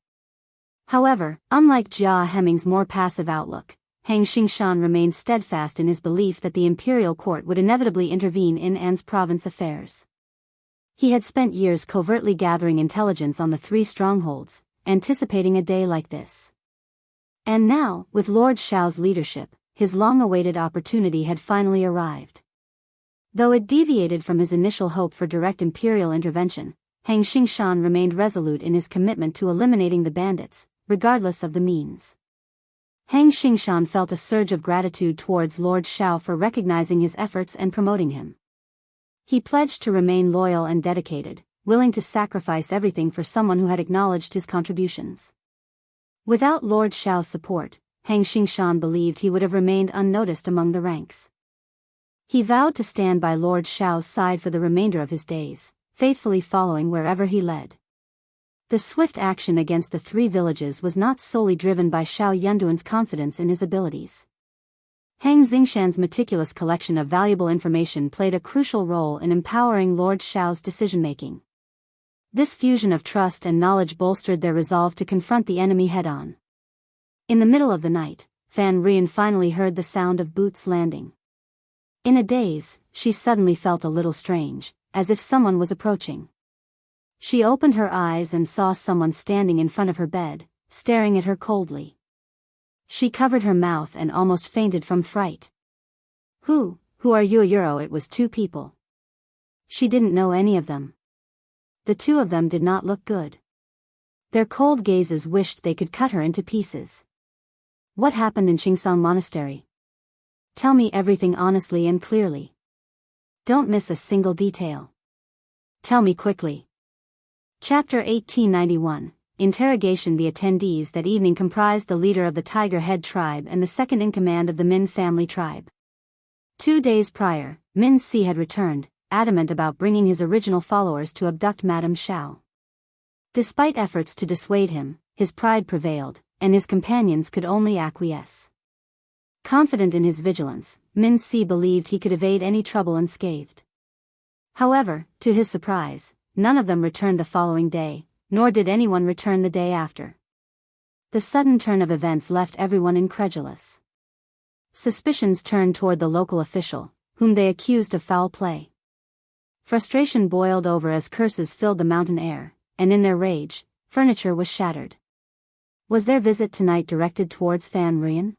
However, unlike Jia Heming's more passive outlook, Hang Xingshan remained steadfast in his belief that the imperial court would inevitably intervene in An's province affairs. He had spent years covertly gathering intelligence on the 3 strongholds, anticipating a day like this. And now, with Lord Xiao's leadership, his long-awaited opportunity had finally arrived. Though it deviated from his initial hope for direct imperial intervention, Hang Xingshan remained resolute in his commitment to eliminating the bandits, regardless of the means. Hang Xingshan felt a surge of gratitude towards Lord Xiao for recognizing his efforts and promoting him. He pledged to remain loyal and dedicated, willing to sacrifice everything for someone who had acknowledged his contributions. Without Lord Xiao's support, Hang Xingshan believed he would have remained unnoticed among the ranks. He vowed to stand by Lord Xiao's side for the remainder of his days, faithfully following wherever he led. The swift action against the 3 villages was not solely driven by Xiao Yunduan's confidence in his abilities. Hang Xingshan's meticulous collection of valuable information played a crucial role in empowering Lord Xiao's decision-making. This fusion of trust and knowledge bolstered their resolve to confront the enemy head-on. In the middle of the night, Fan Rian finally heard the sound of boots landing. In a daze, she suddenly felt a little strange, as if someone was approaching. She opened her eyes and saw someone standing in front of her bed, staring at her coldly. She covered her mouth and almost fainted from fright. Who are you? It was 2 people. She didn't know any of them. The 2 of them did not look good. Their cold gazes wished they could cut her into pieces. What happened in Qingsang Monastery? Tell me everything honestly and clearly. Don't miss a single detail. Tell me quickly. Chapter 1891, Interrogation. The attendees that evening comprised the leader of the Tiger Head tribe and the second in command of the Min family tribe. 2 days prior, Min Si had returned, adamant about bringing his original followers to abduct Madame Xiao. Despite efforts to dissuade him, his pride prevailed, and his companions could only acquiesce. Confident in his vigilance, Min Si believed he could evade any trouble unscathed. However, to his surprise, none of them returned the following day, nor did anyone return the day after. The sudden turn of events left everyone incredulous. Suspicions turned toward the local official, whom they accused of foul play. Frustration boiled over as curses filled the mountain air, and in their rage, furniture was shattered. Was their visit tonight directed towards Fan Rian?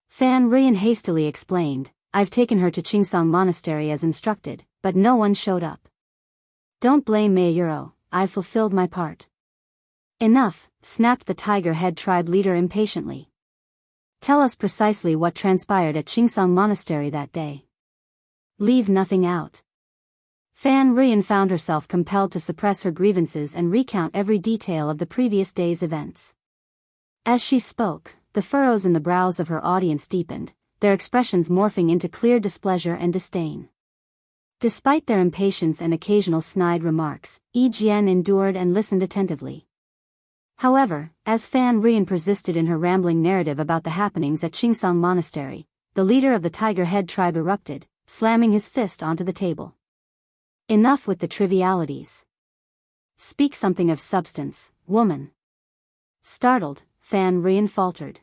Fan Rian hastily explained, I've taken her to Qingsang Monastery as instructed, but no one showed up. Don't blame Mayuro, I've fulfilled my part. Enough, snapped the Tiger Head tribe leader impatiently. Tell us precisely what transpired at Qingsang Monastery that day. Leave nothing out. Fan Rian found herself compelled to suppress her grievances and recount every detail of the previous day's events. As she spoke, the furrows in the brows of her audience deepened, their expressions morphing into clear displeasure and disdain. Despite their impatience and occasional snide remarks, Yi Jian endured and listened attentively. However, as Fan Rian persisted in her rambling narrative about the happenings at Qingsang Monastery, the leader of the Tiger Head tribe erupted, slamming his fist onto the table. Enough with the trivialities. Speak something of substance, woman. Startled, Fan Rian faltered.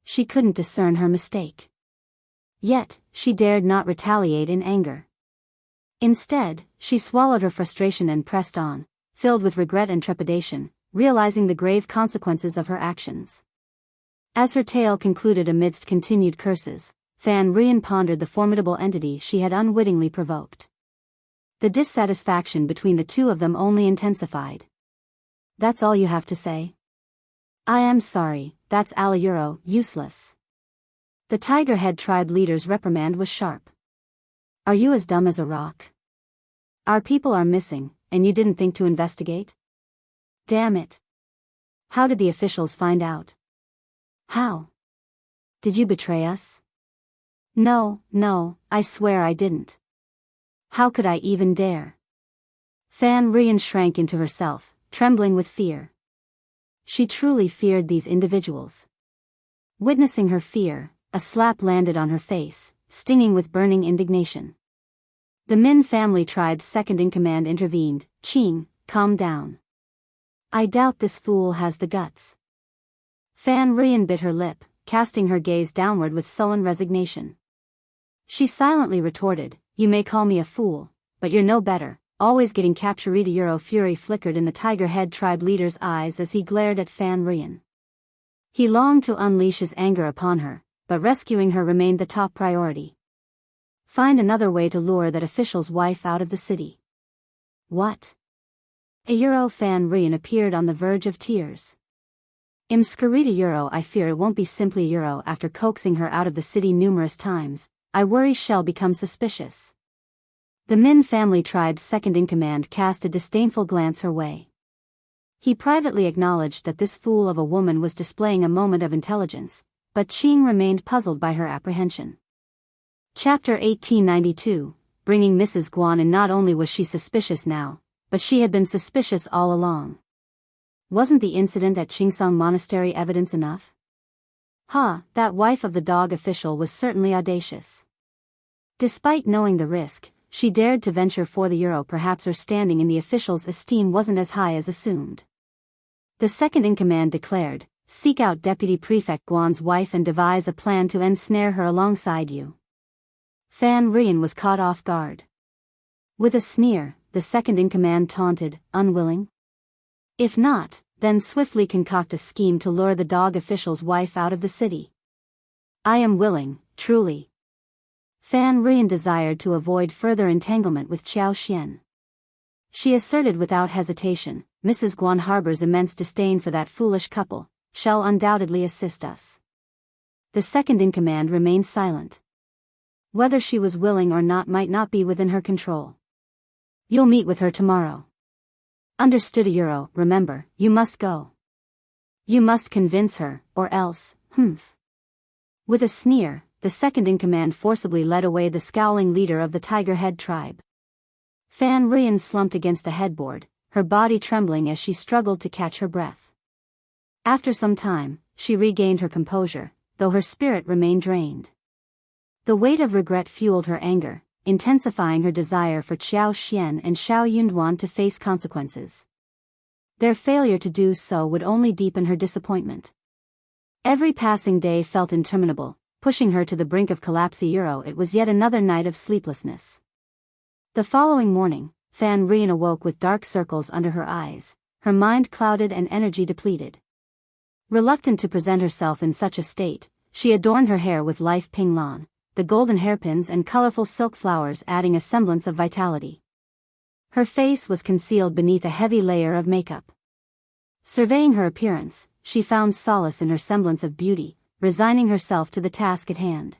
She couldn't discern her mistake. Yet, she dared not retaliate in anger. Instead, she swallowed her frustration and pressed on, filled with regret and trepidation, realizing the grave consequences of her actions. As her tale concluded amidst continued curses, Fan Rian pondered the formidable entity she had unwittingly provoked. The dissatisfaction between the 2 of them only intensified. That's all you have to say? I am sorry, that's Alayuro, useless. The Tiger Head tribe leader's reprimand was sharp. Are you as dumb as a rock? Our people are missing, and you didn't think to investigate? Damn it. How did the officials find out? How? Did you betray us? No, no, I swear I didn't. How could I even dare? Fan Rian shrank into herself, trembling with fear. She truly feared these individuals. Witnessing her fear, a slap landed on her face, stinging with burning indignation. The Min family tribe's second-in-command intervened. Qing, calm down. I doubt this fool has the guts. Fan Rian bit her lip, casting her gaze downward with sullen resignation. She silently retorted, you may call me a fool, but you're no better, always getting captured. Euro fury flickered in the Tiger Head tribe leader's eyes as he glared at Fan Rian. He longed to unleash his anger upon her, but rescuing her remained the top priority. Find another way to lure that official's wife out of the city. What? A Fan Rian appeared on the verge of tears. Scarita I fear it won't be simply after coaxing her out of the city numerous times, I worry she'll become suspicious. The Min family tribe's second-in-command cast a disdainful glance her way. He privately acknowledged that this fool of a woman was displaying a moment of intelligence, but Qing remained puzzled by her apprehension. Chapter 1892, bringing Mrs. Guan in. Not only was she suspicious now, but she had been suspicious all along. Wasn't the incident at Qingsong Monastery evidence enough? That wife of the dog official was certainly audacious. Despite knowing the risk, she dared to venture for the euro. Perhaps her standing in the official's esteem wasn't as high as assumed. The second-in-command declared, seek out Deputy Prefect Guan's wife and devise a plan to ensnare her alongside you. Fan Rian was caught off guard. With a sneer, the second-in-command taunted, unwilling? If not, then swiftly concoct a scheme to lure the dog official's wife out of the city. I am willing, truly. Fan Rian desired to avoid further entanglement with Qiao Xian. She asserted without hesitation, Mrs. Guan harbors immense disdain for that foolish couple, shall undoubtedly assist us. The second-in-command remained silent. Whether she was willing or not might not be within her control. You'll meet with her tomorrow. Understood. Remember, you must go. You must convince her, or else, With a sneer, the second-in-command forcibly led away the scowling leader of the Tiger Head tribe. Fan Rian slumped against the headboard, her body trembling as she struggled to catch her breath. After some time, she regained her composure, though her spirit remained drained. The weight of regret fueled her anger, intensifying her desire for Qiao Xian and Xiao Yunduan to face consequences. Their failure to do so would only deepen her disappointment. Every passing day felt interminable, pushing her to the brink of collapse. It was yet another night of sleeplessness. The following morning, Fan Rian awoke with dark circles under her eyes, her mind clouded and energy depleted. Reluctant to present herself in such a state, she adorned her hair with life ping lan, the golden hairpins and colorful silk flowers adding a semblance of vitality. Her face was concealed beneath a heavy layer of makeup. Surveying her appearance, she found solace in her semblance of beauty, resigning herself to the task at hand.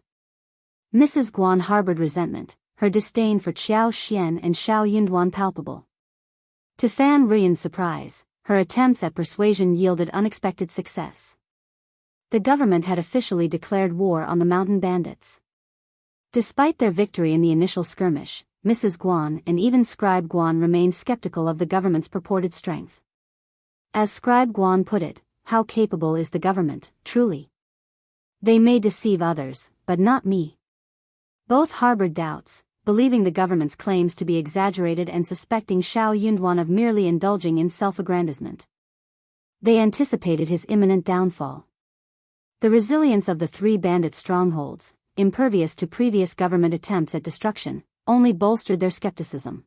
Mrs. Guan harbored resentment, her disdain for Qiao Xian and Xiao Yunduan palpable. To Fan Rian's surprise, her attempts at persuasion yielded unexpected success. The government had officially declared war on the mountain bandits. Despite their victory in the initial skirmish, Mrs. Guan and even Scribe Guan remained skeptical of the government's purported strength. As Scribe Guan put it, how capable is the government, truly? They may deceive others, but not me. Both harbored doubts, believing the government's claims to be exaggerated and suspecting Xiao Yunduan of merely indulging in self-aggrandizement. They anticipated his imminent downfall. The resilience of the three bandit strongholds, impervious to previous government attempts at destruction, only bolstered their skepticism.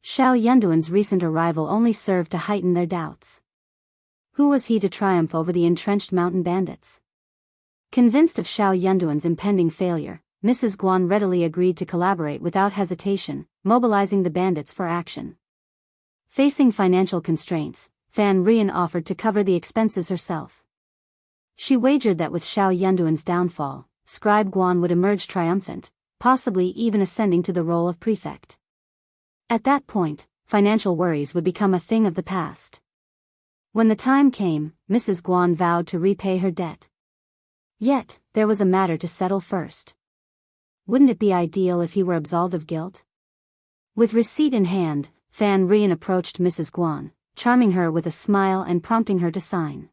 Xiao Yunduan's recent arrival only served to heighten their doubts. Who was he to triumph over the entrenched mountain bandits? Convinced of Xiao Yunduan's impending failure, Mrs. Guan readily agreed to collaborate without hesitation, mobilizing the bandits for action. Facing financial constraints, Fan Rian offered to cover the expenses herself. She wagered that with Xiao Yunduan's downfall, Scribe Guan would emerge triumphant, possibly even ascending to the role of prefect. At that point, financial worries would become a thing of the past. When the time came, Mrs. Guan vowed to repay her debt. Yet, there was a matter to settle first. Wouldn't it be ideal if he were absolved of guilt? With receipt in hand, Fan Rian approached Mrs. Guan, charming her with a smile and prompting her to sign.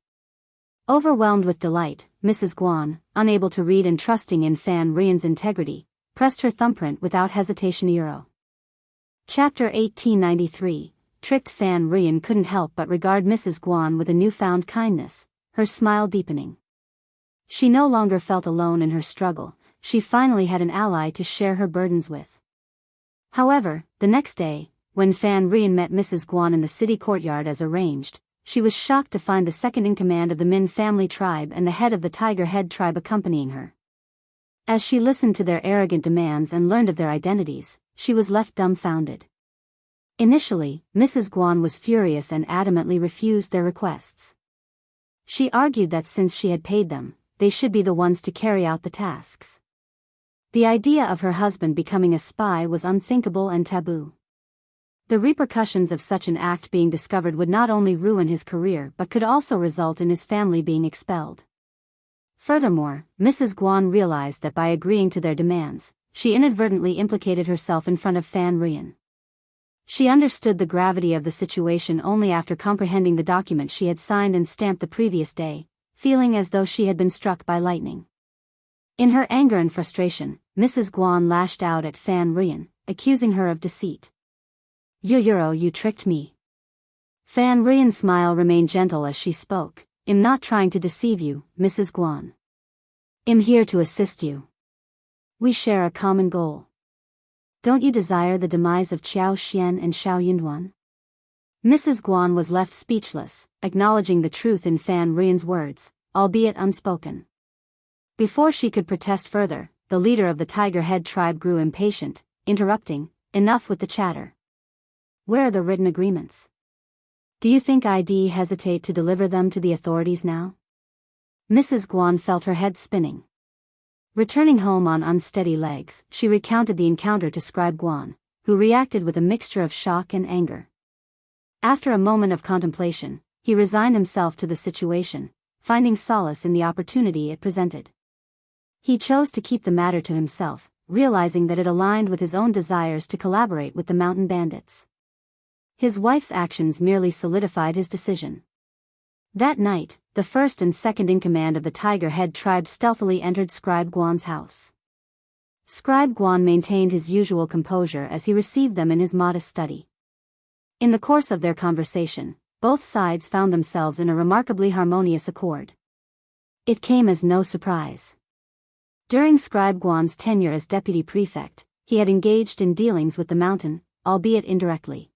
Overwhelmed with delight, Mrs. Guan, unable to read and trusting in Fan Rian's integrity, pressed her thumbprint without hesitation. Chapter 1893. Tricked. Fan Rian couldn't help but regard Mrs. Guan with a newfound kindness, her smile deepening. She no longer felt alone in her struggle, she finally had an ally to share her burdens with. However, the next day, when Fan Rian met Mrs. Guan in the city courtyard as arranged, she was shocked to find the second-in-command of the Min family tribe and the head of the Tiger Head tribe accompanying her. As she listened to their arrogant demands and learned of their identities, she was left dumbfounded. Initially, Mrs. Guan was furious and adamantly refused their requests. She argued that since she had paid them, they should be the ones to carry out the tasks. The idea of her husband becoming a spy was unthinkable and taboo. The repercussions of such an act being discovered would not only ruin his career but could also result in his family being expelled. Furthermore, Mrs. Guan realized that by agreeing to their demands, she inadvertently implicated herself in front of Fan Rian. She understood the gravity of the situation only after comprehending the document she had signed and stamped the previous day, feeling as though she had been struck by lightning. In her anger and frustration, Mrs. Guan lashed out at Fan Rian, accusing her of deceit. You tricked me." Fan Rian's smile remained gentle as she spoke. "I'm not trying to deceive you, Mrs. Guan. I'm here to assist you. We share a common goal. Don't you desire the demise of Qiao Xian and Xiao Yunduan?" Mrs. Guan was left speechless, acknowledging the truth in Fan Rian's words, albeit unspoken. Before she could protest further, the leader of the Tiger Head tribe grew impatient, interrupting, "Enough with the chatter. Where are the written agreements? Do you think I'd hesitate to deliver them to the authorities now?" Mrs. Guan felt her head spinning. Returning home on unsteady legs, she recounted the encounter to Scribe Guan, who reacted with a mixture of shock and anger. After a moment of contemplation, he resigned himself to the situation, finding solace in the opportunity it presented. He chose to keep the matter to himself, realizing that it aligned with his own desires to collaborate with the mountain bandits. His wife's actions merely solidified his decision. That night, the first and second-in-command of the Tiger Head tribe stealthily entered Scribe Guan's house. Scribe Guan maintained his usual composure as he received them in his modest study. In the course of their conversation, both sides found themselves in a remarkably harmonious accord. It came as no surprise. During Scribe Guan's tenure as deputy prefect, he had engaged in dealings with the mountain, albeit indirectly.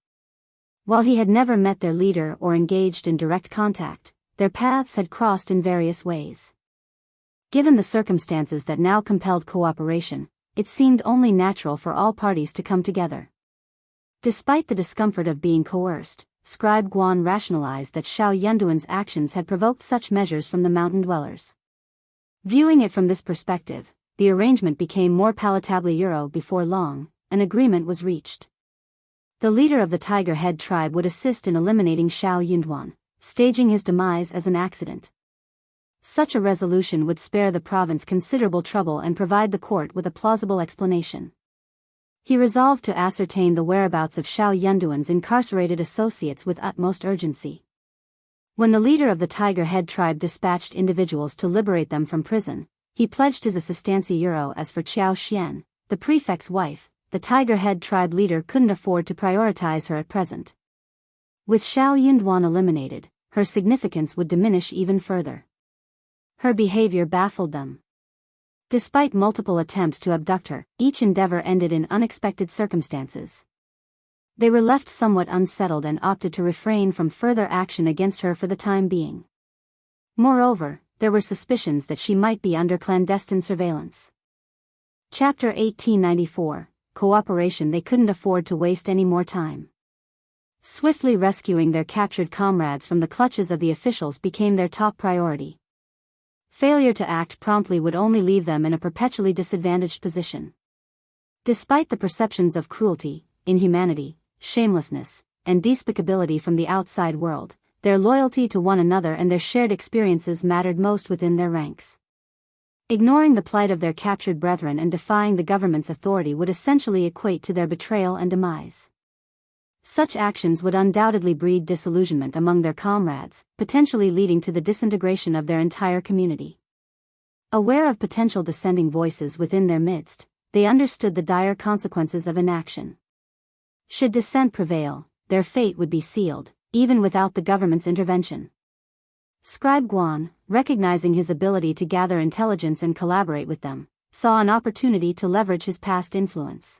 While he had never met their leader or engaged in direct contact, their paths had crossed in various ways. Given the circumstances that now compelled cooperation, it seemed only natural for all parties to come together. Despite the discomfort of being coerced, Scribe Guan rationalized that Xiao Yunduan's actions had provoked such measures from the mountain dwellers. Viewing it from this perspective, the arrangement became more palatably before long, an agreement was reached. The leader of the Tiger Head tribe would assist in eliminating Xiao Yunduan, staging his demise as an accident. Such a resolution would spare the province considerable trouble and provide the court with a plausible explanation. He resolved to ascertain the whereabouts of Xiao Yunduan's incarcerated associates with utmost urgency. When the leader of the Tiger Head tribe dispatched individuals to liberate them from prison, he pledged his assistance. As for Qiao Xian, the prefect's wife, the Tiger Head tribe leader couldn't afford to prioritize her at present. With Xiao Yunduan eliminated, her significance would diminish even further. Her behavior baffled them. Despite multiple attempts to abduct her, each endeavor ended in unexpected circumstances. They were left somewhat unsettled and opted to refrain from further action against her for the time being. Moreover, there were suspicions that she might be under clandestine surveillance. Chapter 1894. Cooperation. They couldn't afford to waste any more time. Swiftly rescuing their captured comrades from the clutches of the officials became their top priority. Failure to act promptly would only leave them in a perpetually disadvantaged position. Despite the perceptions of cruelty, inhumanity, shamelessness, and despicability from the outside world, their loyalty to one another and their shared experiences mattered most within their ranks. Ignoring the plight of their captured brethren and defying the government's authority would essentially equate to their betrayal and demise. Such actions would undoubtedly breed disillusionment among their comrades, potentially leading to the disintegration of their entire community. Aware of potential dissenting voices within their midst, they understood the dire consequences of inaction. Should dissent prevail, their fate would be sealed, even without the government's intervention. Scribe Guan, recognizing his ability to gather intelligence and collaborate with them, saw an opportunity to leverage his past influence.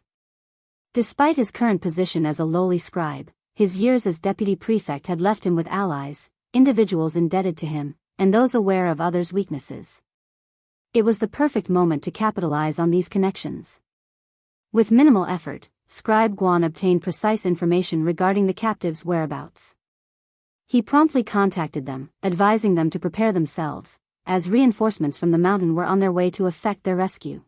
Despite his current position as a lowly scribe, his years as deputy prefect had left him with allies, individuals indebted to him, and those aware of others' weaknesses. It was the perfect moment to capitalize on these connections. With minimal effort, Scribe Guan obtained precise information regarding the captives' whereabouts. He promptly contacted them, advising them to prepare themselves, as reinforcements from the mountain were on their way to effect their rescue.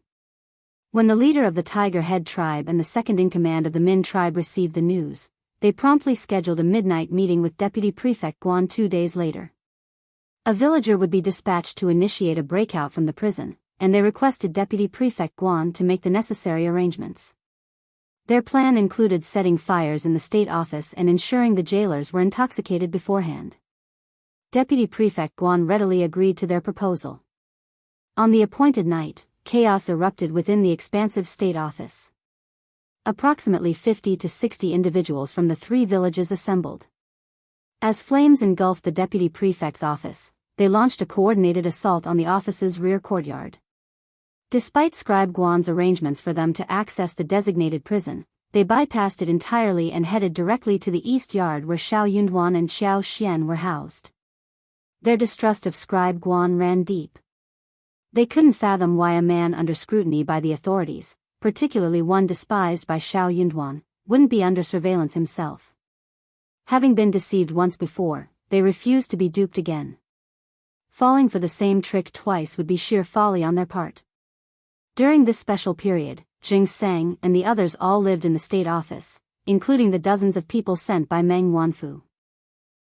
When the leader of the Tiger Head tribe and the second-in-command of the Min tribe received the news, they promptly scheduled a midnight meeting with Deputy Prefect Guan 2 days later. A villager would be dispatched to initiate a breakout from the prison, and they requested Deputy Prefect Guan to make the necessary arrangements. Their plan included setting fires in the state office and ensuring the jailers were intoxicated beforehand. Deputy Prefect Guan readily agreed to their proposal. On the appointed night, chaos erupted within the expansive state office. Approximately 50 to 60 individuals from the 3 villages assembled. As flames engulfed the deputy prefect's office, they launched a coordinated assault on the office's rear courtyard. Despite Scribe Guan's arrangements for them to access the designated prison, they bypassed it entirely and headed directly to the east yard where Xiao Yunduan and Xiao Xian were housed. Their distrust of Scribe Guan ran deep. They couldn't fathom why a man under scrutiny by the authorities, particularly one despised by Xiao Yunduan, wouldn't be under surveillance himself. Having been deceived once before, they refused to be duped again. Falling for the same trick twice would be sheer folly on their part. During this special period, Jing Sang and the others all lived in the state office, including the dozens of people sent by Meng Wanfu.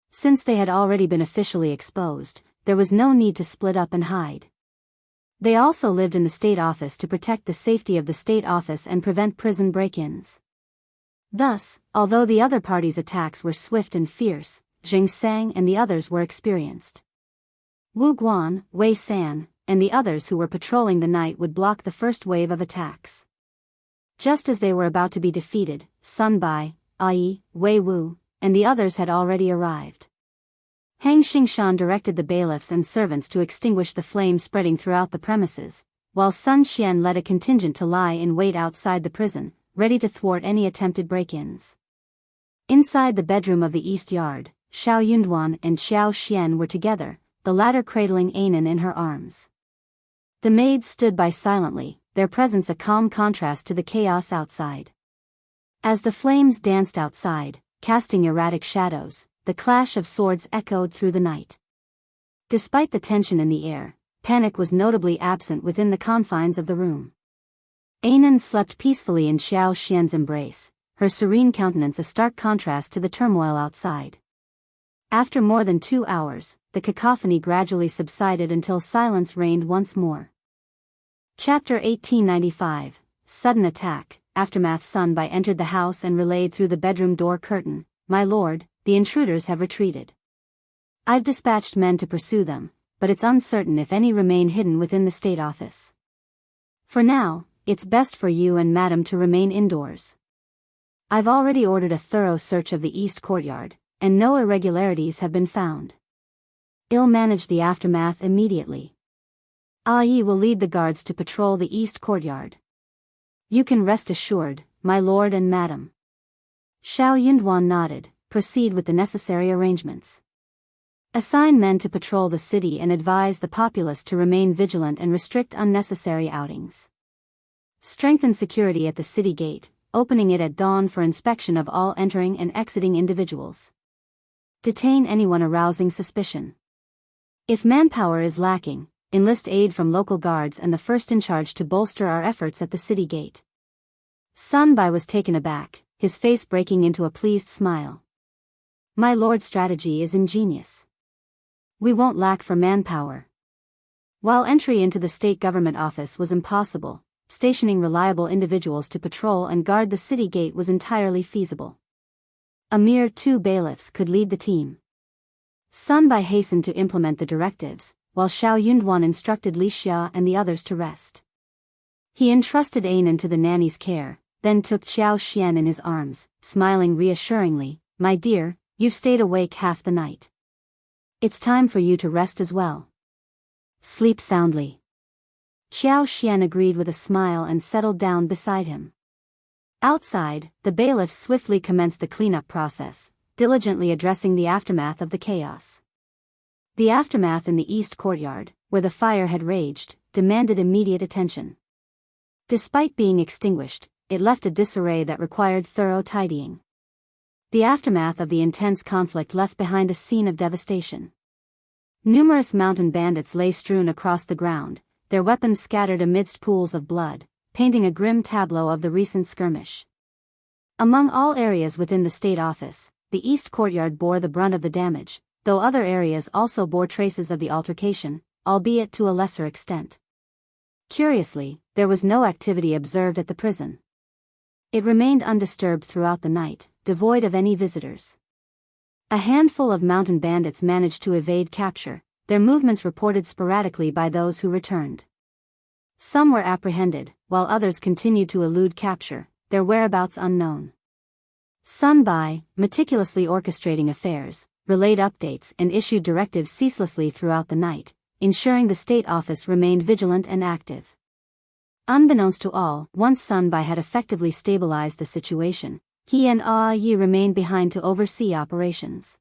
Since they had already been officially exposed, there was no need to split up and hide. They also lived in the state office to protect the safety of the state office and prevent prison break-ins. Thus, although the other party's attacks were swift and fierce, Jing Sang and the others were experienced. Wu Guan, Wei San, and the others who were patrolling the night would block the first wave of attacks. Just as they were about to be defeated, Sun Bai, Ai, Wei Wu, and the others had already arrived. Hang Xingshan directed the bailiffs and servants to extinguish the flames spreading throughout the premises, while Sun Xian led a contingent to lie in wait outside the prison, ready to thwart any attempted break-ins. Inside the bedroom of the east yard, Xiao Yunduan and Xiao Xian were together, the latter cradling Anan in her arms. The maids stood by silently, their presence a calm contrast to the chaos outside. As the flames danced outside, casting erratic shadows, the clash of swords echoed through the night. Despite the tension in the air, panic was notably absent within the confines of the room. Anan slept peacefully in Xiao Xian's embrace, her serene countenance a stark contrast to the turmoil outside. After more than 2 hours, the cacophony gradually subsided until silence reigned once more. Chapter 1895, Sudden Attack. Aftermath. Sun Bai entered the house and relayed through the bedroom door curtain, "My lord, the intruders have retreated. I've dispatched men to pursue them, but it's uncertain if any remain hidden within the state office. For now, it's best for you and madam to remain indoors. I've already ordered a thorough search of the east courtyard, and no irregularities have been found. I'll manage the aftermath immediately. Ai will lead the guards to patrol the east courtyard. You can rest assured, my lord and madam." Xiao Yunduan nodded. "Proceed with the necessary arrangements. Assign men to patrol the city and advise the populace to remain vigilant and restrict unnecessary outings. Strengthen security at the city gate, opening it at dawn for inspection of all entering and exiting individuals. Detain anyone arousing suspicion. If manpower is lacking, enlist aid from local guards and the first in charge to bolster our efforts at the city gate." Sun Bai was taken aback, his face breaking into a pleased smile. "My lord's strategy is ingenious. We won't lack for manpower. While entry into the state government office was impossible, stationing reliable individuals to patrol and guard the city gate was entirely feasible. A mere 2 bailiffs could lead the team. Sun Bai hastened to implement the directives, while Xiao Yunduan instructed Li Xia and the others to rest. He entrusted Ainan to the nanny's care, then took Xiao Xian in his arms, smiling reassuringly, "My dear, you've stayed awake half the night. It's time for you to rest as well. Sleep soundly." Xiao Xian agreed with a smile and settled down beside him. Outside, the bailiffs swiftly commenced the cleanup process, diligently addressing the aftermath of the chaos. The aftermath in the east courtyard, where the fire had raged, demanded immediate attention. Despite being extinguished, it left a disarray that required thorough tidying. The aftermath of the intense conflict left behind a scene of devastation. Numerous mountain bandits lay strewn across the ground, their weapons scattered amidst pools of blood, painting a grim tableau of the recent skirmish. Among all areas within the state office, the east courtyard bore the brunt of the damage, though other areas also bore traces of the altercation, albeit to a lesser extent. Curiously, there was no activity observed at the prison. It remained undisturbed throughout the night, devoid of any visitors. A handful of mountain bandits managed to evade capture, their movements reported sporadically by those who returned. Some were apprehended, while others continued to elude capture, their whereabouts unknown. Sun Bai, meticulously orchestrating affairs, relayed updates and issued directives ceaselessly throughout the night, ensuring the state office remained vigilant and active. Unbeknownst to all, once Sun Bai had effectively stabilized the situation, he and Yi remained behind to oversee operations.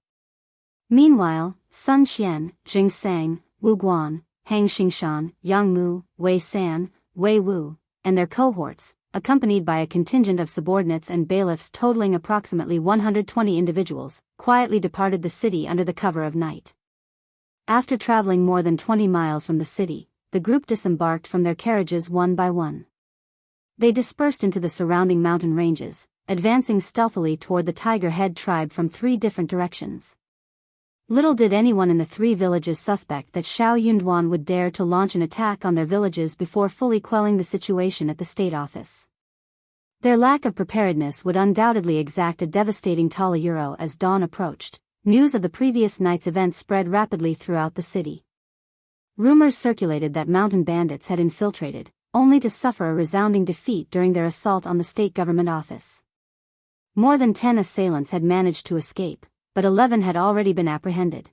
Meanwhile, Sun Xian, Jing Sang, Wu Guan, Hang Xingshan, Yang Mu, Wei San, Wei Wu, and their cohorts, accompanied by a contingent of subordinates and bailiffs totaling approximately 120 individuals, quietly departed the city under the cover of night. After traveling more than 20 miles from the city, the group disembarked from their carriages one by one. They dispersed into the surrounding mountain ranges, advancing stealthily toward the Tiger Head tribe from 3 different directions. Little did anyone in the 3 villages suspect that Xiao Yunduan would dare to launch an attack on their villages before fully quelling the situation at the state office. Their lack of preparedness would undoubtedly exact a devastating toll euro as dawn approached. News of the previous night's events spread rapidly throughout the city. Rumors circulated that mountain bandits had infiltrated, only to suffer a resounding defeat during their assault on the state government office. More than 10 assailants had managed to escape, but 11 had already been apprehended.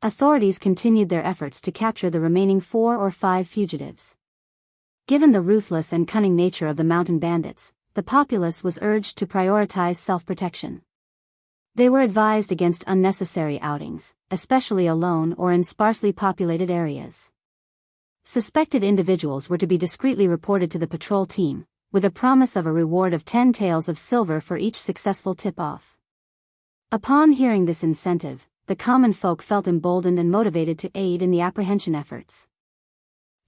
Authorities continued their efforts to capture the remaining 4 or 5 fugitives. Given the ruthless and cunning nature of the mountain bandits, the populace was urged to prioritize self-protection. They were advised against unnecessary outings, especially alone or in sparsely populated areas. Suspected individuals were to be discreetly reported to the patrol team, with a promise of a reward of 10 taels of silver for each successful tip-off. Upon hearing this incentive, the common folk felt emboldened and motivated to aid in the apprehension efforts.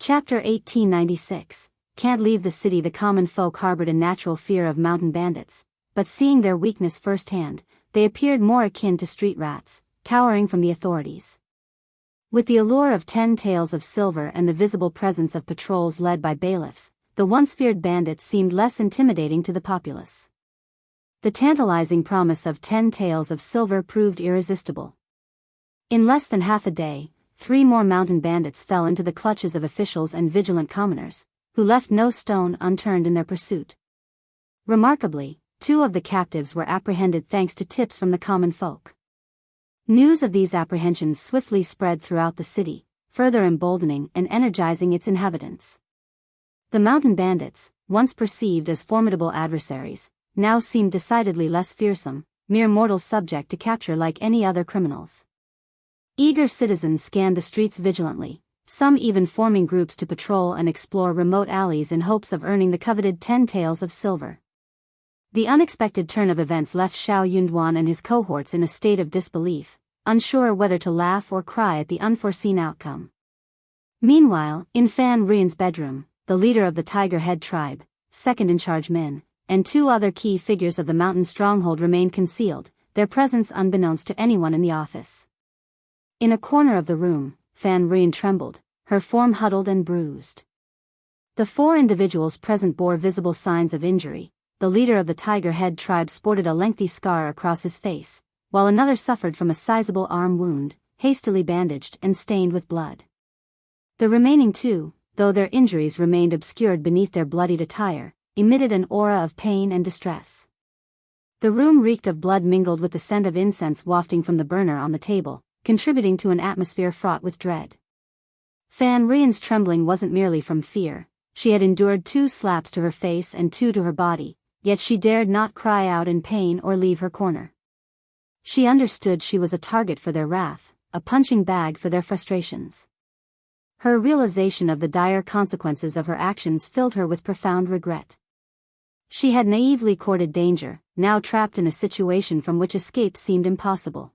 Chapter 1896. Can't leave the city. The common folk harbored a natural fear of mountain bandits, but seeing their weakness firsthand, they appeared more akin to street rats, cowering from the authorities. With the allure of 10 taels of silver and the visible presence of patrols led by bailiffs, the once feared bandits seemed less intimidating to the populace. The tantalizing promise of 10 taels of silver proved irresistible. In less than half a day, 3 more mountain bandits fell into the clutches of officials and vigilant commoners, who left no stone unturned in their pursuit. Remarkably, 2 of the captives were apprehended thanks to tips from the common folk. News of these apprehensions swiftly spread throughout the city, further emboldening and energizing its inhabitants. The mountain bandits, once perceived as formidable adversaries, now seemed decidedly less fearsome, mere mortals subject to capture like any other criminals. Eager citizens scanned the streets vigilantly, some even forming groups to patrol and explore remote alleys in hopes of earning the coveted 10 taels of silver. The unexpected turn of events left Xiao Yunduan and his cohorts in a state of disbelief, unsure whether to laugh or cry at the unforeseen outcome. Meanwhile, in Fan Ruin's bedroom, the leader of the Tiger Head tribe, second-in-charge Min, and 2 other key figures of the mountain stronghold remained concealed, their presence unbeknownst to anyone in the office. In a corner of the room, Fan Ruin trembled, her form huddled and bruised. The 4 individuals present bore visible signs of injury. The leader of the Tiger Head tribe sported a lengthy scar across his face, while another suffered from a sizable arm wound, hastily bandaged and stained with blood. The remaining 2, though their injuries remained obscured beneath their bloodied attire, emitted an aura of pain and distress. The room reeked of blood mingled with the scent of incense wafting from the burner on the table, contributing to an atmosphere fraught with dread. Fan Rian's trembling wasn't merely from fear. She had endured 2 slaps to her face and 2 to her body, yet she dared not cry out in pain or leave her corner. She understood she was a target for their wrath, a punching bag for their frustrations. Her realization of the dire consequences of her actions filled her with profound regret. She had naively courted danger, now trapped in a situation from which escape seemed impossible.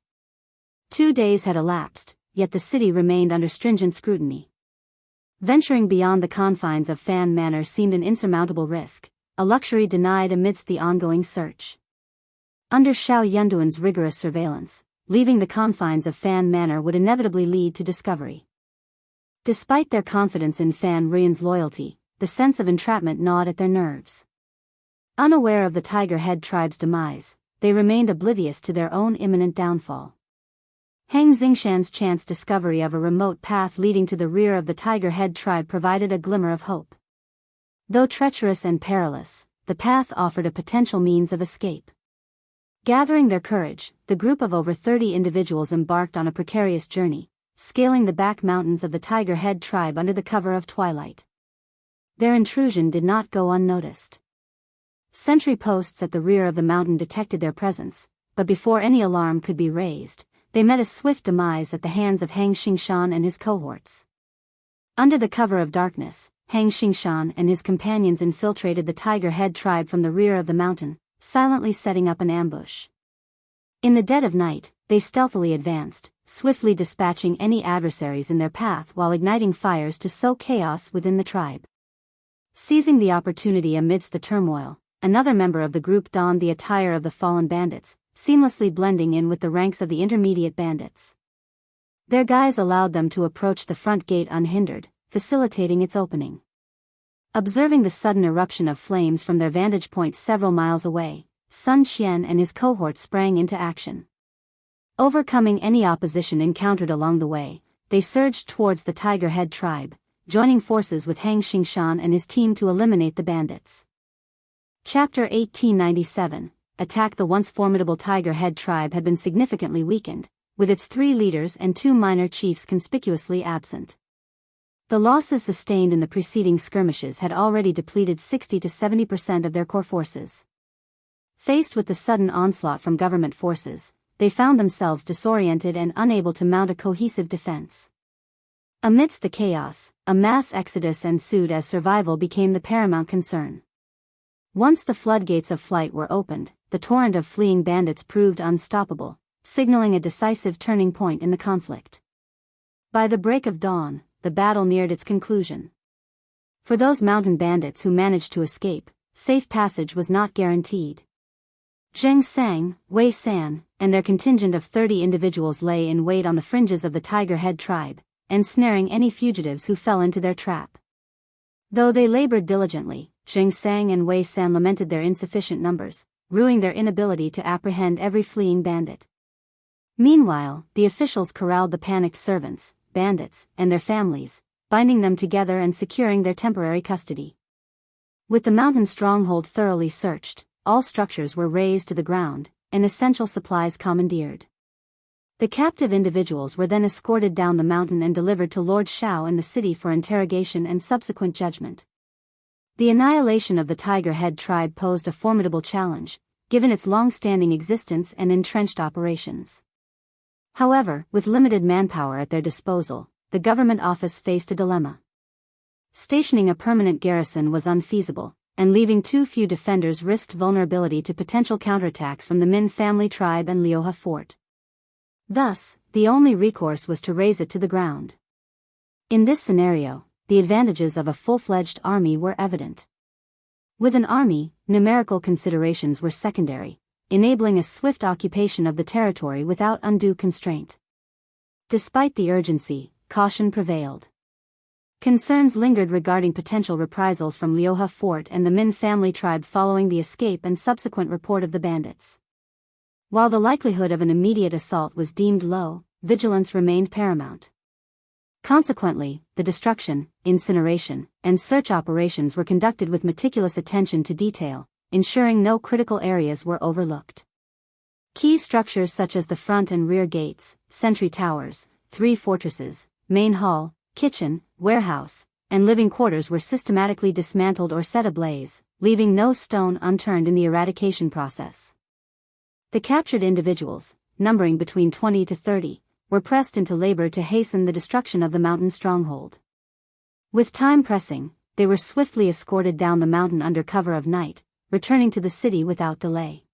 2 days had elapsed, yet the city remained under stringent scrutiny. Venturing beyond the confines of Fan Manor seemed an insurmountable risk, a luxury denied amidst the ongoing search. Under Xiao Yunduan's rigorous surveillance, leaving the confines of Fan Manor would inevitably lead to discovery. Despite their confidence in Fan Rian's loyalty, the sense of entrapment gnawed at their nerves. Unaware of the Tiger Head tribe's demise, they remained oblivious to their own imminent downfall. Hang Xingshan's chance discovery of a remote path leading to the rear of the Tiger Head tribe provided a glimmer of hope. Though treacherous and perilous, the path offered a potential means of escape. Gathering their courage, the group of over 30 individuals embarked on a precarious journey, scaling the back mountains of the Tiger Head tribe under the cover of twilight. Their intrusion did not go unnoticed. Sentry posts at the rear of the mountain detected their presence, but before any alarm could be raised, they met a swift demise at the hands of Hang Xingshan and his cohorts. Under the cover of darkness, Hang Xingshan and his companions infiltrated the Tiger Head tribe from the rear of the mountain, silently setting up an ambush. In the dead of night, they stealthily advanced, swiftly dispatching any adversaries in their path while igniting fires to sow chaos within the tribe. Seizing the opportunity amidst the turmoil, another member of the group donned the attire of the fallen bandits, seamlessly blending in with the ranks of the intermediate bandits. Their guise allowed them to approach the front gate unhindered, facilitating its opening. Observing the sudden eruption of flames from their vantage point several miles away, Sun Xian and his cohort sprang into action. Overcoming any opposition encountered along the way, they surged towards the Tiger Head tribe, joining forces with Hang Xingshan and his team to eliminate the bandits. Chapter 1897. Attack. The once formidable Tiger Head tribe had been significantly weakened, with its 3 leaders and 2 minor chiefs conspicuously absent. The losses sustained in the preceding skirmishes had already depleted 60 to 70% of their core forces. Faced with the sudden onslaught from government forces, they found themselves disoriented and unable to mount a cohesive defense. Amidst the chaos, a mass exodus ensued as survival became the paramount concern. Once the floodgates of flight were opened, the torrent of fleeing bandits proved unstoppable, signaling a decisive turning point in the conflict. By the break of dawn, the battle neared its conclusion. For those mountain bandits who managed to escape, safe passage was not guaranteed. Zheng Sang, Wei San, and their contingent of 30 individuals lay in wait on the fringes of the Tiger Head tribe, ensnaring any fugitives who fell into their trap. Though they labored diligently, Zheng Sang and Wei San lamented their insufficient numbers, ruing their inability to apprehend every fleeing bandit. Meanwhile, the officials corralled the panicked servants, bandits, and their families, binding them together and securing their temporary custody. With the mountain stronghold thoroughly searched, all structures were razed to the ground, and essential supplies commandeered. The captive individuals were then escorted down the mountain and delivered to Lord Xiao in the city for interrogation and subsequent judgment. The annihilation of the Tiger Head tribe posed a formidable challenge, given its long-standing existence and entrenched operations. However, with limited manpower at their disposal, the government office faced a dilemma. Stationing a permanent garrison was unfeasible, and leaving too few defenders risked vulnerability to potential counterattacks from the Min family tribe and Liuhe fort. Thus, the only recourse was to raze it to the ground. In this scenario, the advantages of a full-fledged army were evident. With an army, numerical considerations were secondary, enabling a swift occupation of the territory without undue constraint. Despite the urgency, caution prevailed. Concerns lingered regarding potential reprisals from Liuhe Fort and the Min family tribe following the escape and subsequent report of the bandits. While the likelihood of an immediate assault was deemed low, vigilance remained paramount. Consequently, the destruction, incineration, and search operations were conducted with meticulous attention to detail, ensuring no critical areas were overlooked. Key structures such as the front and rear gates, sentry towers, 3 fortresses, main hall, kitchen, warehouse, and living quarters were systematically dismantled or set ablaze, leaving no stone unturned in the eradication process. The captured individuals, numbering between 20 to 30, were pressed into labor to hasten the destruction of the mountain stronghold. With time pressing, they were swiftly escorted down the mountain under cover of night, returning to the city without delay.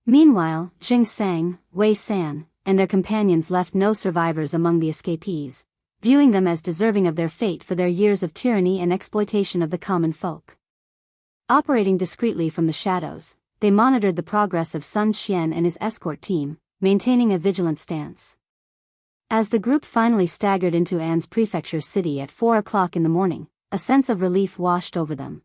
Meanwhile, Jing Sang, Wei San, and their companions left no survivors among the escapees, viewing them as deserving of their fate for their years of tyranny and exploitation of the common folk. Operating discreetly from the shadows, they monitored the progress of Sun Xian and his escort team, maintaining a vigilant stance. As the group finally staggered into An's prefecture city at 4 o'clock in the morning, a sense of relief washed over them.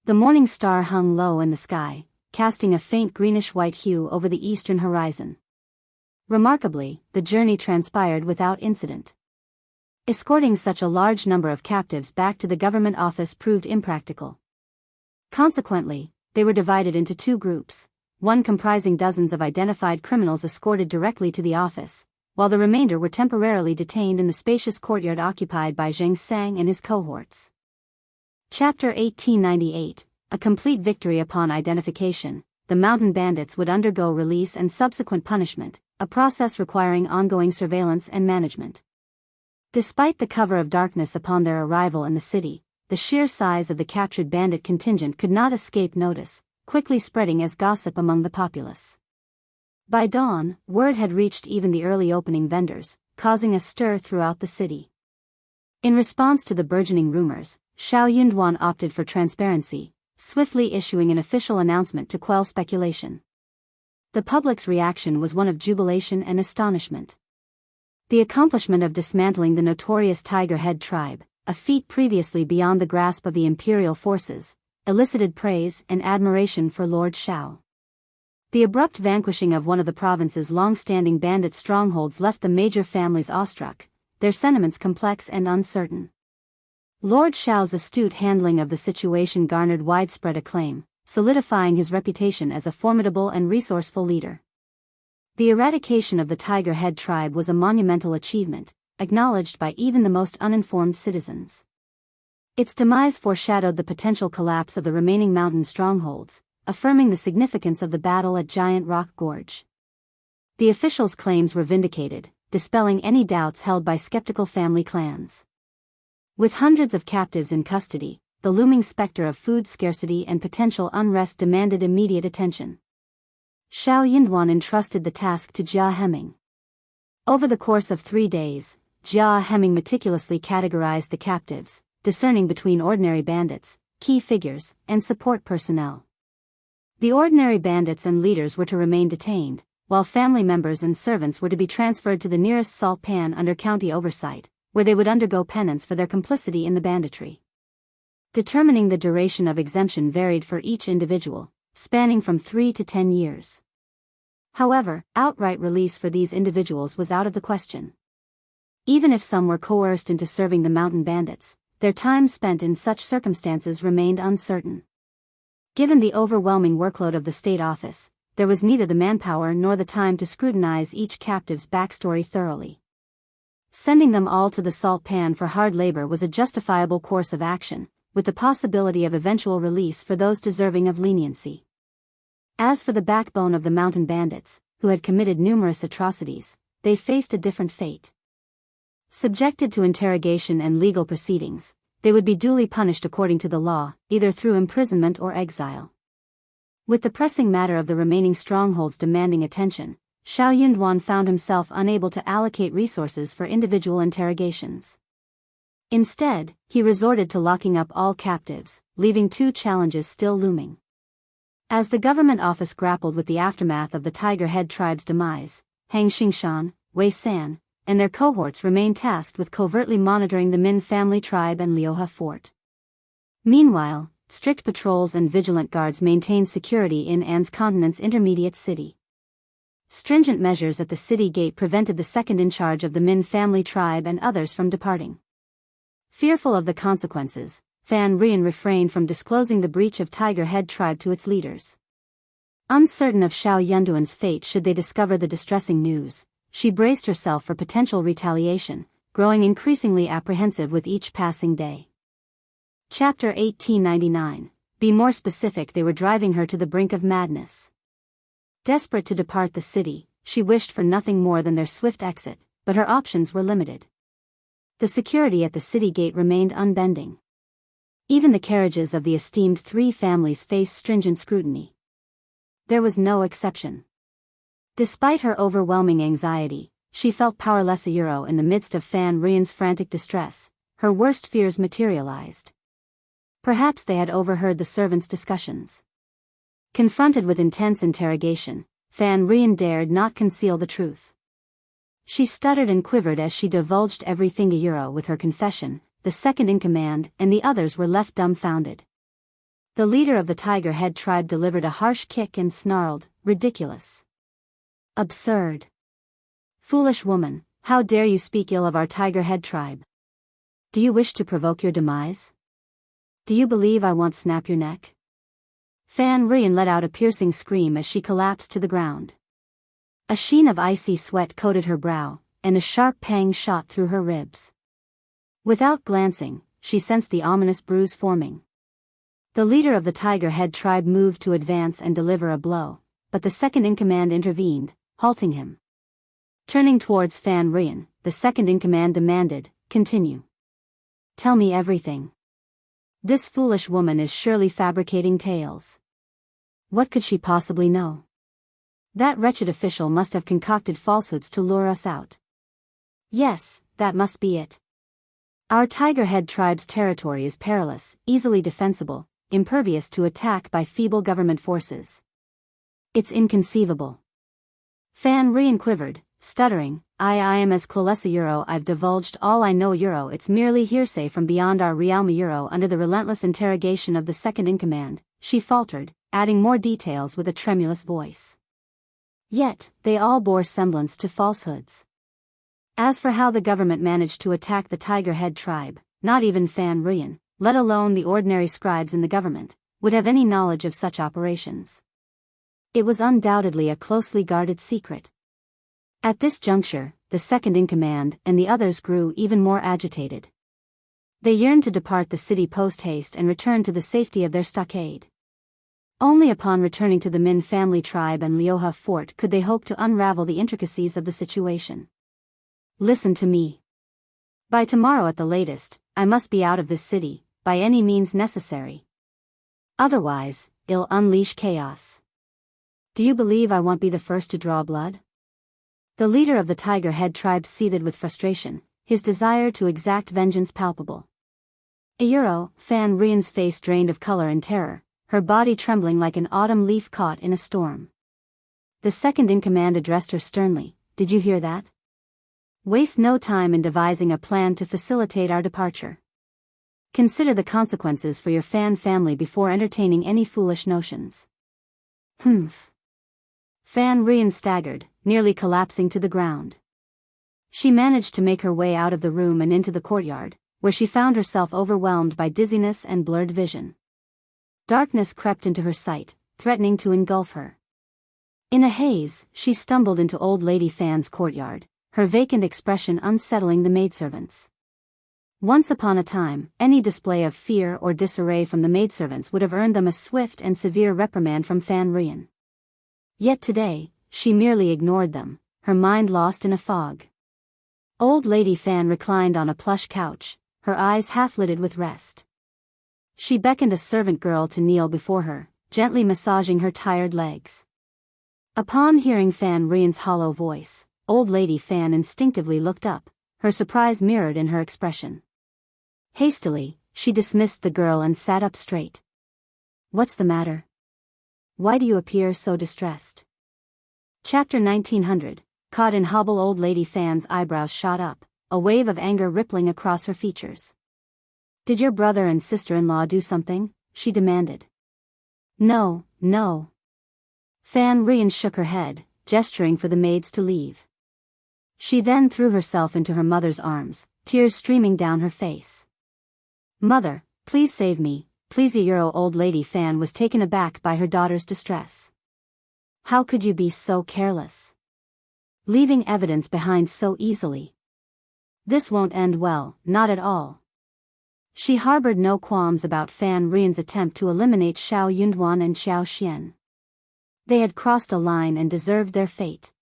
The morning star hung low in the sky, casting a faint greenish-white hue over the eastern horizon. Remarkably, the journey transpired without incident. Escorting such a large number of captives back to the government office proved impractical. Consequently, they were divided into 2 groups, one comprising dozens of identified criminals escorted directly to the office, while the remainder were temporarily detained in the spacious courtyard occupied by Zheng Sang and his cohorts. Chapter 1898, A Complete Victory Upon Identification. The mountain bandits would undergo release and subsequent punishment, a process requiring ongoing surveillance and management. Despite the cover of darkness upon their arrival in the city, the sheer size of the captured bandit contingent could not escape notice, quickly spreading as gossip among the populace. By dawn, word had reached even the early opening vendors, causing a stir throughout the city. In response to the burgeoning rumors, Xiao Yunduan opted for transparency, swiftly issuing an official announcement to quell speculation. The public's reaction was one of jubilation and astonishment. The accomplishment of dismantling the notorious Tiger Head tribe, a feat previously beyond the grasp of the imperial forces, elicited praise and admiration for Lord Xiao. The abrupt vanquishing of one of the province's long-standing bandit strongholds left the major families awestruck, their sentiments complex and uncertain. Lord Xiao's astute handling of the situation garnered widespread acclaim, solidifying his reputation as a formidable and resourceful leader. The eradication of the Tiger Head tribe was a monumental achievement, acknowledged by even the most uninformed citizens. Its demise foreshadowed the potential collapse of the remaining mountain strongholds, affirming the significance of the battle at Giant Rock Gorge. The officials' claims were vindicated, dispelling any doubts held by skeptical family clans. With hundreds of captives in custody, the looming specter of food scarcity and potential unrest demanded immediate attention. Xiao Yunduan entrusted the task to Jia Heming. Over the course of 3 days, Jia Heming meticulously categorized the captives, discerning between ordinary bandits, key figures, and support personnel. The ordinary bandits and leaders were to remain detained, while family members and servants were to be transferred to the nearest salt pan under county oversight, where they would undergo penance for their complicity in the banditry. Determining the duration of exemption varied for each individual, spanning from 3 to 10 years. However, outright release for these individuals was out of the question. Even if some were coerced into serving the mountain bandits, their time spent in such circumstances remained uncertain. Given the overwhelming workload of the state office, there was neither the manpower nor the time to scrutinize each captive's backstory thoroughly. Sending them all to the salt pan for hard labor was a justifiable course of action, with the possibility of eventual release for those deserving of leniency. As for the backbone of the mountain bandits, who had committed numerous atrocities, they faced a different fate. Subjected to interrogation and legal proceedings, they would be duly punished according to the law, either through imprisonment or exile. With the pressing matter of the remaining strongholds demanding attention, Xiao Yunduan found himself unable to allocate resources for individual interrogations. Instead, he resorted to locking up all captives, leaving 2 challenges still looming. As the government office grappled with the aftermath of the Tiger Head tribe's demise, Hang Xingshan, Wei San, and their cohorts remained tasked with covertly monitoring the Min family tribe and Liuhe fort. Meanwhile, strict patrols and vigilant guards maintained security in An's continent's intermediate city. Stringent measures at the city gate prevented the second in charge of the Min family tribe and others from departing. Fearful of the consequences, Fan Rian refrained from disclosing the breach of Tiger Head tribe to its leaders. Uncertain of Xiao Yunduan's fate should they discover the distressing news, she braced herself for potential retaliation, growing increasingly apprehensive with each passing day. Chapter 1899. Be more specific. They were driving her to the brink of madness. Desperate to depart the city, she wished for nothing more than their swift exit, but her options were limited. The security at the city gate remained unbending. Even the carriages of the esteemed three families faced stringent scrutiny. There was no exception. Despite her overwhelming anxiety, she felt powerless. In the midst of Fan Rian's frantic distress, her worst fears materialized. Perhaps they had overheard the servants' discussions. Confronted with intense interrogation, Fan Rian dared not conceal the truth. She stuttered and quivered as she divulged everything. With her confession, the second-in-command and the others were left dumbfounded. The leader of the Tiger Head tribe delivered a harsh kick and snarled, "Ridiculous! Absurd! Foolish woman, how dare you speak ill of our Tiger Head tribe? Do you wish to provoke your demise? Do you believe I won't snap your neck?" Fan Rian let out a piercing scream as she collapsed to the ground. A sheen of icy sweat coated her brow, and a sharp pang shot through her ribs. Without glancing, she sensed the ominous bruise forming. The leader of the Tiger Head tribe moved to advance and deliver a blow, but the second-in-command intervened, halting him. Turning towards Fan Rian, the second-in-command demanded, "Continue. Tell me everything. This foolish woman is surely fabricating tales. What could she possibly know? That wretched official must have concocted falsehoods to lure us out. Yes, that must be it. Our Tiger Head tribe's territory is perilous, easily defensible, impervious to attack by feeble government forces. It's inconceivable." Fan Rian quivered, stuttering, I am as clueless. I've divulged all I know. It's merely hearsay from beyond our realm. Under the relentless interrogation of the second-in-command, she faltered, adding more details with a tremulous voice. Yet, they all bore semblance to falsehoods. As for how the government managed to attack the Tiger Head tribe, not even Fan Rian, let alone the ordinary scribes in the government, would have any knowledge of such operations. It was undoubtedly a closely guarded secret. At this juncture, the second-in-command and the others grew even more agitated. They yearned to depart the city post-haste and return to the safety of their stockade. Only upon returning to the Min family tribe and Liuhe fort could they hope to unravel the intricacies of the situation. Listen to me. By tomorrow at the latest, I must be out of this city, by any means necessary. Otherwise, it'll unleash chaos. Do you believe I won't be the first to draw blood? The leader of the Tiger Head tribe seethed with frustration, his desire to exact vengeance palpable. Fan Rian's face drained of color and terror, her body trembling like an autumn leaf caught in a storm. The second-in-command addressed her sternly, Did you hear that? Waste no time in devising a plan to facilitate our departure. Consider the consequences for your Fan family before entertaining any foolish notions. Humph. Fan Rian staggered, nearly collapsing to the ground. She managed to make her way out of the room and into the courtyard, where she found herself overwhelmed by dizziness and blurred vision. Darkness crept into her sight, threatening to engulf her. In a haze, she stumbled into Old Lady Fan's courtyard, her vacant expression unsettling the maidservants. Once upon a time, any display of fear or disarray from the maidservants would have earned them a swift and severe reprimand from Fan Rian. Yet today, she merely ignored them, her mind lost in a fog. Old Lady Fan reclined on a plush couch, her eyes half-lidded with rest. She beckoned a servant girl to kneel before her, gently massaging her tired legs. Upon hearing Fan Rian's hollow voice, Old Lady Fan instinctively looked up, her surprise mirrored in her expression. Hastily, she dismissed the girl and sat up straight. What's the matter? Why do you appear so distressed? Chapter 1900. caught in hobble. Old Lady Fan's eyebrows shot up, a wave of anger rippling across her features. Did your brother and sister-in-law do something? She demanded. No, no. Fan Rian shook her head, gesturing for the maids to leave. She then threw herself into her mother's arms, tears streaming down her face. Mother, please save me, please. Old Lady Fan was taken aback by her daughter's distress. How could you be so careless? Leaving evidence behind so easily. This won't end well, not at all. She harbored no qualms about Fan Rian's attempt to eliminate Xiao Yunduan and Xiao Xian. They had crossed a line and deserved their fate.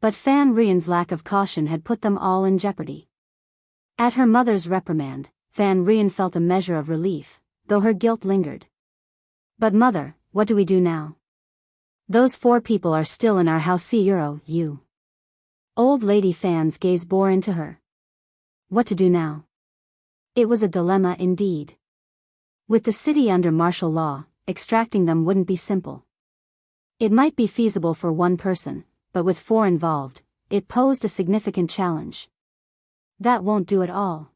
But Fan Rian's lack of caution had put them all in jeopardy. At her mother's reprimand, Fan Rian felt a measure of relief, though her guilt lingered. But mother, what do we do now? Those 4 people are still in our house. You. Old Lady Fan's gaze bore into her. What to do now? It was a dilemma indeed. With the city under martial law, extracting them wouldn't be simple. It might be feasible for one person, but with 4 involved, it posed a significant challenge. That won't do at all.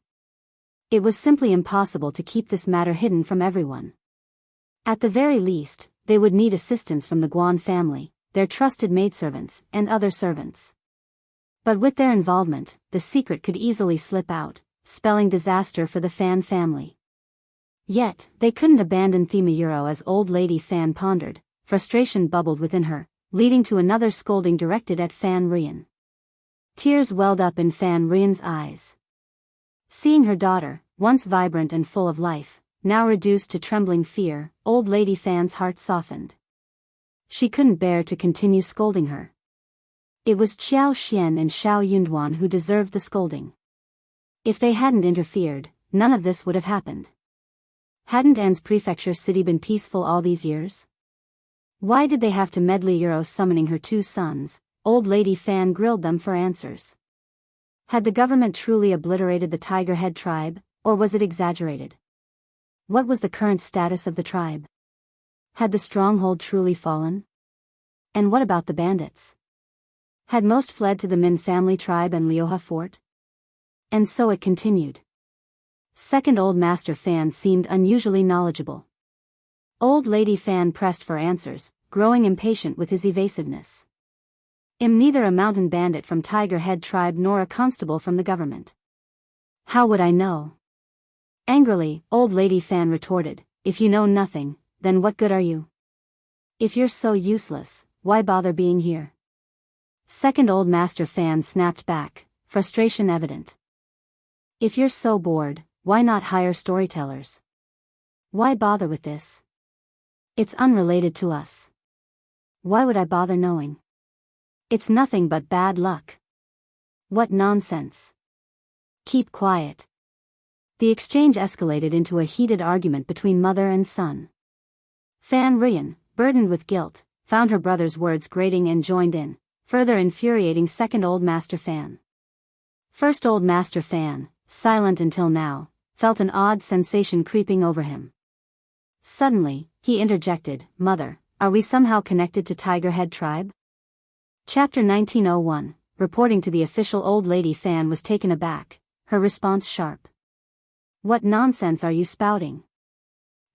It was simply impossible to keep this matter hidden from everyone. At the very least, they would need assistance from the Guan family, their trusted maidservants, and other servants. But with their involvement, the secret could easily slip out, spelling disaster for the Fan family. Yet, they couldn't abandon Thema as Old Lady Fan pondered. Frustration bubbled within her, leading to another scolding directed at Fan Rian. Tears welled up in Fan Rian's eyes. Seeing her daughter, once vibrant and full of life, now reduced to trembling fear, Old Lady Fan's heart softened. She couldn't bear to continue scolding her. It was Xiao Xian and Xiao Yunduan who deserved the scolding. If they hadn't interfered, none of this would have happened. Hadn't An's prefecture city been peaceful all these years? Why did they have to meddle? Summoning her 2 sons, Old Lady Fan grilled them for answers. Had the government truly obliterated the Tiger Head tribe, or was it exaggerated? What was the current status of the tribe? Had the stronghold truly fallen? And what about the bandits? Had most fled to the Min family tribe and Liuha fort? And so it continued. Second Old Master Fan seemed unusually knowledgeable. Old Lady Fan pressed for answers, growing impatient with his evasiveness. I'm neither a mountain bandit from Tiger Head tribe nor a constable from the government. How would I know? Angrily, Old Lady Fan retorted, if you know nothing, then what good are you? If you're so useless, why bother being here? Second Old Master Fan snapped back, frustration evident. If you're so bored, why not hire storytellers? Why bother with this? It's unrelated to us. Why would I bother knowing? It's nothing but bad luck. What nonsense. Keep quiet. The exchange escalated into a heated argument between mother and son. Fan Rian, burdened with guilt, found her brother's words grating and joined in, further infuriating Second Old Master Fan. First Old Master Fan, silent until now, felt an odd sensation creeping over him. Suddenly, he interjected, Mother, are we somehow connected to Tiger Head tribe? Chapter 1901, reporting to the official. Old Lady Fan was taken aback, her response sharp. What nonsense are you spouting?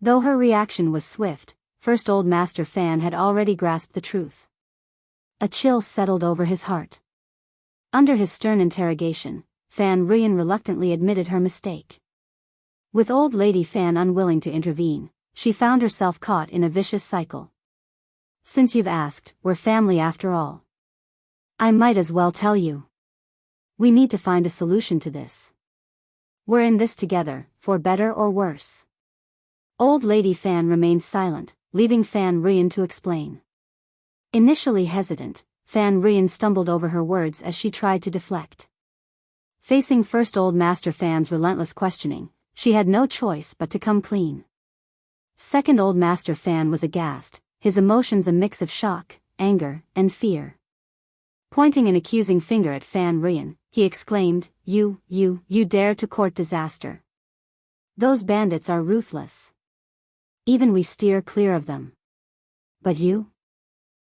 Though her reaction was swift, First Old Master Fan had already grasped the truth. A chill settled over his heart. Under his stern interrogation, Fan Rian reluctantly admitted her mistake. With Old Lady Fan unwilling to intervene, she found herself caught in a vicious cycle. Since you've asked, we're family after all. I might as well tell you. We need to find a solution to this. We're in this together, for better or worse. Old Lady Fan remained silent, leaving Fan Rian to explain. Initially hesitant, Fan Rian stumbled over her words as she tried to deflect. Facing First Old Master Fan's relentless questioning, she had no choice but to come clean. Second Old Master Fan was aghast, his emotions a mix of shock, anger, and fear. Pointing an accusing finger at Fan Rian, he exclaimed, You dare to court disaster. Those bandits are ruthless. Even we steer clear of them. But you?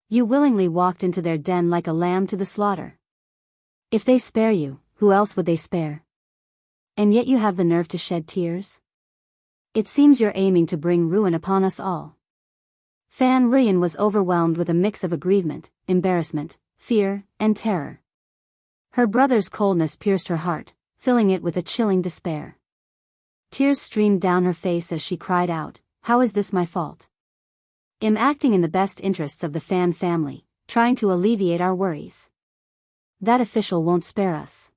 You willingly walked into their den like a lamb to the slaughter. If they spare you, who else would they spare? And yet you have the nerve to shed tears? It seems you're aiming to bring ruin upon us all. Fan Ruyan was overwhelmed with a mix of aggrievement, embarrassment, fear, and terror. Her brother's coldness pierced her heart, filling it with a chilling despair. Tears streamed down her face as she cried out, "How is this my fault? I'm acting in the best interests of the Fan family, trying to alleviate our worries. That official won't spare us.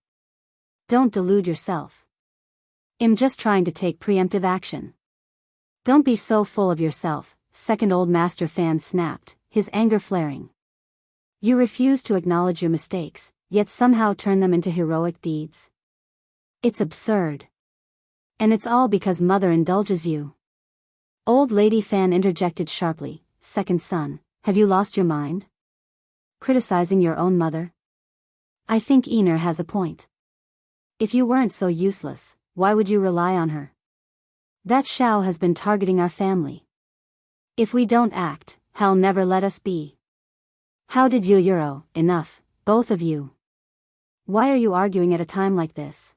Don't delude yourself. I'm just trying to take preemptive action." "Don't be so full of yourself," second old master Fan snapped, his anger flaring. "You refuse to acknowledge your mistakes, yet somehow turn them into heroic deeds. It's absurd. And it's all because Mother indulges you." Old Lady Fan interjected sharply, "Second son, have you lost your mind? Criticizing your own mother? I think Ener has a point. If you weren't so useless, why would you rely on her? That Xiao has been targeting our family. If we don't act, hell never let us be. How did you Euro, enough, both of you. Why are you arguing at a time like this?"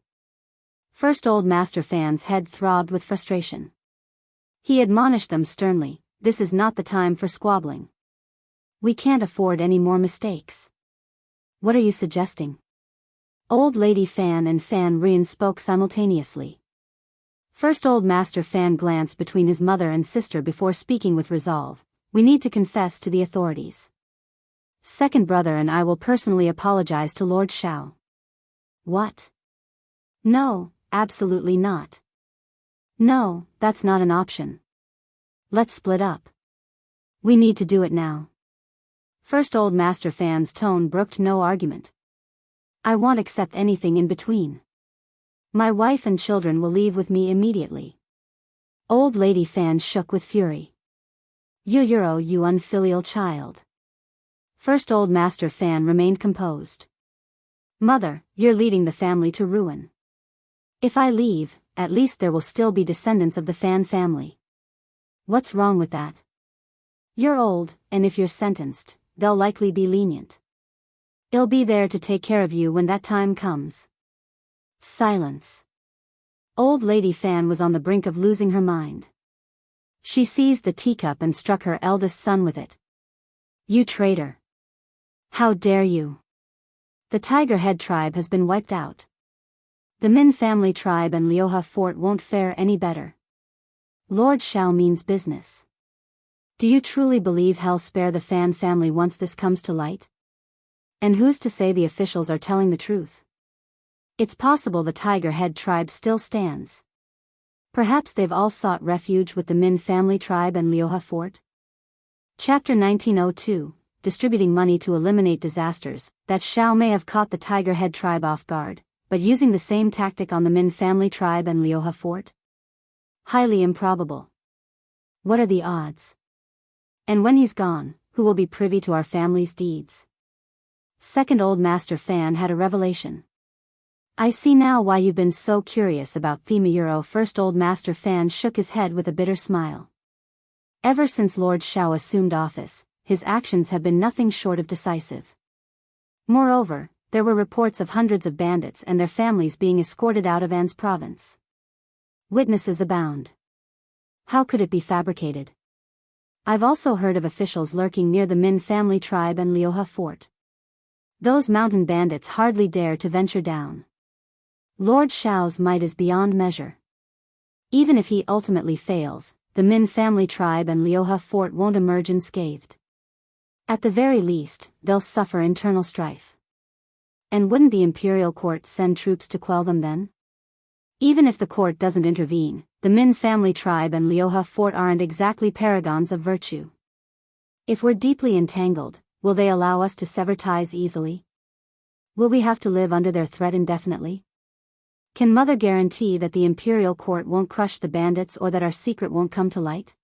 First old Master Fan's head throbbed with frustration. He admonished them sternly, "This is not the time for squabbling. We can't afford any more mistakes." "What are you suggesting?" Old Lady Fan and Fan Ruyan spoke simultaneously. First old Master Fan glanced between his mother and sister before speaking with resolve, "We need to confess to the authorities. Second brother and I will personally apologize to Lord Xiao." "What? No, absolutely not. No, that's not an option. Let's split up. We need to do it now." First old Master Fan's tone brooked no argument. "I won't accept anything in between. My wife and children will leave with me immediately." Old Lady Fan shook with fury. "You Euro, you unfilial child." First old Master Fan remained composed. "Mother, you're leading the family to ruin. If I leave, at least there will still be descendants of the Fan family. What's wrong with that? You're old, and if you're sentenced, they'll likely be lenient. I'll be there to take care of you when that time comes." Silence. Old Lady Fan was on the brink of losing her mind. She seized the teacup and struck her eldest son with it. "You traitor! How dare you! The Tiger Head tribe has been wiped out. The Min family tribe and Liuha fort won't fare any better. Lord Xiao means business. Do you truly believe he'll spare the Fan family once this comes to light? And who's to say the officials are telling the truth? It's possible the Tiger Head tribe still stands. Perhaps they've all sought refuge with the Min family tribe and Liuha fort?" Chapter 1902, Distributing Money to Eliminate Disasters. That Xiao may have caught the Tiger Head tribe off guard, but using the same tactic on the Min family tribe and Liuha fort? Highly improbable. What are the odds? And when he's gone, who will be privy to our family's deeds? Second old Master Fan had a revelation. "I see now why you've been so curious about Thema Euro." First old Master Fan shook his head with a bitter smile. Ever since Lord Xiao assumed office, his actions have been nothing short of decisive. Moreover, there were reports of hundreds of bandits and their families being escorted out of An's province. Witnesses abound. How could it be fabricated? I've also heard of officials lurking near the Min family tribe and Liuha fort. Those mountain bandits hardly dare to venture down. Lord Xiao's might is beyond measure. Even if he ultimately fails, the Min family tribe and Liuha fort won't emerge unscathed. At the very least, they'll suffer internal strife. And wouldn't the imperial court send troops to quell them then? Even if the court doesn't intervene, the Min family tribe and Liuha fort aren't exactly paragons of virtue. If we're deeply entangled, will they allow us to sever ties easily? Will we have to live under their threat indefinitely? Can Mother guarantee that the imperial court won't crush the bandits or that our secret won't come to light?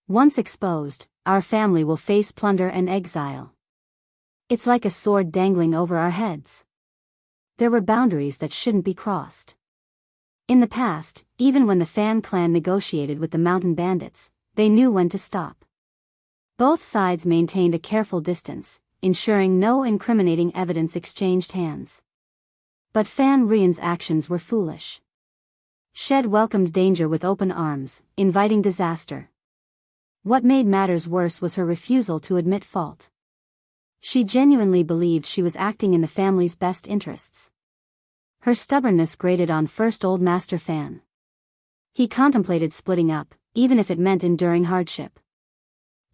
Once exposed, our family will face plunder and exile. It's like a sword dangling over our heads. There were boundaries that shouldn't be crossed. In the past, even when the Fan clan negotiated with the mountain bandits, they knew when to stop. Both sides maintained a careful distance, ensuring no incriminating evidence exchanged hands. But Fan Rian's actions were foolish. Shed welcomed danger with open arms, inviting disaster. What made matters worse was her refusal to admit fault. She genuinely believed she was acting in the family's best interests. Her stubbornness grated on First Old Master Fan. He contemplated splitting up, even if it meant enduring hardship.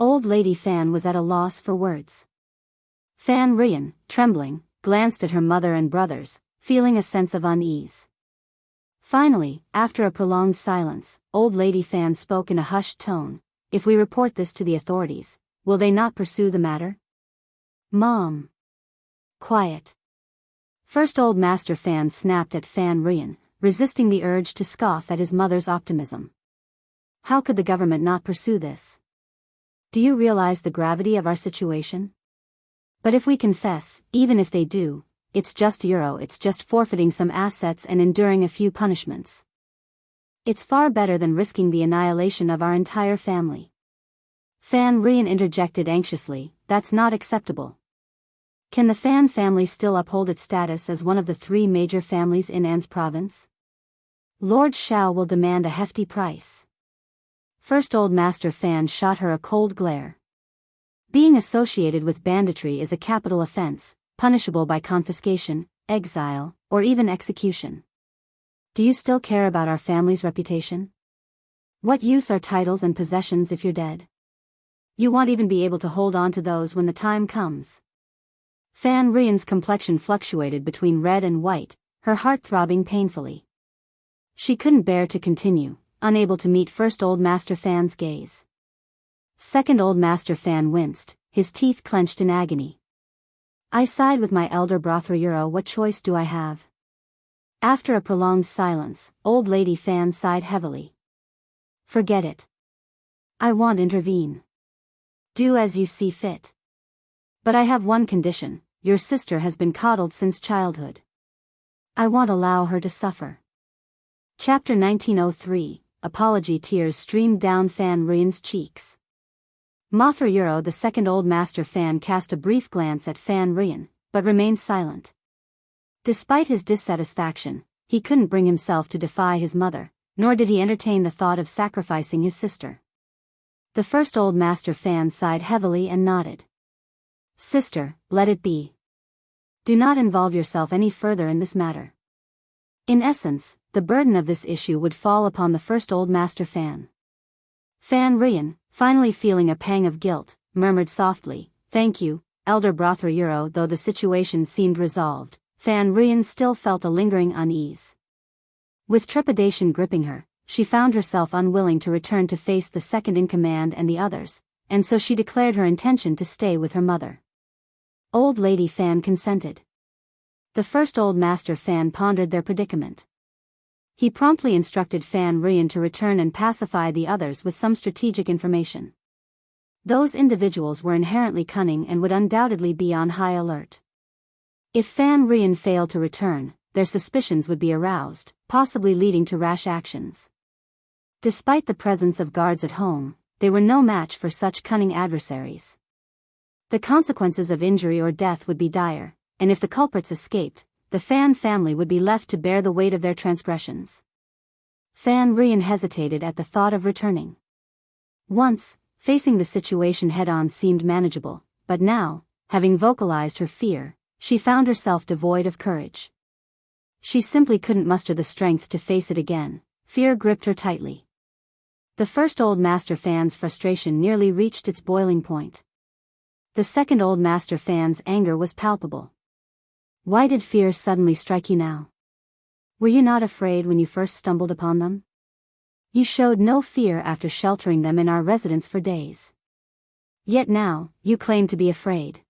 Old Lady Fan was at a loss for words. Fan Rian, trembling, glanced at her mother and brothers, feeling a sense of unease. Finally, after a prolonged silence, Old Lady Fan spoke in a hushed tone. If we report this to the authorities, will they not pursue the matter? Mom. Quiet. First Old Master Fan snapped at Fan Rian, resisting the urge to scoff at his mother's optimism. How could the government not pursue this? Do you realize the gravity of our situation? But if we confess, even if they do, it's just forfeiting some assets and enduring a few punishments. It's far better than risking the annihilation of our entire family. Fan Rian interjected anxiously, that's not acceptable. Can the Fan family still uphold its status as one of the 3 major families in An's province? Lord Shao will demand a hefty price. First Old Master Fan shot her a cold glare. Being associated with banditry is a capital offense, punishable by confiscation, exile, or even execution. Do you still care about our family's reputation? What use are titles and possessions if you're dead? You won't even be able to hold on to those when the time comes. Fan Rian's complexion fluctuated between red and white, her heart throbbing painfully. She couldn't bear to continue, unable to meet First Old Master Fan's gaze. Second Old Master Fan winced, his teeth clenched in agony. I side with my elder brother. What choice do I have? After a prolonged silence, Old Lady Fan sighed heavily. Forget it. I won't intervene. Do as you see fit. But I have one condition. Your sister has been coddled since childhood. I won't allow her to suffer. Chapter 1903, Apology. Tears streamed down Fan Rian's cheeks. Mothra the second Old Master Fan cast a brief glance at Fan Rian, but remained silent. Despite his dissatisfaction, he couldn't bring himself to defy his mother, nor did he entertain the thought of sacrificing his sister. The First Old Master Fan sighed heavily and nodded. Sister, let it be. Do not involve yourself any further in this matter. In essence, the burden of this issue would fall upon the First Old Master Fan. Fan Rian, finally feeling a pang of guilt, murmured softly, Thank you, Elder brother. Though the situation seemed resolved, Fan Rian still felt a lingering unease. With trepidation gripping her, she found herself unwilling to return to face the second-in-command and the others, and so she declared her intention to stay with her mother. Old Lady Fan consented. The First Old Master Fan pondered their predicament. He promptly instructed Fan Rian to return and pacify the others with some strategic information. Those individuals were inherently cunning and would undoubtedly be on high alert. If Fan Rian failed to return, their suspicions would be aroused, possibly leading to rash actions. Despite the presence of guards at home, they were no match for such cunning adversaries. The consequences of injury or death would be dire, and if the culprits escaped, the Fan family would be left to bear the weight of their transgressions. Fan Rian hesitated at the thought of returning. Once, facing the situation head-on seemed manageable, but now, having vocalized her fear, she found herself devoid of courage. She simply couldn't muster the strength to face it again. Fear gripped her tightly. The First Old Master Fan's frustration nearly reached its boiling point. The Second Old Master Fan's anger was palpable. Why did fear suddenly strike you now? Were you not afraid when you first stumbled upon them? You showed no fear after sheltering them in our residence for days. Yet now, you claim to be afraid.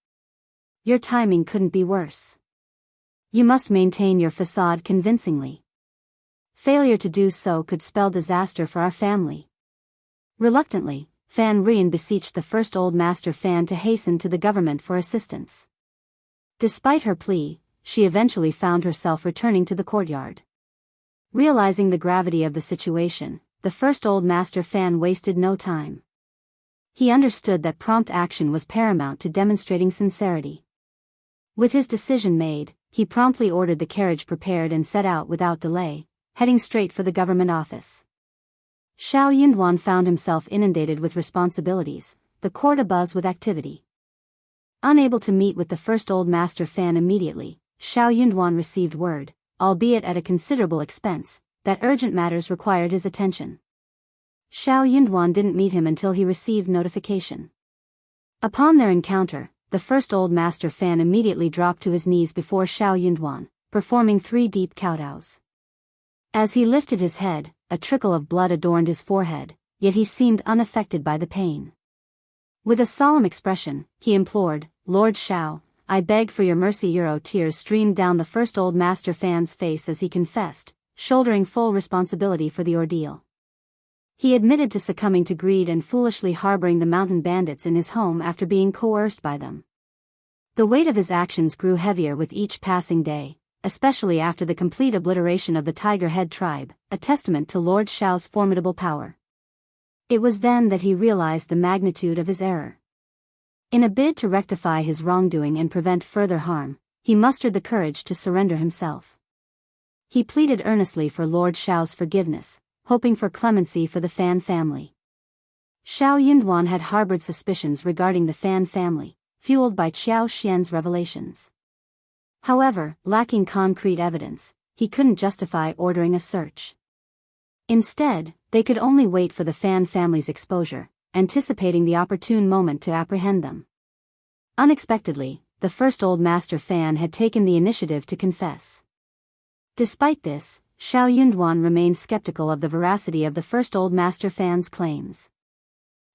Your timing couldn't be worse. You must maintain your facade convincingly. Failure to do so could spell disaster for our family. Reluctantly, Fan Rian beseeched the First Old Master Fan to hasten to the government for assistance. Despite her plea, she eventually found herself returning to the courtyard. Realizing the gravity of the situation, the First Old Master Fan wasted no time. He understood that prompt action was paramount to demonstrating sincerity. With his decision made, he promptly ordered the carriage prepared and set out without delay, heading straight for the government office. Xiao Yunduan found himself inundated with responsibilities, the court abuzz with activity. Unable to meet with the first old master Fan immediately, Xiao Yunduan received word, albeit at a considerable expense, that urgent matters required his attention. Xiao Yunduan didn't meet him until he received notification. Upon their encounter, the first old master Fan immediately dropped to his knees before Xiao Yunduan, performing 3 deep kowtows. As he lifted his head, a trickle of blood adorned his forehead, yet he seemed unaffected by the pain. With a solemn expression, he implored, "Lord Xiao, I beg for your mercy." Tears streamed down the first old master Fan's face as he confessed, shouldering full responsibility for the ordeal. He admitted to succumbing to greed and foolishly harboring the mountain bandits in his home after being coerced by them. The weight of his actions grew heavier with each passing day, especially after the complete obliteration of the Tiger Head tribe, a testament to Lord Xiao's formidable power. It was then that he realized the magnitude of his error. In a bid to rectify his wrongdoing and prevent further harm, he mustered the courage to surrender himself. He pleaded earnestly for Lord Xiao's forgiveness, hoping for clemency for the Fan family. Xiao Yunduan had harbored suspicions regarding the Fan family, fueled by Qiao Xian's revelations. However, lacking concrete evidence, he couldn't justify ordering a search. Instead, they could only wait for the Fan family's exposure, anticipating the opportune moment to apprehend them. Unexpectedly, the first old master Fan had taken the initiative to confess. Despite this, Xiao Yunduan remained skeptical of the veracity of the first old master Fan's claims.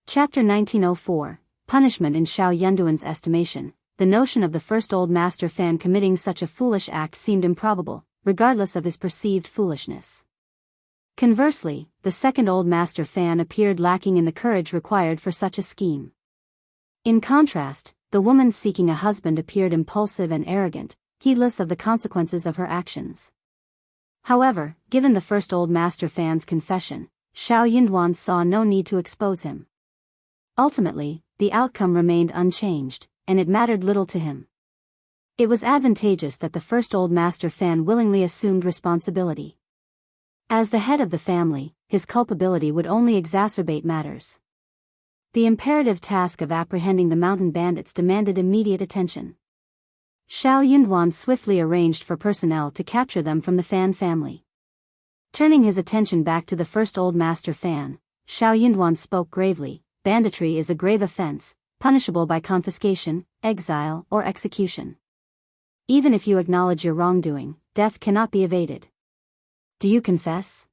Chapter 1904, Punishment. In Xiao Yunduan's estimation, the notion of the first old master Fan committing such a foolish act seemed improbable, regardless of his perceived foolishness. Conversely, the second old master Fan appeared lacking in the courage required for such a scheme. In contrast, the woman seeking a husband appeared impulsive and arrogant, heedless of the consequences of her actions. However, given the first old master Fan's confession, Xiao Yunduan saw no need to expose him. Ultimately, the outcome remained unchanged, and it mattered little to him. It was advantageous that the first old master Fan willingly assumed responsibility. As the head of the family, his culpability would only exacerbate matters. The imperative task of apprehending the mountain bandits demanded immediate attention. Xiao Yunduan swiftly arranged for personnel to capture them from the Fan family. Turning his attention back to the first old master Fan, Xiao Yunduan spoke gravely, "Banditry is a grave offense, punishable by confiscation, exile, or execution. Even if you acknowledge your wrongdoing, death cannot be evaded. Do you confess?"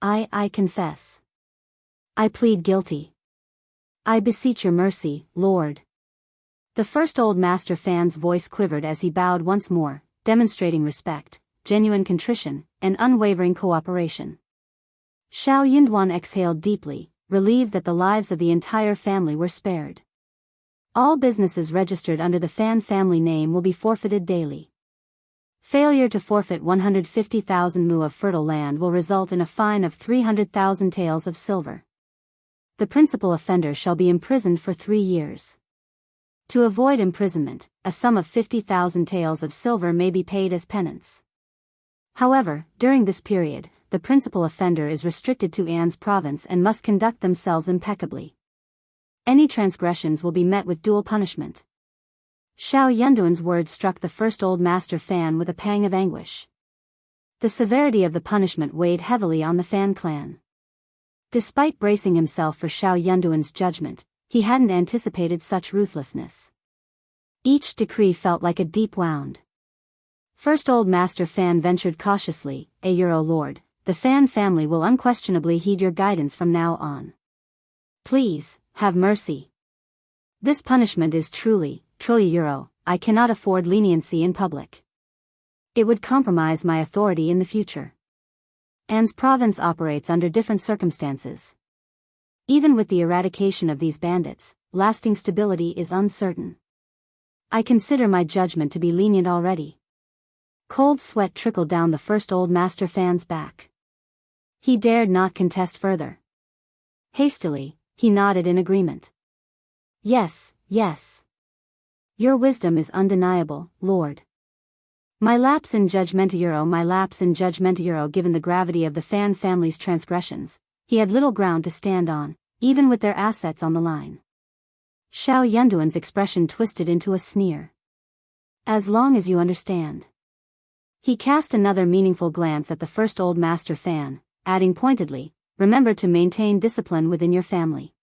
I confess. I plead guilty. I beseech your mercy, Lord." The first old master Fan's voice quivered as he bowed once more, demonstrating respect, genuine contrition, and unwavering cooperation. Xiao Yunduan exhaled deeply, relieved that the lives of the entire family were spared. All businesses registered under the Fan family name will be forfeited daily. Failure to forfeit 150,000 mu of fertile land will result in a fine of 300,000 taels of silver. The principal offender shall be imprisoned for 3 years. To avoid imprisonment, a sum of 50,000 taels of silver may be paid as penance. However, during this period, the principal offender is restricted to An's province and must conduct themselves impeccably. Any transgressions will be met with dual punishment. Xiao Yunduan's words struck the first old master Fan with a pang of anguish. The severity of the punishment weighed heavily on the Fan clan. Despite bracing himself for Xiao Yunduan's judgment, he hadn't anticipated such ruthlessness. Each decree felt like a deep wound. First old master Fan ventured cautiously, Lord, the Fan family will unquestionably heed your guidance from now on. Please, have mercy. This punishment is truly euro. I cannot afford leniency in public. It would compromise my authority in the future. An's province operates under different circumstances. Even with the eradication of these bandits, lasting stability is uncertain. I consider my judgment to be lenient already. Cold sweat trickled down the first old master Fan's back. He dared not contest further. Hastily, he nodded in agreement. Yes, yes. Your wisdom is undeniable, Lord. My lapse in judgment. Given the gravity of the Fan family's transgressions, he had little ground to stand on, even with their assets on the line. Xiao Yunduan's expression twisted into a sneer. As long as you understand. He cast another meaningful glance at the first old master Fan, adding pointedly, remember to maintain discipline within your family.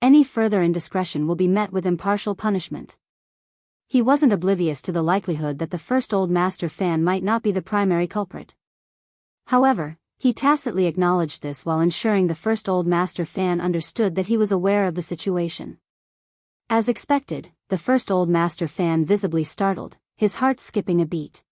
Any further indiscretion will be met with impartial punishment. He wasn't oblivious to the likelihood that the first old master Fan might not be the primary culprit. However, he tacitly acknowledged this while ensuring the first old master Fan understood that he was aware of the situation. As expected, the first old master Fan visibly startled, his heart skipping a beat.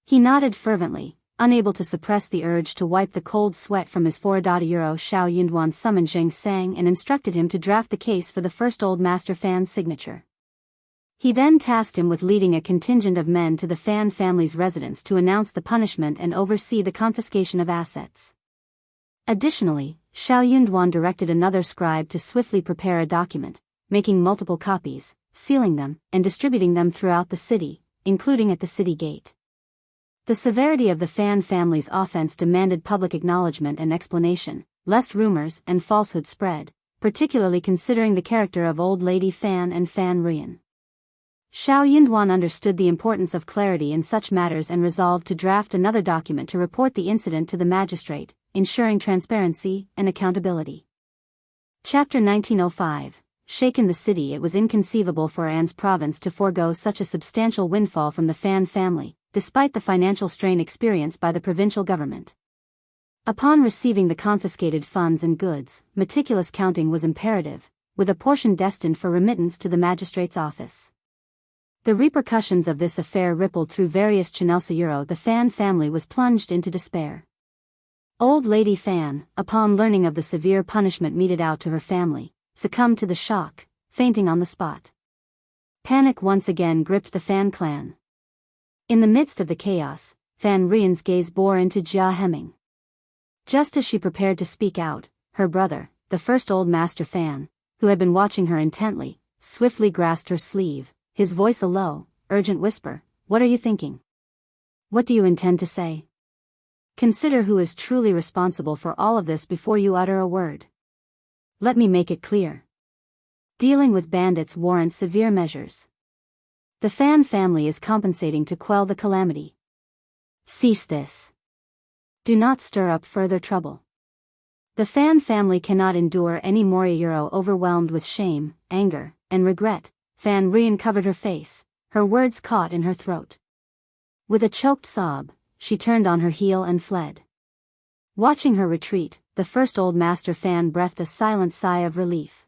He nodded fervently, unable to suppress the urge to wipe the cold sweat from his forehead. Xiao Yunduan summoned Zheng Sang and instructed him to draft the case for the first old master Fan's signature. He then tasked him with leading a contingent of men to the Fan family's residence to announce the punishment and oversee the confiscation of assets. Additionally, Xiao Yunduan directed another scribe to swiftly prepare a document, making multiple copies, sealing them, and distributing them throughout the city, including at the city gate. The severity of the Fan family's offense demanded public acknowledgement and explanation, lest rumors and falsehood spread, particularly considering the character of Old Lady Fan and Fan Ruyan. Xiao Yunduan understood the importance of clarity in such matters and resolved to draft another document to report the incident to the magistrate, ensuring transparency and accountability. Chapter 1905. Shaken the city. It was inconceivable for An's province to forego such a substantial windfall from the Fan family, despite the financial strain experienced by the provincial government. Upon receiving the confiscated funds and goods, meticulous counting was imperative, with a portion destined for remittance to the magistrate's office. The repercussions of this affair rippled through various channels. The Fan family was plunged into despair. Old Lady Fan, upon learning of the severe punishment meted out to her family, succumbed to the shock, fainting on the spot. Panic once again gripped the Fan clan. In the midst of the chaos, Fan Ruyan's gaze bore into Jia Heming. Just as she prepared to speak out, her brother, the first old master Fan, who had been watching her intently, swiftly grasped her sleeve, his voice a low, urgent whisper. What are you thinking? What do you intend to say? Consider who is truly responsible for all of this before you utter a word. Let me make it clear. Dealing with bandits warrants severe measures. The Fan family is compensating to quell the calamity. Cease this. Do not stir up further trouble. The Fan family cannot endure any more. Overwhelmed with shame, anger, and regret, Fan Ruyan covered her face, her words caught in her throat. With a choked sob, she turned on her heel and fled. Watching her retreat, the first old master Fan breathed a silent sigh of relief.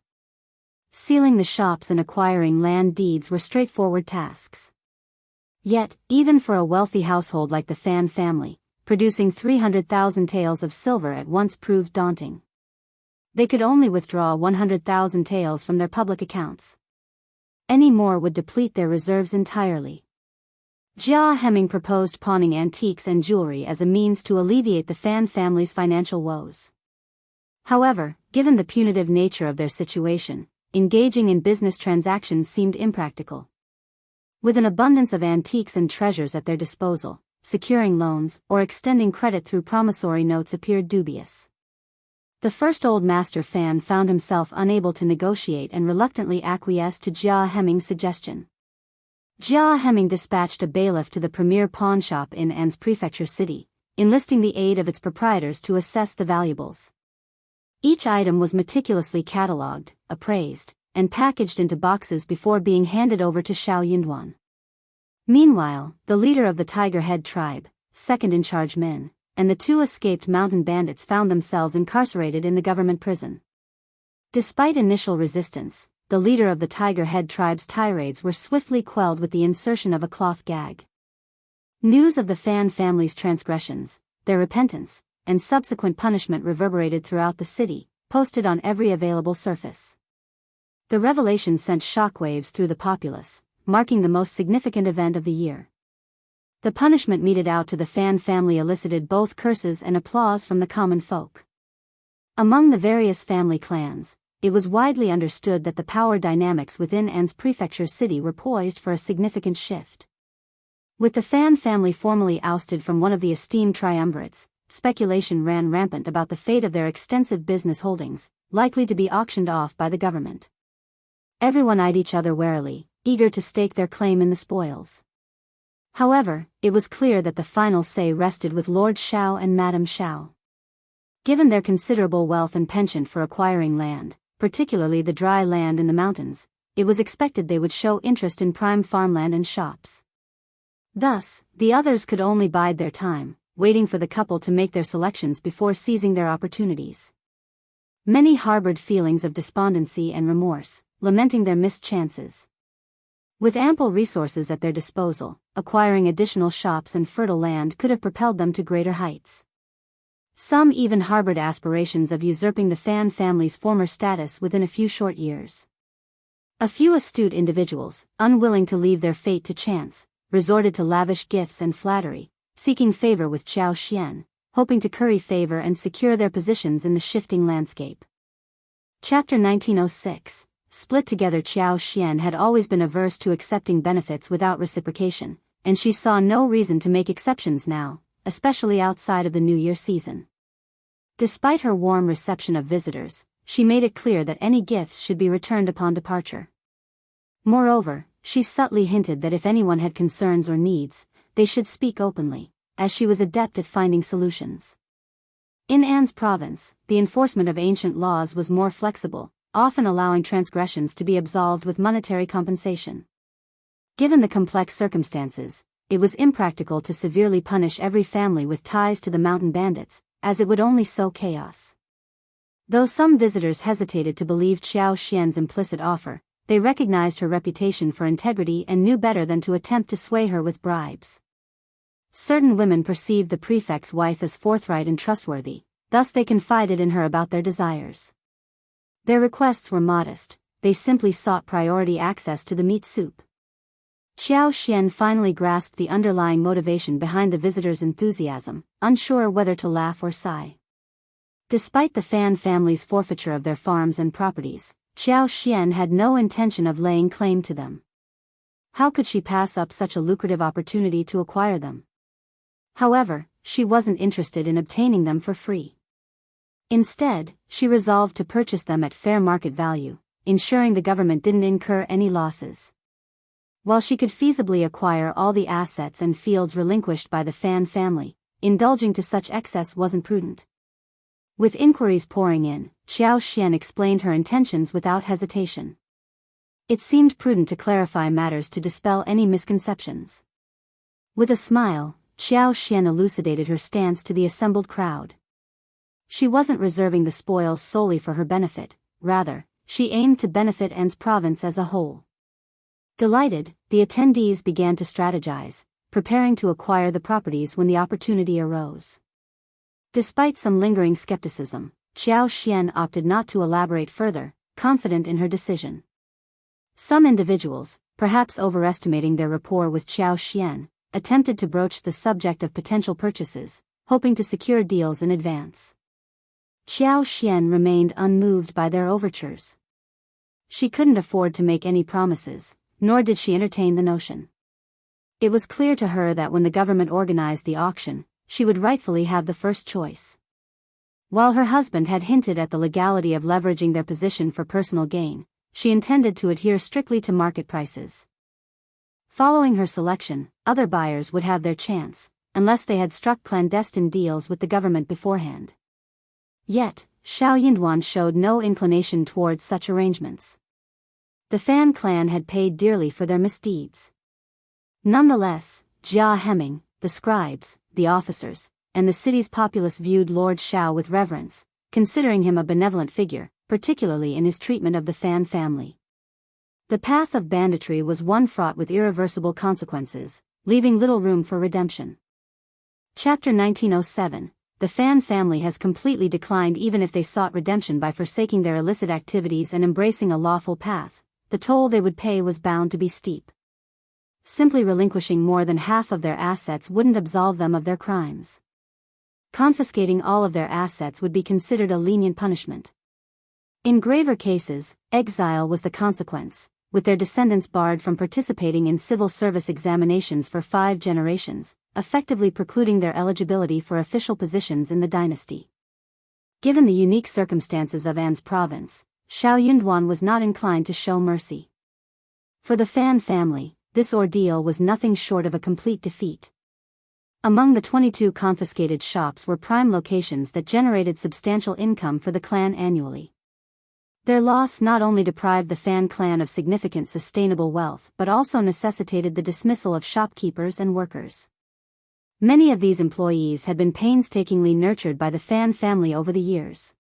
Sealing the shops and acquiring land deeds were straightforward tasks. Yet, even for a wealthy household like the Fan family, producing 300,000 taels of silver at once proved daunting. They could only withdraw 100,000 taels from their public accounts. Any more would deplete their reserves entirely. Jia Heming proposed pawning antiques and jewelry as a means to alleviate the Fan family's financial woes. However, given the punitive nature of their situation, engaging in business transactions seemed impractical. With an abundance of antiques and treasures at their disposal, securing loans or extending credit through promissory notes appeared dubious. The first old master Fan found himself unable to negotiate and reluctantly acquiesced to Jia Heming's suggestion. Jia Heming dispatched a bailiff to the premier pawn shop in An's prefecture city, enlisting the aid of its proprietors to assess the valuables. Each item was meticulously catalogued, appraised, and packaged into boxes before being handed over to Xiao Yunduan. Meanwhile, the leader of the Tiger Head tribe, second-in-charge Min, and the two escaped mountain bandits found themselves incarcerated in the government prison. Despite initial resistance, the leader of the Tiger Head tribe's tirades were swiftly quelled with the insertion of a cloth gag. News of the Fan family's transgressions, their repentance, and subsequent punishment reverberated throughout the city, posted on every available surface. The revelation sent shockwaves through the populace, marking the most significant event of the year. The punishment meted out to the Fan family elicited both curses and applause from the common folk. Among the various family clans, it was widely understood that the power dynamics within An's prefecture city were poised for a significant shift. With the Fan family formally ousted from one of the esteemed triumvirates, speculation ran rampant about the fate of their extensive business holdings, likely to be auctioned off by the government. Everyone eyed each other warily, eager to stake their claim in the spoils. However, it was clear that the final say rested with Lord Xiao and Madame Xiao. Given their considerable wealth and penchant for acquiring land, particularly the dry land in the mountains, it was expected they would show interest in prime farmland and shops. Thus, the others could only bide their time, waiting for the couple to make their selections before seizing their opportunities. Many harbored feelings of despondency and remorse, lamenting their missed chances. With ample resources at their disposal, acquiring additional shops and fertile land could have propelled them to greater heights. Some even harbored aspirations of usurping the Fan family's former status within a few short years. A few astute individuals, unwilling to leave their fate to chance, resorted to lavish gifts and flattery, seeking favor with Xiao Xian, hoping to curry favor and secure their positions in the shifting landscape. Chapter 1906. Split together. Xiao Xian had always been averse to accepting benefits without reciprocation, and she saw no reason to make exceptions now, especially outside of the New Year season. Despite her warm reception of visitors, she made it clear that any gifts should be returned upon departure. Moreover, she subtly hinted that if anyone had concerns or needs, they should speak openly, as she was adept at finding solutions. In An's province, the enforcement of ancient laws was more flexible, often allowing transgressions to be absolved with monetary compensation. Given the complex circumstances, it was impractical to severely punish every family with ties to the mountain bandits, as it would only sow chaos. Though some visitors hesitated to believe Xiao Xian's implicit offer, they recognized her reputation for integrity and knew better than to attempt to sway her with bribes. Certain women perceived the prefect's wife as forthright and trustworthy, thus they confided in her about their desires. Their requests were modest, they simply sought priority access to the meat soup. Xiao Xian finally grasped the underlying motivation behind the visitors' enthusiasm, unsure whether to laugh or sigh. Despite the Fan family's forfeiture of their farms and properties, Xiao Xian had no intention of laying claim to them. How could she pass up such a lucrative opportunity to acquire them? However, she wasn't interested in obtaining them for free. Instead, she resolved to purchase them at fair market value, ensuring the government didn't incur any losses. While she could feasibly acquire all the assets and fields relinquished by the Fan family, indulging to such excess wasn't prudent. With inquiries pouring in, Xiao Xian explained her intentions without hesitation. It seemed prudent to clarify matters to dispel any misconceptions. With a smile, Xiao Xian elucidated her stance to the assembled crowd. She wasn't reserving the spoils solely for her benefit, rather, she aimed to benefit An's province as a whole. Delighted, the attendees began to strategize, preparing to acquire the properties when the opportunity arose. Despite some lingering skepticism, Xiao Xian opted not to elaborate further, confident in her decision. Some individuals, perhaps overestimating their rapport with Xiao Xian, attempted to broach the subject of potential purchases, hoping to secure deals in advance. Xiao Xian remained unmoved by their overtures. She couldn't afford to make any promises, nor did she entertain the notion. It was clear to her that when the government organized the auction, she would rightfully have the first choice. While her husband had hinted at the legality of leveraging their position for personal gain, she intended to adhere strictly to market prices. Following her selection, other buyers would have their chance, unless they had struck clandestine deals with the government beforehand. Yet, Xiao Yinduan showed no inclination towards such arrangements. The Fan clan had paid dearly for their misdeeds. Nonetheless, Jia Hemming, the scribes, the officers, and the city's populace viewed Lord Xiao with reverence, considering him a benevolent figure, particularly in his treatment of the Fan family. The path of banditry was one fraught with irreversible consequences, leaving little room for redemption. Chapter 1907. The Fan family has completely declined. Even if they sought redemption by forsaking their illicit activities and embracing a lawful path, the toll they would pay was bound to be steep. Simply relinquishing more than half of their assets wouldn't absolve them of their crimes. Confiscating all of their assets would be considered a lenient punishment. In graver cases, exile was the consequence, with their descendants barred from participating in civil service examinations for 5 generations, effectively precluding their eligibility for official positions in the dynasty. Given the unique circumstances of An's province, Xiao Yunduan was not inclined to show mercy. For the Fan family, this ordeal was nothing short of a complete defeat. Among the 22 confiscated shops were prime locations that generated substantial income for the clan annually. Their loss not only deprived the Fan clan of significant sustainable wealth but also necessitated the dismissal of shopkeepers and workers. Many of these employees had been painstakingly nurtured by the Fan family over the years.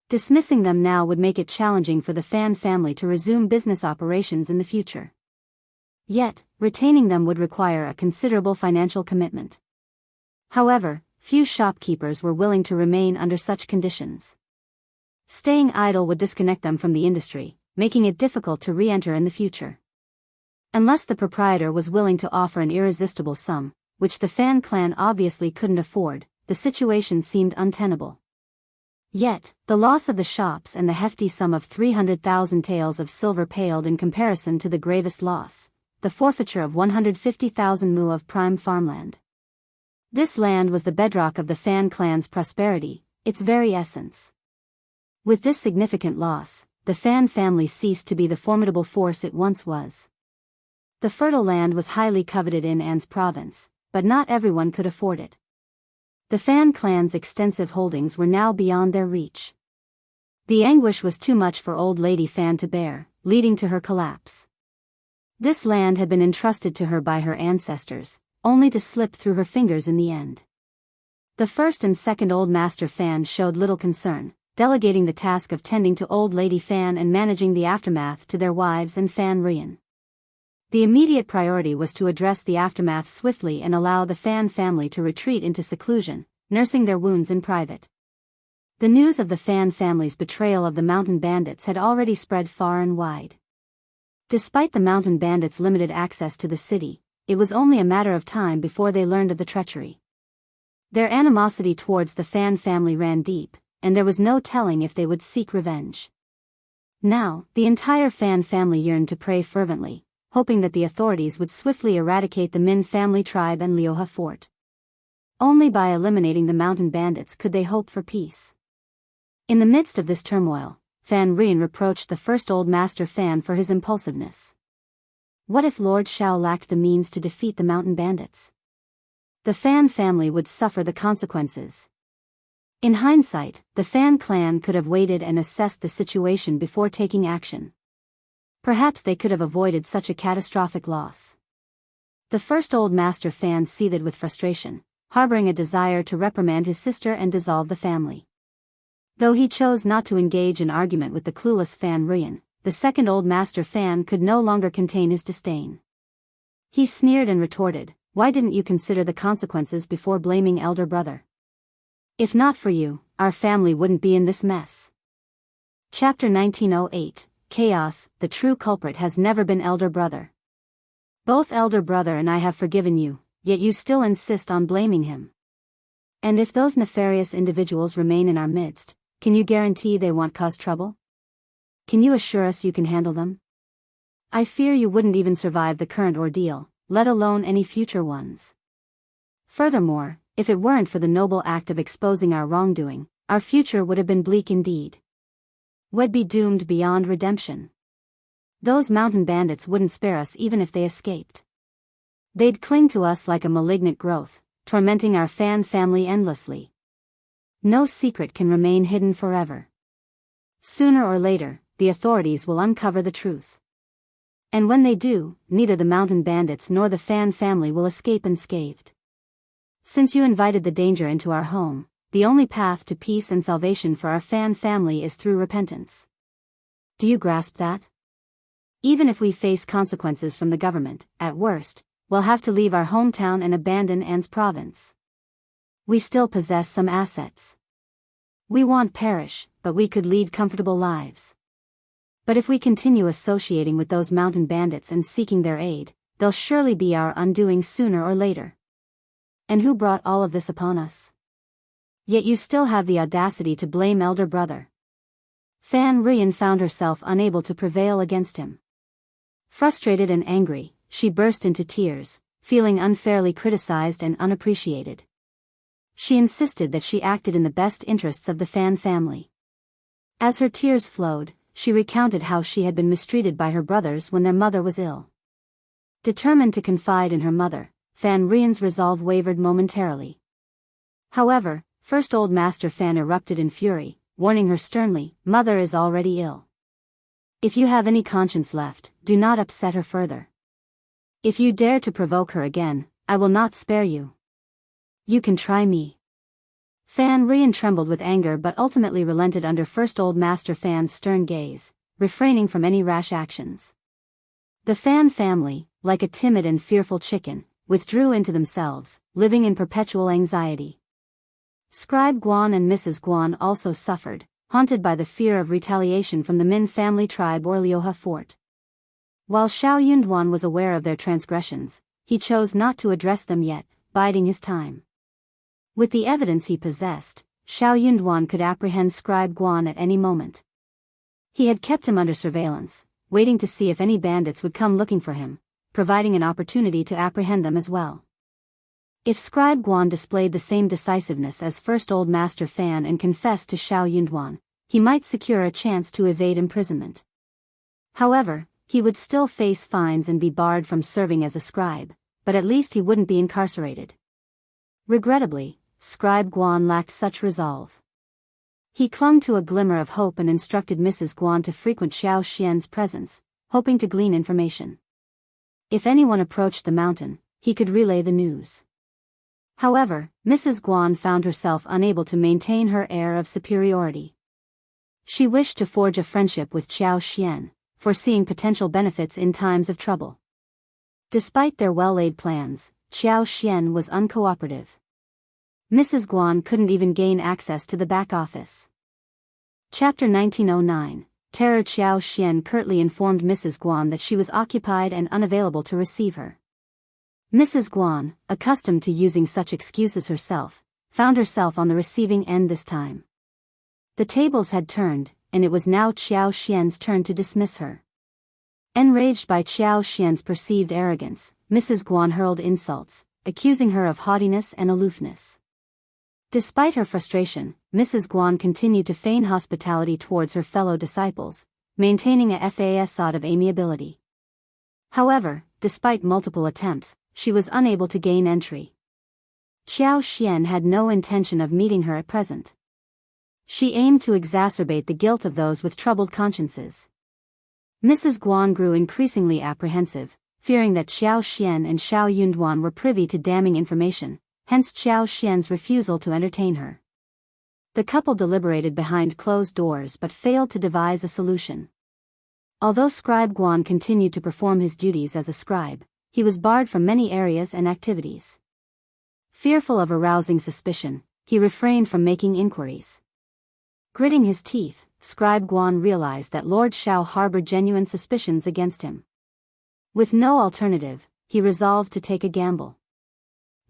Dismissing them now would make it challenging for the Fan family to resume business operations in the future. Yet, retaining them would require a considerable financial commitment. However, few shopkeepers were willing to remain under such conditions. Staying idle would disconnect them from the industry, making it difficult to re-enter in the future. Unless the proprietor was willing to offer an irresistible sum, which the Fan clan obviously couldn't afford, the situation seemed untenable. Yet, the loss of the shops and the hefty sum of 300,000 taels of silver paled in comparison to the gravest loss, the forfeiture of 150,000 mu of prime farmland. This land was the bedrock of the Fan clan's prosperity, its very essence. With this significant loss, the Fan family ceased to be the formidable force it once was. The fertile land was highly coveted in An's province, but not everyone could afford it. The Fan clan's extensive holdings were now beyond their reach. The anguish was too much for old Lady Fan to bear, leading to her collapse. This land had been entrusted to her by her ancestors, only to slip through her fingers in the end. The first and second Old Master Fan showed little concern, delegating the task of tending to Old Lady Fan and managing the aftermath to their wives and Fan Rian. The immediate priority was to address the aftermath swiftly and allow the Fan family to retreat into seclusion, nursing their wounds in private. The news of the Fan family's betrayal of the mountain bandits had already spread far and wide. Despite the mountain bandits' limited access to the city, it was only a matter of time before they learned of the treachery. Their animosity towards the Fan family ran deep, and there was no telling if they would seek revenge. Now, the entire Fan family yearned to pray fervently, hoping that the authorities would swiftly eradicate the Min family tribe and Liuhe fort. Only by eliminating the mountain bandits could they hope for peace. In the midst of this turmoil, Fan Rian reproached the first Old Master Fan for his impulsiveness. What if Lord Xiao lacked the means to defeat the mountain bandits? The Fan family would suffer the consequences. In hindsight, the Fan clan could have waited and assessed the situation before taking action. Perhaps they could have avoided such a catastrophic loss. The first Old Master Fan seethed with frustration, harboring a desire to reprimand his sister and dissolve the family. Though he chose not to engage in argument with the clueless Fan Rian, the second Old Master Fan could no longer contain his disdain. He sneered and retorted, "Why didn't you consider the consequences before blaming elder brother? If not for you, our family wouldn't be in this mess." Chapter 1908, Chaos. The true culprit has never been elder brother. Both elder brother and I have forgiven you, yet you still insist on blaming him. And if those nefarious individuals remain in our midst, can you guarantee they won't cause trouble? Can you assure us you can handle them? I fear you wouldn't even survive the current ordeal, let alone any future ones. Furthermore, if it weren't for the noble act of exposing our wrongdoing, our future would have been bleak indeed. We'd be doomed beyond redemption. Those mountain bandits wouldn't spare us even if they escaped. They'd cling to us like a malignant growth, tormenting our Fan family endlessly. No secret can remain hidden forever. Sooner or later, the authorities will uncover the truth. And when they do, neither the mountain bandits nor the Fan family will escape unscathed. Since you invited the danger into our home, the only path to peace and salvation for our Fan family is through repentance. Do you grasp that? Even if we face consequences from the government, at worst, we'll have to leave our hometown and abandon An's province. We still possess some assets. We won't perish, but we could lead comfortable lives. But if we continue associating with those mountain bandits and seeking their aid, they'll surely be our undoing sooner or later. And who brought all of this upon us? Yet you still have the audacity to blame elder brother. Fan Ruyan found herself unable to prevail against him. Frustrated and angry, she burst into tears, feeling unfairly criticized and unappreciated. She insisted that she acted in the best interests of the Fan family. As her tears flowed, she recounted how she had been mistreated by her brothers when their mother was ill. Determined to confide in her mother, Fan Ruyan's resolve wavered momentarily. However, first Old Master Fan erupted in fury, warning her sternly, "Mother is already ill. If you have any conscience left, do not upset her further. If you dare to provoke her again, I will not spare you. You can try me." Fan Ruyan trembled with anger but ultimately relented under First Old Master Fan's stern gaze, refraining from any rash actions. The Fan family, like a timid and fearful chicken, withdrew into themselves, living in perpetual anxiety. Scribe Guan and Mrs. Guan also suffered, haunted by the fear of retaliation from the Min family tribe or Liuhe fort. While Xiao Yunduan was aware of their transgressions, he chose not to address them yet, biding his time. With the evidence he possessed, Xiao Yunduan could apprehend Scribe Guan at any moment. He had kept him under surveillance, waiting to see if any bandits would come looking for him, providing an opportunity to apprehend them as well. If Scribe Guan displayed the same decisiveness as First Old Master Fan and confessed to Xiao Yunduan, he might secure a chance to evade imprisonment. However, he would still face fines and be barred from serving as a scribe, but at least he wouldn't be incarcerated. Regrettably, Scribe Guan lacked such resolve. He clung to a glimmer of hope and instructed Mrs. Guan to frequent Xiao Xian's presence, hoping to glean information. If anyone approached the mountain, he could relay the news. However, Mrs. Guan found herself unable to maintain her air of superiority. She wished to forge a friendship with Xiao Xian, foreseeing potential benefits in times of trouble. Despite their well-laid plans, Xiao Xian was uncooperative. Mrs. Guan couldn't even gain access to the back office. Chapter 1909, Terror. Xiao Xian curtly informed Mrs. Guan that she was occupied and unavailable to receive her. Mrs. Guan, accustomed to using such excuses herself, found herself on the receiving end this time. The tables had turned, and it was now Xiao Xian's turn to dismiss her. Enraged by Xiao Xian's perceived arrogance, Mrs. Guan hurled insults, accusing her of haughtiness and aloofness. Despite her frustration, Mrs. Guan continued to feign hospitality towards her fellow disciples, maintaining a facade of amiability. However, despite multiple attempts, she was unable to gain entry. Xiao Xian had no intention of meeting her at present. She aimed to exacerbate the guilt of those with troubled consciences. Mrs. Guan grew increasingly apprehensive, fearing that Xiao Xian and Xiao Yunduan were privy to damning information, hence Xiao Xian's refusal to entertain her. The couple deliberated behind closed doors but failed to devise a solution. Although Scribe Guan continued to perform his duties as a scribe, he was barred from many areas and activities. Fearful of arousing suspicion, he refrained from making inquiries. Gritting his teeth, Scribe Guan realized that Lord Xiao harbored genuine suspicions against him. With no alternative, he resolved to take a gamble.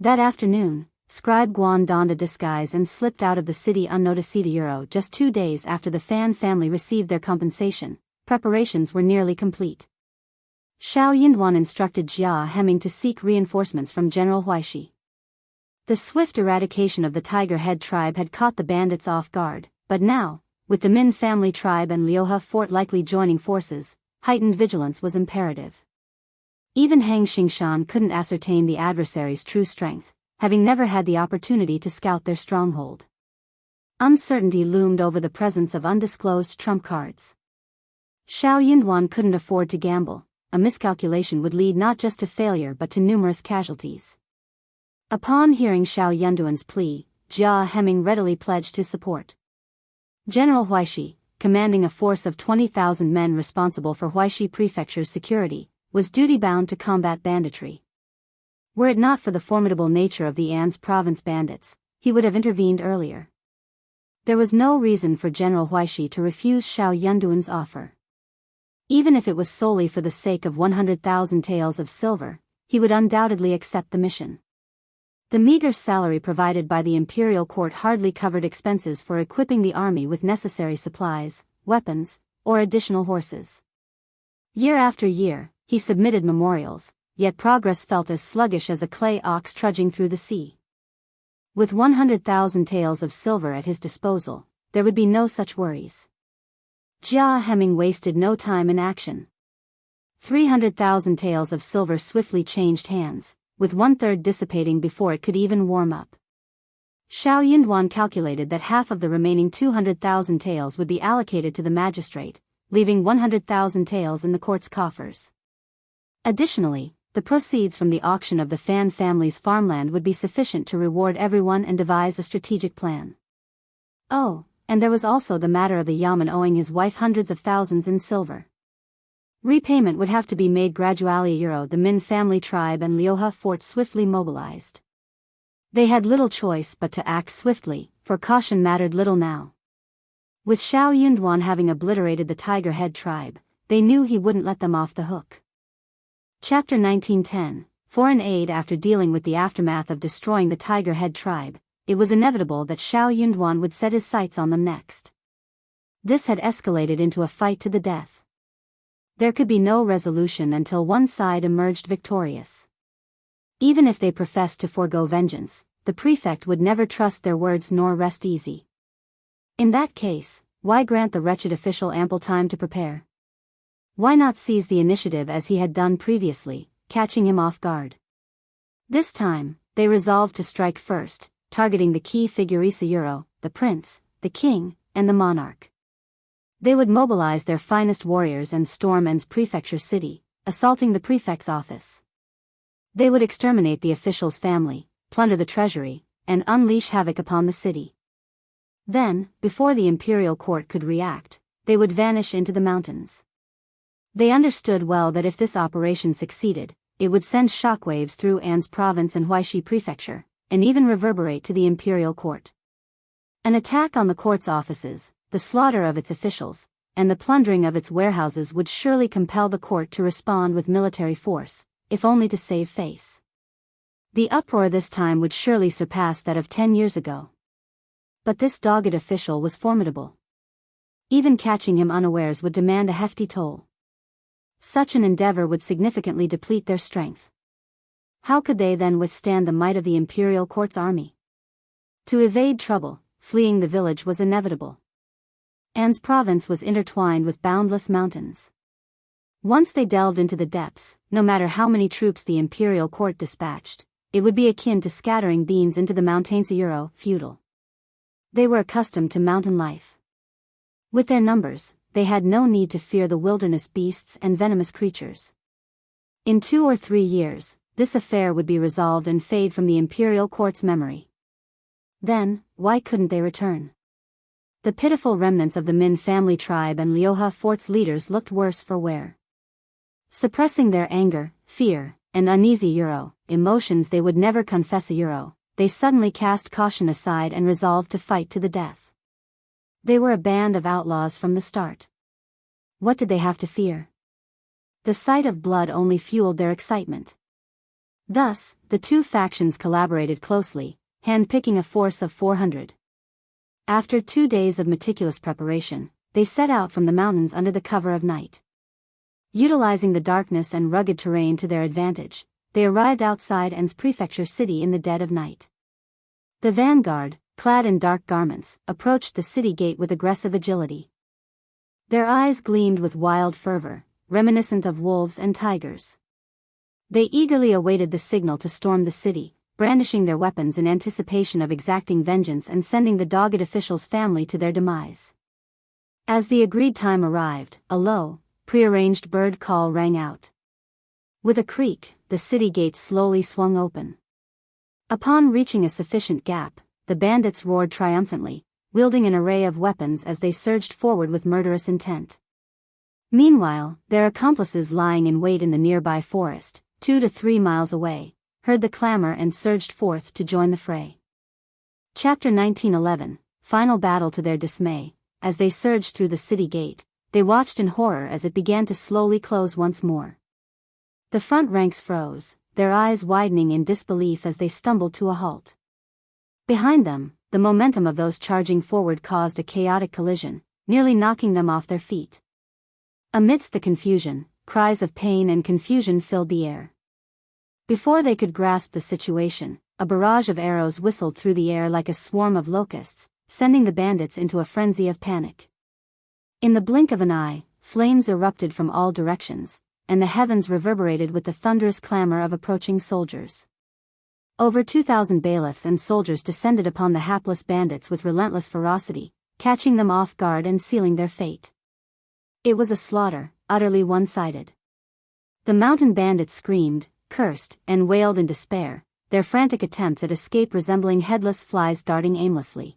That afternoon, Scribe Guan donned a disguise and slipped out of the city unnoticed. Just 2 days after the Fan family received their compensation, preparations were nearly complete. Xiao Yunduan instructed Jia Heming to seek reinforcements from General Huaishi. The swift eradication of the Tiger Head tribe had caught the bandits off guard, but now, with the Min family tribe and Liuhe fort likely joining forces, heightened vigilance was imperative. Even Hang Xingshan couldn't ascertain the adversary's true strength, having never had the opportunity to scout their stronghold. Uncertainty loomed over the presence of undisclosed trump cards. Xiao Yunduan couldn't afford to gamble. A miscalculation would lead not just to failure but to numerous casualties. Upon hearing Xiao Yunduan's plea, Jia Heming readily pledged his support. General Huaishi, commanding a force of 20,000 men responsible for Huaishi Prefecture's security, was duty-bound to combat banditry. Were it not for the formidable nature of the An's province bandits, he would have intervened earlier. There was no reason for General Huaishi to refuse Xiao Yunduan's offer. Even if it was solely for the sake of 100,000 taels of silver, he would undoubtedly accept the mission. The meager salary provided by the imperial court hardly covered expenses for equipping the army with necessary supplies, weapons, or additional horses. Year after year, he submitted memorials, yet progress felt as sluggish as a clay ox trudging through the sea. With 100,000 taels of silver at his disposal, there would be no such worries. Jia Heming wasted no time in action. 300,000 taels of silver swiftly changed hands, with 1/3 dissipating before it could even warm up. Xiao Yunduan calculated that half of the remaining 200,000 taels would be allocated to the magistrate, leaving 100,000 taels in the court's coffers. Additionally, the proceeds from the auction of the Fan family's farmland would be sufficient to reward everyone and devise a strategic plan. Oh, and there was also the matter of the Yamen owing his wife hundreds of thousands in silver. Repayment would have to be made gradually. The Min family tribe and Liuhe fort swiftly mobilized. They had little choice but to act swiftly, for caution mattered little now. With Xiao Yunduan having obliterated the Tiger Head tribe, they knew he wouldn't let them off the hook. Chapter 1910, Foreign Aid. After dealing with the aftermath of destroying the Tiger Head tribe, it was inevitable that Xiao Yunduan would set his sights on them next. This had escalated into a fight to the death. There could be no resolution until one side emerged victorious. Even if they professed to forego vengeance, the prefect would never trust their words nor rest easy. In that case, why grant the wretched official ample time to prepare? Why not seize the initiative as he had done previously, catching him off guard? This time, they resolved to strike first, targeting the key figures: the prince, the king, and the monarch. They would mobilize their finest warriors and storm An's prefecture city, assaulting the prefect's office. They would exterminate the official's family, plunder the treasury, and unleash havoc upon the city. Then, before the imperial court could react, they would vanish into the mountains. They understood well that if this operation succeeded, it would send shockwaves through An's province and Huaishi prefecture, and even reverberate to the imperial court. An attack on the court's offices, the slaughter of its officials, and the plundering of its warehouses would surely compel the court to respond with military force, if only to save face. The uproar this time would surely surpass that of 10 years ago. But this dogged official was formidable. Even catching him unawares would demand a hefty toll. Such an endeavor would significantly deplete their strength. How could they then withstand the might of the imperial court's army? To evade trouble, fleeing the village was inevitable. An's province was intertwined with boundless mountains. Once they delved into the depths, no matter how many troops the imperial court dispatched, it would be akin to scattering beans into the mountains. Feudal. They were accustomed to mountain life. With their numbers, they had no need to fear the wilderness beasts and venomous creatures. In 2 or 3 years, this affair would be resolved and fade from the imperial court's memory. Then, why couldn't they return? The pitiful remnants of the Min family tribe and Liuhe fort's leaders looked worse for wear. Suppressing their anger, fear, and uneasy emotions they would never confess they suddenly cast caution aside and resolved to fight to the death. They were a band of outlaws from the start. What did they have to fear? The sight of blood only fueled their excitement. Thus, the two factions collaborated closely, hand-picking a force of 400. After 2 days of meticulous preparation, they set out from the mountains under the cover of night. Utilizing the darkness and rugged terrain to their advantage, they arrived outside An's prefecture city in the dead of night. The vanguard, clad in dark garments, approached the city gate with aggressive agility. Their eyes gleamed with wild fervor, reminiscent of wolves and tigers. They eagerly awaited the signal to storm the city, brandishing their weapons in anticipation of exacting vengeance and sending the dogged official's family to their demise. As the agreed time arrived, a low, prearranged bird call rang out. With a creak, the city gates slowly swung open. Upon reaching a sufficient gap, the bandits roared triumphantly, wielding an array of weapons as they surged forward with murderous intent. Meanwhile, their accomplices lying in wait in the nearby forest, 2 to 3 miles away, heard the clamor and surged forth to join the fray. Chapter 1911, Final battle. To their dismay, as they surged through the city gate, they watched in horror as it began to slowly close once more. The front ranks froze, their eyes widening in disbelief as they stumbled to a halt. Behind them, the momentum of those charging forward caused a chaotic collision, nearly knocking them off their feet. Amidst the confusion, cries of pain and confusion filled the air. Before they could grasp the situation, a barrage of arrows whistled through the air like a swarm of locusts, sending the bandits into a frenzy of panic. In the blink of an eye, flames erupted from all directions, and the heavens reverberated with the thunderous clamor of approaching soldiers. Over 2,000 bailiffs and soldiers descended upon the hapless bandits with relentless ferocity, catching them off guard and sealing their fate. It was a slaughter, utterly one-sided. The mountain bandits screamed, cursed, and wailed in despair, their frantic attempts at escape resembling headless flies darting aimlessly.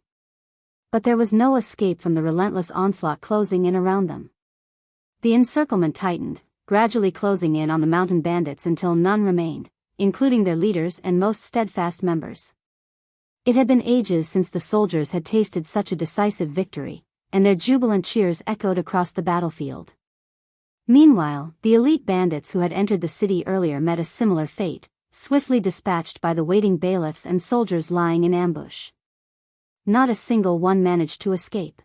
But there was no escape from the relentless onslaught closing in around them. The encirclement tightened, gradually closing in on the mountain bandits until none remained, including their leaders and most steadfast members. It had been ages since the soldiers had tasted such a decisive victory, and their jubilant cheers echoed across the battlefield. Meanwhile, the elite bandits who had entered the city earlier met a similar fate, swiftly dispatched by the waiting bailiffs and soldiers lying in ambush. Not a single one managed to escape.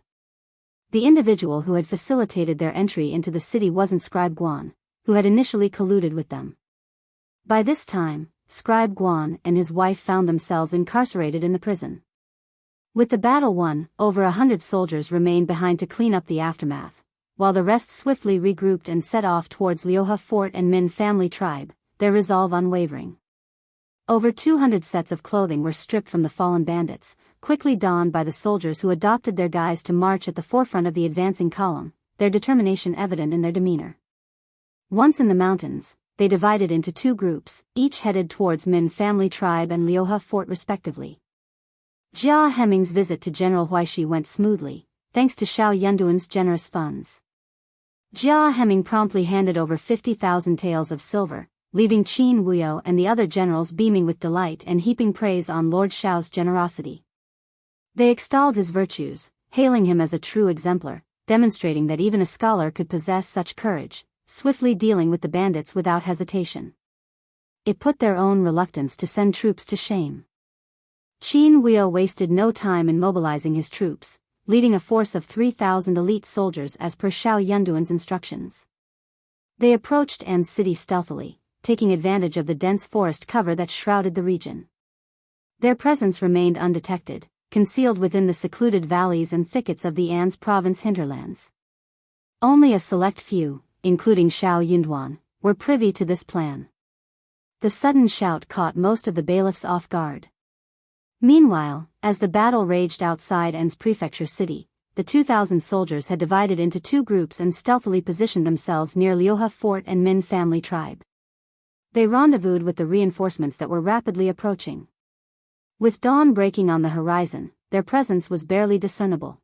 The individual who had facilitated their entry into the city wasn't Scribe Guan, who had initially colluded with them. By this time, Scribe Guan and his wife found themselves incarcerated in the prison. With the battle won, over 100 soldiers remained behind to clean up the aftermath, while the rest swiftly regrouped and set off towards Liuhe Fort and Min family tribe, their resolve unwavering. Over 200 sets of clothing were stripped from the fallen bandits, quickly donned by the soldiers who adopted their guise to march at the forefront of the advancing column, their determination evident in their demeanor. Once in the mountains, they divided into two groups, each headed towards Min family tribe and Liuhe Fort respectively. Jia Heming's visit to General Huaishi went smoothly, thanks to Xiao Yunduan's generous funds. Jia Heming promptly handed over 50,000 taels of silver, leaving Qin Wuyo and the other generals beaming with delight and heaping praise on Lord Xiao's generosity. They extolled his virtues, hailing him as a true exemplar, demonstrating that even a scholar could possess such courage, swiftly dealing with the bandits without hesitation. It put their own reluctance to send troops to shame. Qin Wuyo wasted no time in mobilizing his troops, leading a force of 3,000 elite soldiers as per Xiao Yunduan's instructions. They approached An's city stealthily, taking advantage of the dense forest cover that shrouded the region. Their presence remained undetected, concealed within the secluded valleys and thickets of the An's province hinterlands. Only a select few, including Xiao Yunduan, were privy to this plan. The sudden shout caught most of the bailiffs off guard. Meanwhile, as the battle raged outside An's prefecture city, the 2,000 soldiers had divided into two groups and stealthily positioned themselves near Liuhe Fort and Min family tribe. They rendezvoused with the reinforcements that were rapidly approaching. With dawn breaking on the horizon, their presence was barely discernible.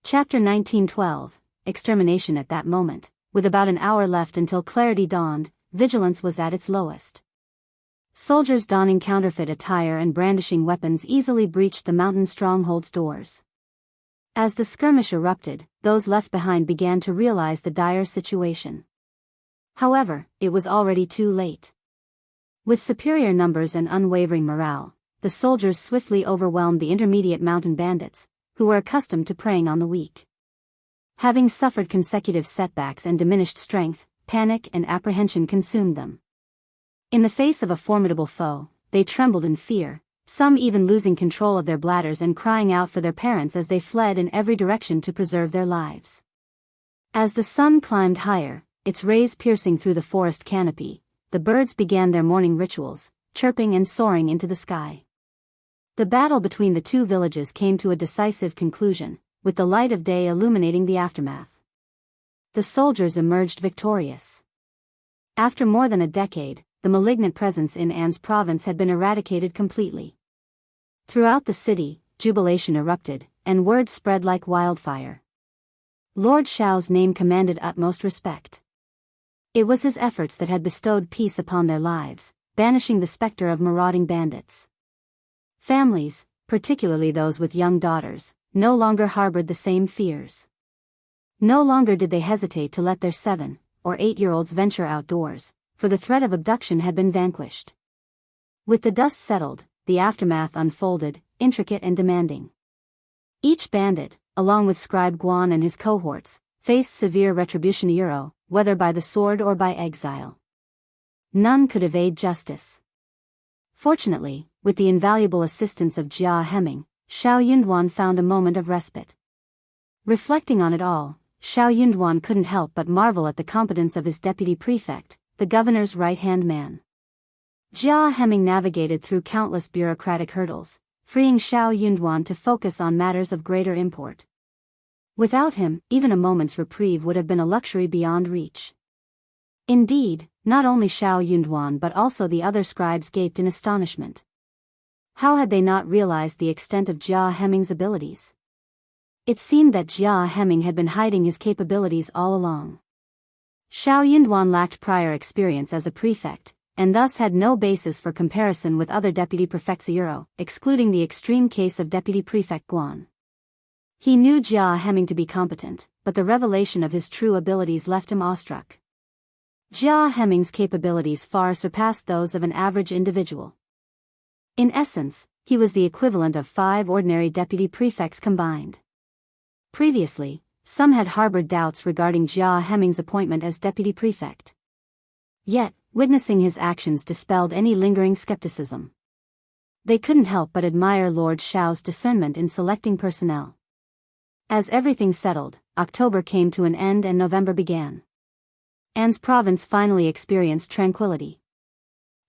Chapter 1912, Extermination. At that moment, with about an hour left until clarity dawned, vigilance was at its lowest. Soldiers donning counterfeit attire and brandishing weapons easily breached the mountain stronghold's doors. As the skirmish erupted, those left behind began to realize the dire situation. However, it was already too late. With superior numbers and unwavering morale, the soldiers swiftly overwhelmed the intermediate mountain bandits, who were accustomed to preying on the weak. Having suffered consecutive setbacks and diminished strength, panic and apprehension consumed them. In the face of a formidable foe, they trembled in fear, some even losing control of their bladders and crying out for their parents as they fled in every direction to preserve their lives. As the sun climbed higher, its rays piercing through the forest canopy, the birds began their morning rituals, chirping and soaring into the sky. The battle between the two villages came to a decisive conclusion, with the light of day illuminating the aftermath. The soldiers emerged victorious. After more than a decade, the malignant presence in An's province had been eradicated completely. Throughout the city, jubilation erupted, and word spread like wildfire. Lord Xiao's name commanded utmost respect. It was his efforts that had bestowed peace upon their lives, banishing the specter of marauding bandits. Families, particularly those with young daughters, no longer harbored the same fears. No longer did they hesitate to let their 7- or 8-year-olds venture outdoors, for the threat of abduction had been vanquished. With the dust settled, the aftermath unfolded, intricate and demanding. Each bandit, along with scribe Guan and his cohorts, faced severe retribution, whether by the sword or by exile. None could evade justice. Fortunately, with the invaluable assistance of Jia Heming, Xiao Yunduan found a moment of respite. Reflecting on it all, Xiao Yunduan couldn't help but marvel at the competence of his deputy prefect, the governor's right-hand man. Jia Heming navigated through countless bureaucratic hurdles, freeing Xiao Yunduan to focus on matters of greater import. Without him, even a moment's reprieve would have been a luxury beyond reach. Indeed, not only Xiao Yunduan but also the other scribes gaped in astonishment. How had they not realized the extent of Jia Heming's abilities? It seemed that Jia Heming had been hiding his capabilities all along. Xiao Yunduan lacked prior experience as a prefect, and thus had no basis for comparison with other deputy prefects, excluding the extreme case of deputy prefect Guan. He knew Jia Heming to be competent, but the revelation of his true abilities left him awestruck. Jia Heming's capabilities far surpassed those of an average individual. In essence, he was the equivalent of 5 ordinary deputy prefects combined. Previously, some had harbored doubts regarding Jia Heming's appointment as deputy prefect. Yet, witnessing his actions dispelled any lingering skepticism. They couldn't help but admire Lord Xiao's discernment in selecting personnel. As everything settled, October came to an end and November began. An's province finally experienced tranquility.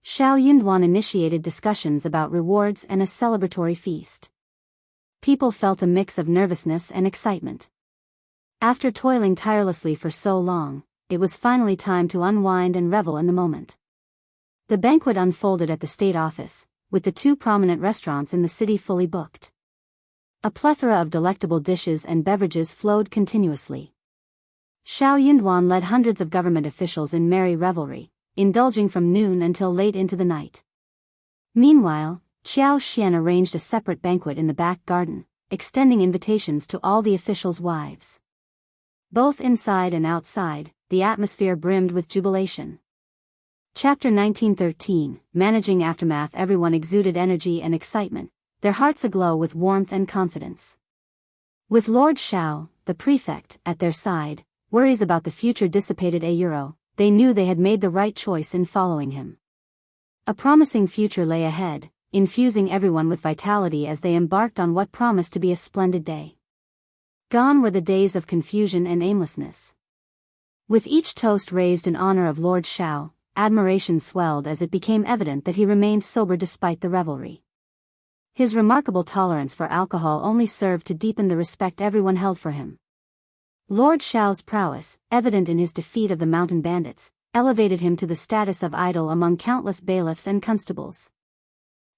Xiao Yunduan initiated discussions about rewards and a celebratory feast. People felt a mix of nervousness and excitement. After toiling tirelessly for so long, it was finally time to unwind and revel in the moment. The banquet unfolded at the state office, with the 2 prominent restaurants in the city fully booked. A plethora of delectable dishes and beverages flowed continuously. Xiao Yunduan led hundreds of government officials in merry revelry, indulging from noon until late into the night. Meanwhile, Qiao Xian arranged a separate banquet in the back garden, extending invitations to all the officials' wives. Both inside and outside, the atmosphere brimmed with jubilation. Chapter 1913, Managing Aftermath. Everyone exuded energy and excitement, their hearts aglow with warmth and confidence. With Lord Xiao, the prefect, at their side, worries about the future dissipated. They knew they had made the right choice in following him. A promising future lay ahead, infusing everyone with vitality as they embarked on what promised to be a splendid day. Gone were the days of confusion and aimlessness. With each toast raised in honor of Lord Xiao, admiration swelled as it became evident that he remained sober despite the revelry. His remarkable tolerance for alcohol only served to deepen the respect everyone held for him. Lord Xiao's prowess, evident in his defeat of the mountain bandits, elevated him to the status of idol among countless bailiffs and constables.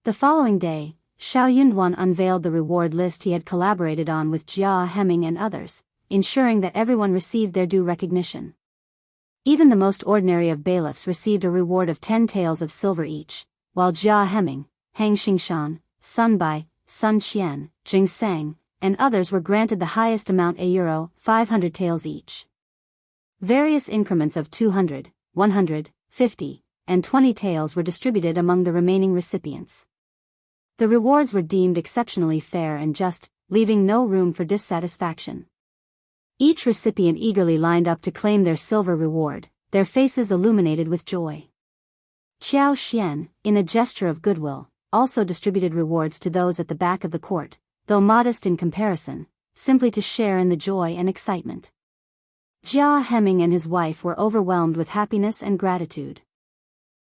The following day, Xiao Yunduan unveiled the reward list he had collaborated on with Jia Heming and others, ensuring that everyone received their due recognition. Even the most ordinary of bailiffs received a reward of 10 taels of silver each, while Jia Heming, Hang Xingshan, Sun Bai, Sun Qian, Jing Sang, and others were granted the highest amount, euro 500 taels each. Various increments of 200, 100, 50, and 20 taels were distributed among the remaining recipients. The rewards were deemed exceptionally fair and just, leaving no room for dissatisfaction. Each recipient eagerly lined up to claim their silver reward, their faces illuminated with joy. Qiao Xian, in a gesture of goodwill, also distributed rewards to those at the back of the court, though modest in comparison, simply to share in the joy and excitement. Jia Heming and his wife were overwhelmed with happiness and gratitude.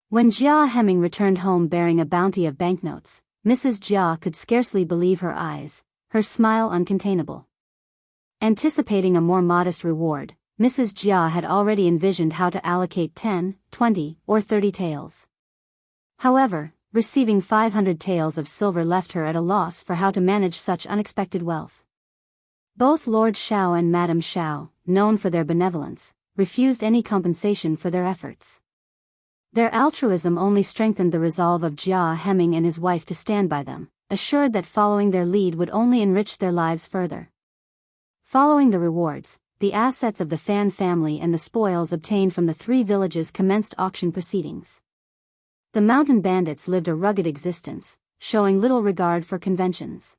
When Jia Heming returned home bearing a bounty of banknotes, Mrs. Jia could scarcely believe her eyes, her smile uncontainable. Anticipating a more modest reward, Mrs. Jia had already envisioned how to allocate 10, 20, or 30 taels. However, receiving 500 taels of silver left her at a loss for how to manage such unexpected wealth. Both Lord Xiao and Madame Xiao, known for their benevolence, refused any compensation for their efforts. Their altruism only strengthened the resolve of Jia Heming and his wife to stand by them, assured that following their lead would only enrich their lives further. Following the rewards, the assets of the Fan family and the spoils obtained from the 3 villages commenced auction proceedings. The mountain bandits lived a rugged existence, showing little regard for conventions.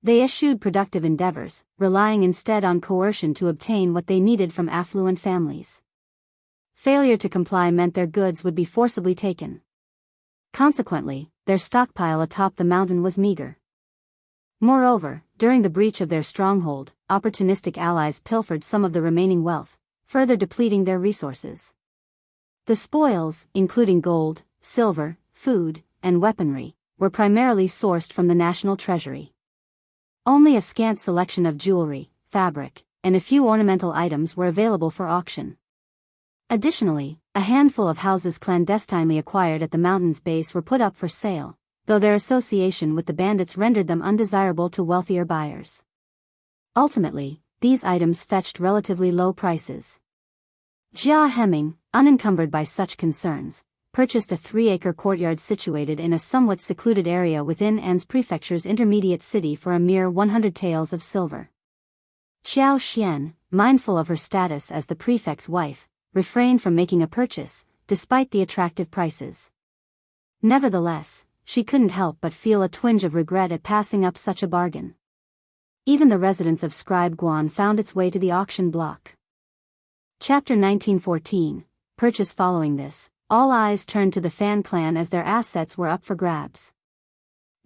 They eschewed productive endeavors, relying instead on coercion to obtain what they needed from affluent families. Failure to comply meant their goods would be forcibly taken. Consequently, their stockpile atop the mountain was meager. Moreover, during the breach of their stronghold, opportunistic allies pilfered some of the remaining wealth, further depleting their resources. The spoils, including gold, silver, food, and weaponry, were primarily sourced from the national treasury. Only a scant selection of jewelry, fabric, and a few ornamental items were available for auction. Additionally, a handful of houses clandestinely acquired at the mountain's base were put up for sale, though their association with the bandits rendered them undesirable to wealthier buyers. Ultimately, these items fetched relatively low prices. Jia Hemming, unencumbered by such concerns, purchased a 3-acre courtyard situated in a somewhat secluded area within An's prefecture's intermediate city for a mere 100 taels of silver. Xiao Xian, mindful of her status as the prefect's wife, refrained from making a purchase, despite the attractive prices. Nevertheless, she couldn't help but feel a twinge of regret at passing up such a bargain. Even the residence of Scribe Guan found its way to the auction block. Chapter 1914, Purchase. Following this, all eyes turned to the Fan clan as their assets were up for grabs.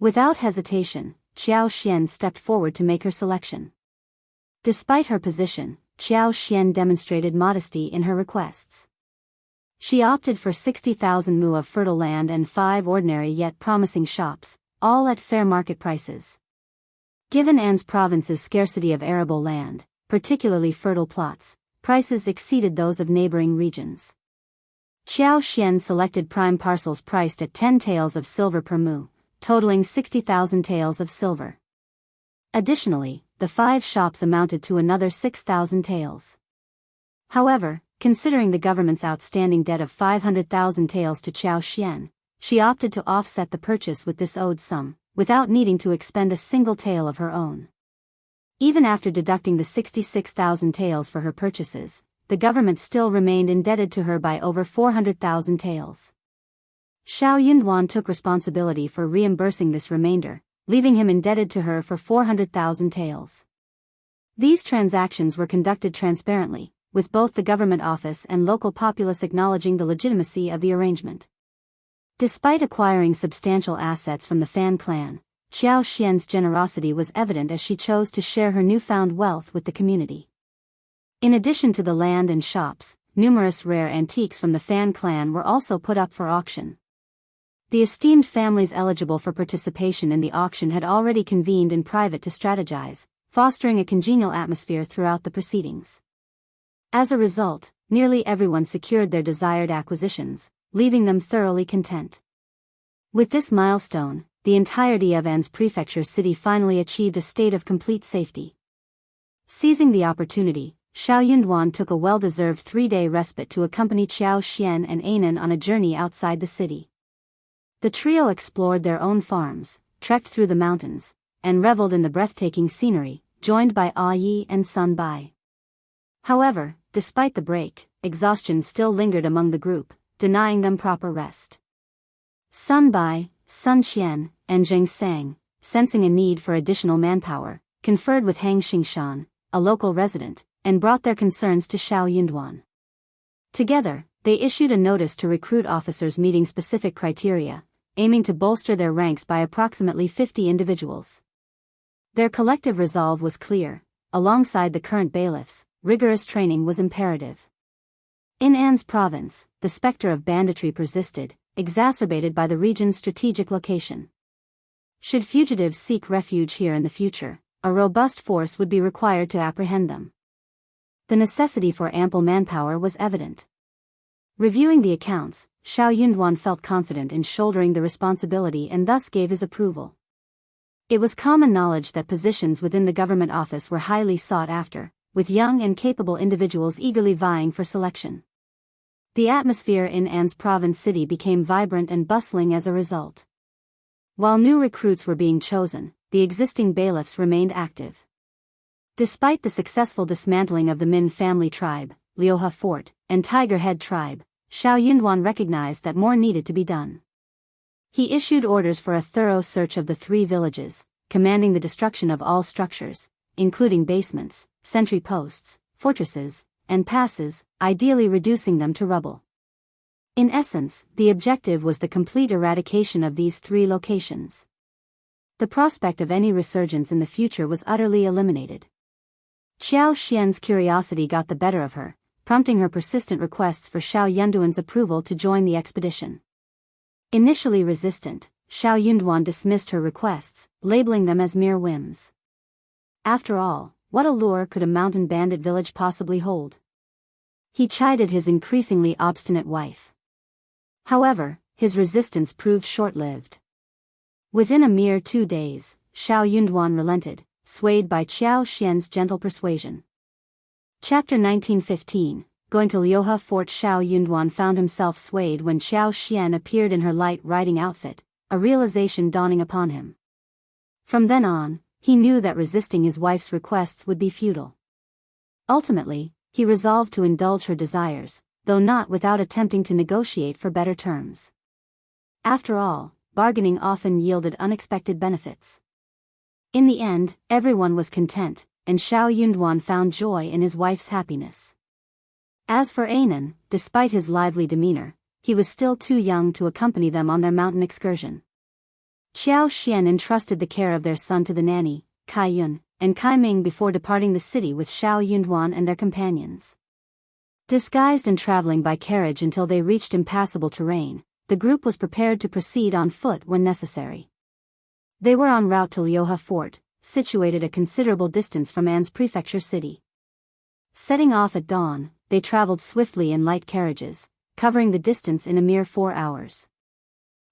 Without hesitation, Xiao Xian stepped forward to make her selection. Despite her position, Xiao Xian demonstrated modesty in her requests. She opted for 60,000 mu of fertile land and 5 ordinary yet promising shops, all at fair market prices. Given An's province's scarcity of arable land, particularly fertile plots, prices exceeded those of neighboring regions. Xiao Xian selected prime parcels priced at 10 taels of silver per mu, totaling 60,000 taels of silver. Additionally, the 5 shops amounted to another 6,000 taels. However, considering the government's outstanding debt of 500,000 taels to Xiao Xian, she opted to offset the purchase with this owed sum, without needing to expend a single tael of her own. Even after deducting the 66,000 taels for her purchases, the government still remained indebted to her by over 400,000 taels. Xiao Yunduan took responsibility for reimbursing this remainder, leaving him indebted to her for 400,000 taels. These transactions were conducted transparently, with both the government office and local populace acknowledging the legitimacy of the arrangement. Despite acquiring substantial assets from the Fan clan, Xiao Xian's generosity was evident as she chose to share her newfound wealth with the community. In addition to the land and shops, numerous rare antiques from the Fan clan were also put up for auction. The esteemed families eligible for participation in the auction had already convened in private to strategize, fostering a congenial atmosphere throughout the proceedings. As a result, nearly everyone secured their desired acquisitions, leaving them thoroughly content. With this milestone, the entirety of An's prefecture city finally achieved a state of complete safety. Seizing the opportunity, Xiao Yunduan took a well-deserved 3-day respite to accompany Xiao Xian and Anan on a journey outside the city. The trio explored their own farms, trekked through the mountains, and reveled in the breathtaking scenery, joined by Yi and Sun Bai. However, despite the break, exhaustion still lingered among the group, denying them proper rest. Sun Bai, Sun Qian, and Zheng Sang, sensing a need for additional manpower, conferred with Hang Xingshan, a local resident, and brought their concerns to Xiao Yunduan. Together, they issued a notice to recruit officers meeting specific criteria, aiming to bolster their ranks by approximately 50 individuals. Their collective resolve was clear: alongside the current bailiffs, rigorous training was imperative. In An's province, the specter of banditry persisted, exacerbated by the region's strategic location. Should fugitives seek refuge here in the future, a robust force would be required to apprehend them. The necessity for ample manpower was evident. Reviewing the accounts, Xiao Yunduan felt confident in shouldering the responsibility and thus gave his approval. It was common knowledge that positions within the government office were highly sought after, with young and capable individuals eagerly vying for selection. The atmosphere in An's province city became vibrant and bustling as a result. While new recruits were being chosen, the existing bailiffs remained active. Despite the successful dismantling of the Min family tribe, Liuhe Fort, and Tiger Head tribe, Xiao Yunduan recognized that more needed to be done. He issued orders for a thorough search of the 3 villages, commanding the destruction of all structures, including basements, sentry posts, fortresses, and passes, ideally reducing them to rubble. In essence, the objective was the complete eradication of these 3 locations. The prospect of any resurgence in the future was utterly eliminated. Xiao Xian's curiosity got the better of her, prompting her persistent requests for Xiao Yunduan's approval to join the expedition. Initially resistant, Xiao Yunduan dismissed her requests, labeling them as mere whims. After all, what allure could a mountain bandit village possibly hold? He chided his increasingly obstinate wife. However, his resistance proved short-lived. Within a mere 2 days, Xiao Yunduan relented, swayed by Xiao Xian's gentle persuasion. Chapter 1915. Going to Liuhe Fort. Xiao Yunduan found himself swayed when Xiao Xian appeared in her light riding outfit, a realization dawning upon him. From then on, he knew that resisting his wife's requests would be futile. Ultimately, he resolved to indulge her desires, though not without attempting to negotiate for better terms. After all, bargaining often yielded unexpected benefits. In the end, everyone was content, and Xiao Yunduan found joy in his wife's happiness. As for Anan, despite his lively demeanor, he was still too young to accompany them on their mountain excursion. Xiao Xian entrusted the care of their son to the nanny, Kai Yun, and Kai Ming before departing the city with Xiao Yunduan and their companions. Disguised and traveling by carriage until they reached impassable terrain, the group was prepared to proceed on foot when necessary. They were en route to Liuhe Fort, situated a considerable distance from An's prefecture city. Setting off at dawn, they traveled swiftly in light carriages, covering the distance in a mere 4 hours.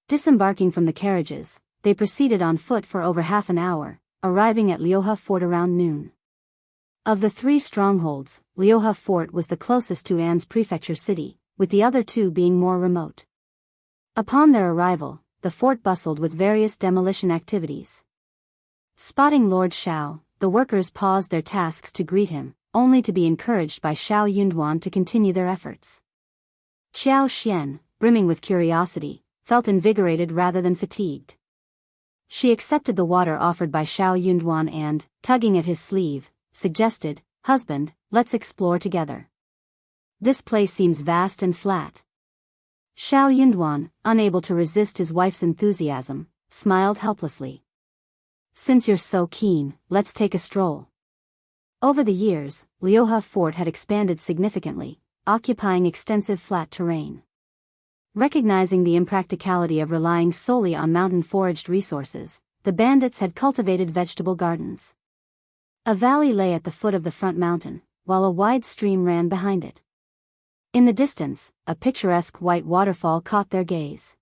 Disembarking from the carriages, they proceeded on foot for over half an hour, arriving at Liuhe Fort around noon. Of the 3 strongholds, Liuhe Fort was the closest to An's prefecture city, with the other 2 being more remote. Upon their arrival, the fort bustled with various demolition activities. Spotting Lord Xiao, the workers paused their tasks to greet him, only to be encouraged by Xiao Yunduan to continue their efforts. Xiao Xian, brimming with curiosity, felt invigorated rather than fatigued. She accepted the water offered by Xiao Yunduan and, tugging at his sleeve, suggested, "Husband, let's explore together. This place seems vast and flat." Xiao Yunduan, unable to resist his wife's enthusiasm, smiled helplessly. "Since you're so keen, let's take a stroll." Over the years, Liuhe Fort had expanded significantly, occupying extensive flat terrain. Recognizing the impracticality of relying solely on mountain-foraged resources, the bandits had cultivated vegetable gardens. A valley lay at the foot of the front mountain, while a wide stream ran behind it. In the distance, a picturesque white waterfall caught their gaze.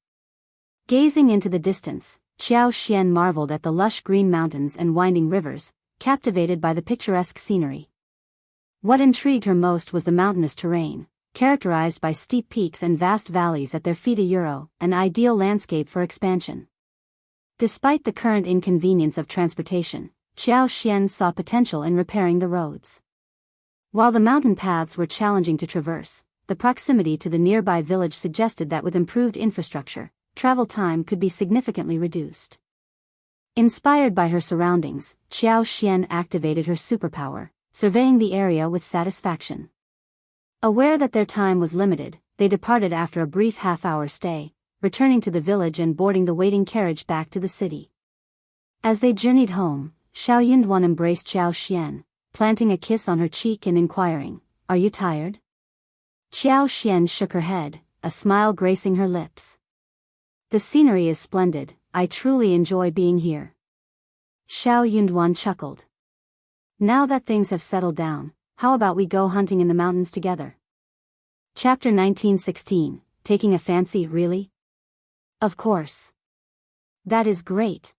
Gazing into the distance, Xiao Xian marveled at the lush green mountains and winding rivers, captivated by the picturesque scenery. What intrigued her most was the mountainous terrain, characterized by steep peaks and vast valleys at their feet. An ideal landscape for expansion. Despite the current inconvenience of transportation, Xiao Xian saw potential in repairing the roads. While the mountain paths were challenging to traverse, the proximity to the nearby village suggested that with improved infrastructure, travel time could be significantly reduced. Inspired by her surroundings, Xiao Xian activated her superpower, surveying the area with satisfaction. Aware that their time was limited, they departed after a brief half-hour stay, returning to the village and boarding the waiting carriage back to the city. As they journeyed home, Xiao Yunduan embraced Xiao Xian, planting a kiss on her cheek and inquiring, "Are you tired?" Xiao Xian shook her head, a smile gracing her lips. "The scenery is splendid, I truly enjoy being here." Xiao Yunduan chuckled. "Now that things have settled down, how about we go hunting in the mountains together?" Chapter 1916, Taking a Fancy, Really? Of course. That is great.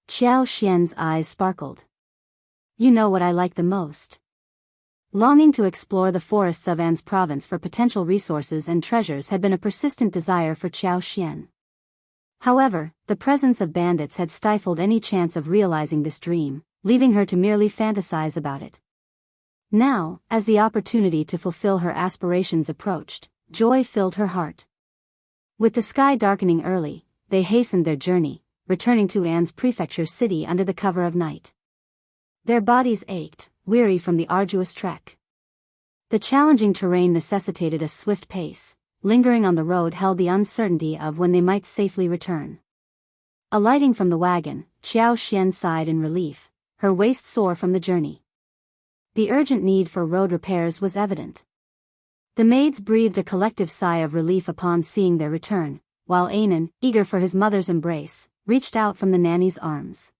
Xiao Xian's eyes sparkled. "You know what I like the most." Longing to explore the forests of An's province for potential resources and treasures had been a persistent desire for Xiao Xian. However, the presence of bandits had stifled any chance of realizing this dream, leaving her to merely fantasize about it. Now, as the opportunity to fulfill her aspirations approached, joy filled her heart. With the sky darkening early, they hastened their journey, returning to An's prefecture city under the cover of night. Their bodies ached, weary from the arduous trek. The challenging terrain necessitated a swift pace. Lingering on the road held the uncertainty of when they might safely return. Alighting from the wagon, Xiao Xian sighed in relief, her waist sore from the journey. The urgent need for road repairs was evident. The maids breathed a collective sigh of relief upon seeing their return, while Anan, eager for his mother's embrace, reached out from the nanny's arms.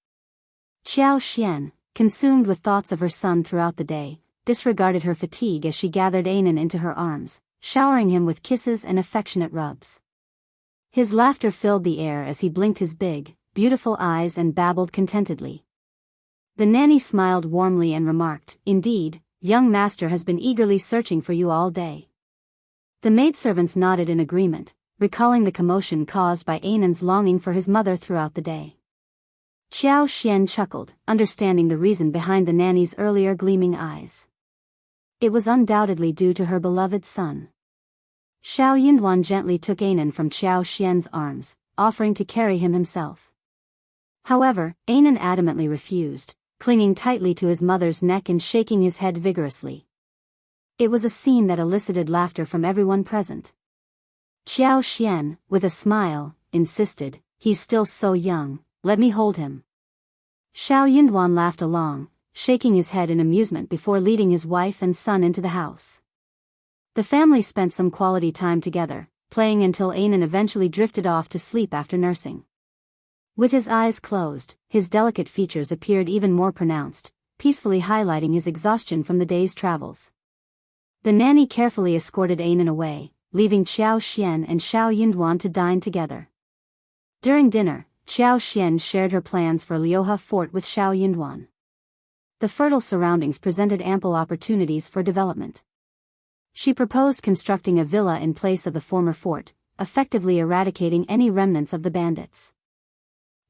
Xiao Xian, consumed with thoughts of her son throughout the day, disregarded her fatigue as she gathered Anan into her arms, showering him with kisses and affectionate rubs. His laughter filled the air as he blinked his big, beautiful eyes and babbled contentedly. The nanny smiled warmly and remarked, "Indeed, young master has been eagerly searching for you all day." The maidservants nodded in agreement, recalling the commotion caused by Anan's longing for his mother throughout the day. Xiao Xian chuckled, understanding the reason behind the nanny's earlier gleaming eyes. It was undoubtedly due to her beloved son. Xiao Yunduan gently took Anan from Xiao Xian's arms, offering to carry him himself. However, Anan adamantly refused, clinging tightly to his mother's neck and shaking his head vigorously. It was a scene that elicited laughter from everyone present. Xiao Xian, with a smile, insisted, "He's still so young, let me hold him." Xiao Yunduan laughed along, shaking his head in amusement before leading his wife and son into the house. The family spent some quality time together, playing until Anan eventually drifted off to sleep after nursing. With his eyes closed, his delicate features appeared even more pronounced, peacefully highlighting his exhaustion from the day's travels. The nanny carefully escorted Anan away, leaving Xiao Xian and Xiao Yunduan to dine together. During dinner, Xiao Xian shared her plans for Liuhe Fort with Xiao Yunduan. The fertile surroundings presented ample opportunities for development. She proposed constructing a villa in place of the former fort, effectively eradicating any remnants of the bandits.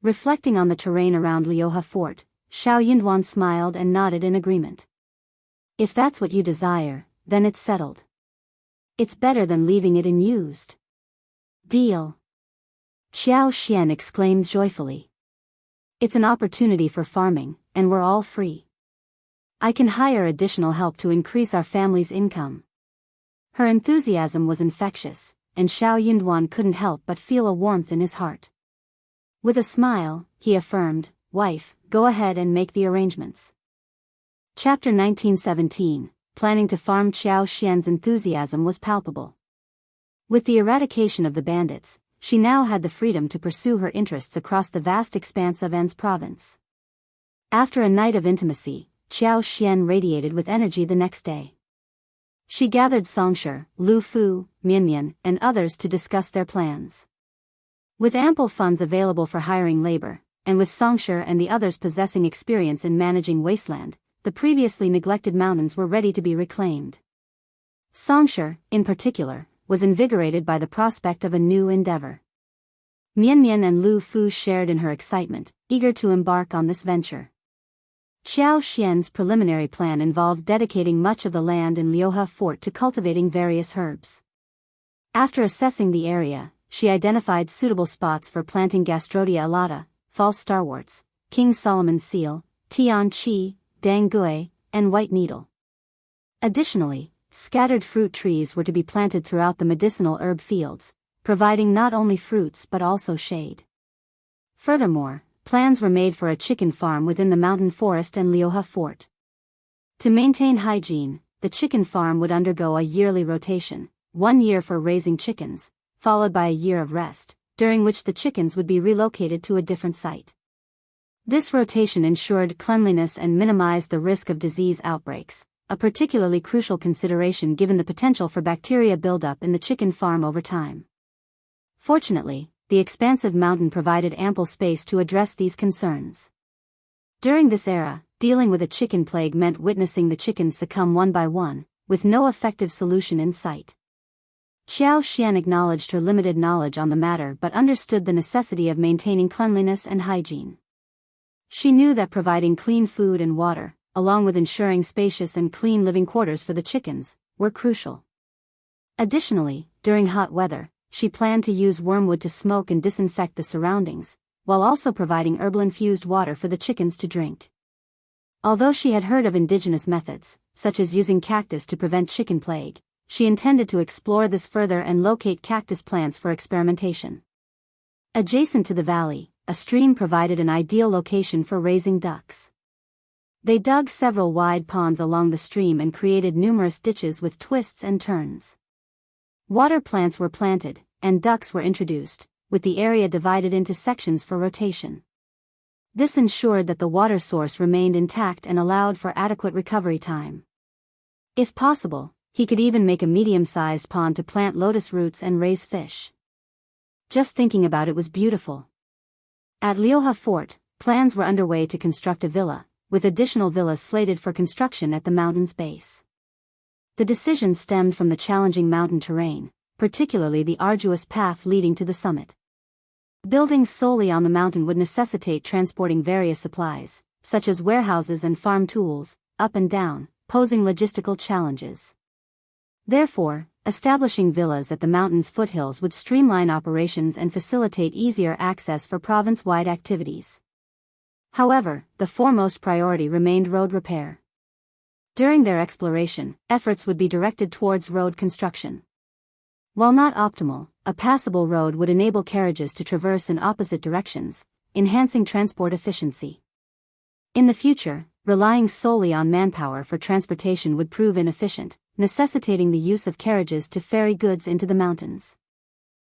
Reflecting on the terrain around Liuhe Fort, Xiao Yunduan smiled and nodded in agreement. "If that's what you desire, then it's settled. It's better than leaving it unused." "Deal!" Xiao Xian exclaimed joyfully. "It's an opportunity for farming, and we're all free. I can hire additional help to increase our family's income." Her enthusiasm was infectious, and Xiao Yunduan couldn't help but feel a warmth in his heart. With a smile, he affirmed, "Wife, go ahead and make the arrangements." Chapter 1917, planning to farm. Xiao Xian's enthusiasm was palpable. With the eradication of the bandits, she now had the freedom to pursue her interests across the vast expanse of An's province. After a night of intimacy, Xiao Xian radiated with energy the next day. She gathered Songshe, Lu Fu, Mianmian, and others to discuss their plans. With ample funds available for hiring labor, and with Songshe and the others possessing experience in managing wasteland, the previously neglected mountains were ready to be reclaimed. Songshe, in particular, was invigorated by the prospect of a new endeavor. Mianmian and Lu Fu shared in her excitement, eager to embark on this venture. Xiao Xian's preliminary plan involved dedicating much of the land in Liuhe Fort to cultivating various herbs. After assessing the area, she identified suitable spots for planting Gastrodia alata, false starworts, King Solomon's seal, Tian Chi, Dangui, and white needle. Additionally, scattered fruit trees were to be planted throughout the medicinal herb fields, providing not only fruits but also shade. Furthermore, plans were made for a chicken farm within the mountain forest and Liuhe Fort. To maintain hygiene, the chicken farm would undergo a yearly rotation, 1 year for raising chickens, followed by a year of rest, during which the chickens would be relocated to a different site. This rotation ensured cleanliness and minimized the risk of disease outbreaks, a particularly crucial consideration given the potential for bacteria buildup in the chicken farm over time. Fortunately, the expansive mountain provided ample space to address these concerns. During this era, dealing with a chicken plague meant witnessing the chickens succumb one by one, with no effective solution in sight. Xiao Xian acknowledged her limited knowledge on the matter but understood the necessity of maintaining cleanliness and hygiene. She knew that providing clean food and water, along with ensuring spacious and clean living quarters for the chickens, were crucial. Additionally, during hot weather, she planned to use wormwood to smoke and disinfect the surroundings, while also providing herbal-infused water for the chickens to drink. Although she had heard of indigenous methods, such as using cactus to prevent chicken plague, she intended to explore this further and locate cactus plants for experimentation. Adjacent to the valley, a stream provided an ideal location for raising ducks. They dug several wide ponds along the stream and created numerous ditches with twists and turns. Water plants were planted, and ducks were introduced, with the area divided into sections for rotation. This ensured that the water source remained intact and allowed for adequate recovery time. If possible, he could even make a medium-sized pond to plant lotus roots and raise fish. Just thinking about it was beautiful. At Liuhe Fort, plans were underway to construct a villa, with additional villas slated for construction at the mountain's base. The decision stemmed from the challenging mountain terrain, particularly the arduous path leading to the summit. Building solely on the mountain would necessitate transporting various supplies, such as warehouses and farm tools, up and down, posing logistical challenges. Therefore, establishing villas at the mountain's foothills would streamline operations and facilitate easier access for province-wide activities. However, the foremost priority remained road repair. During their exploration, efforts would be directed towards road construction. While not optimal, a passable road would enable carriages to traverse in opposite directions, enhancing transport efficiency. In the future, relying solely on manpower for transportation would prove inefficient, necessitating the use of carriages to ferry goods into the mountains.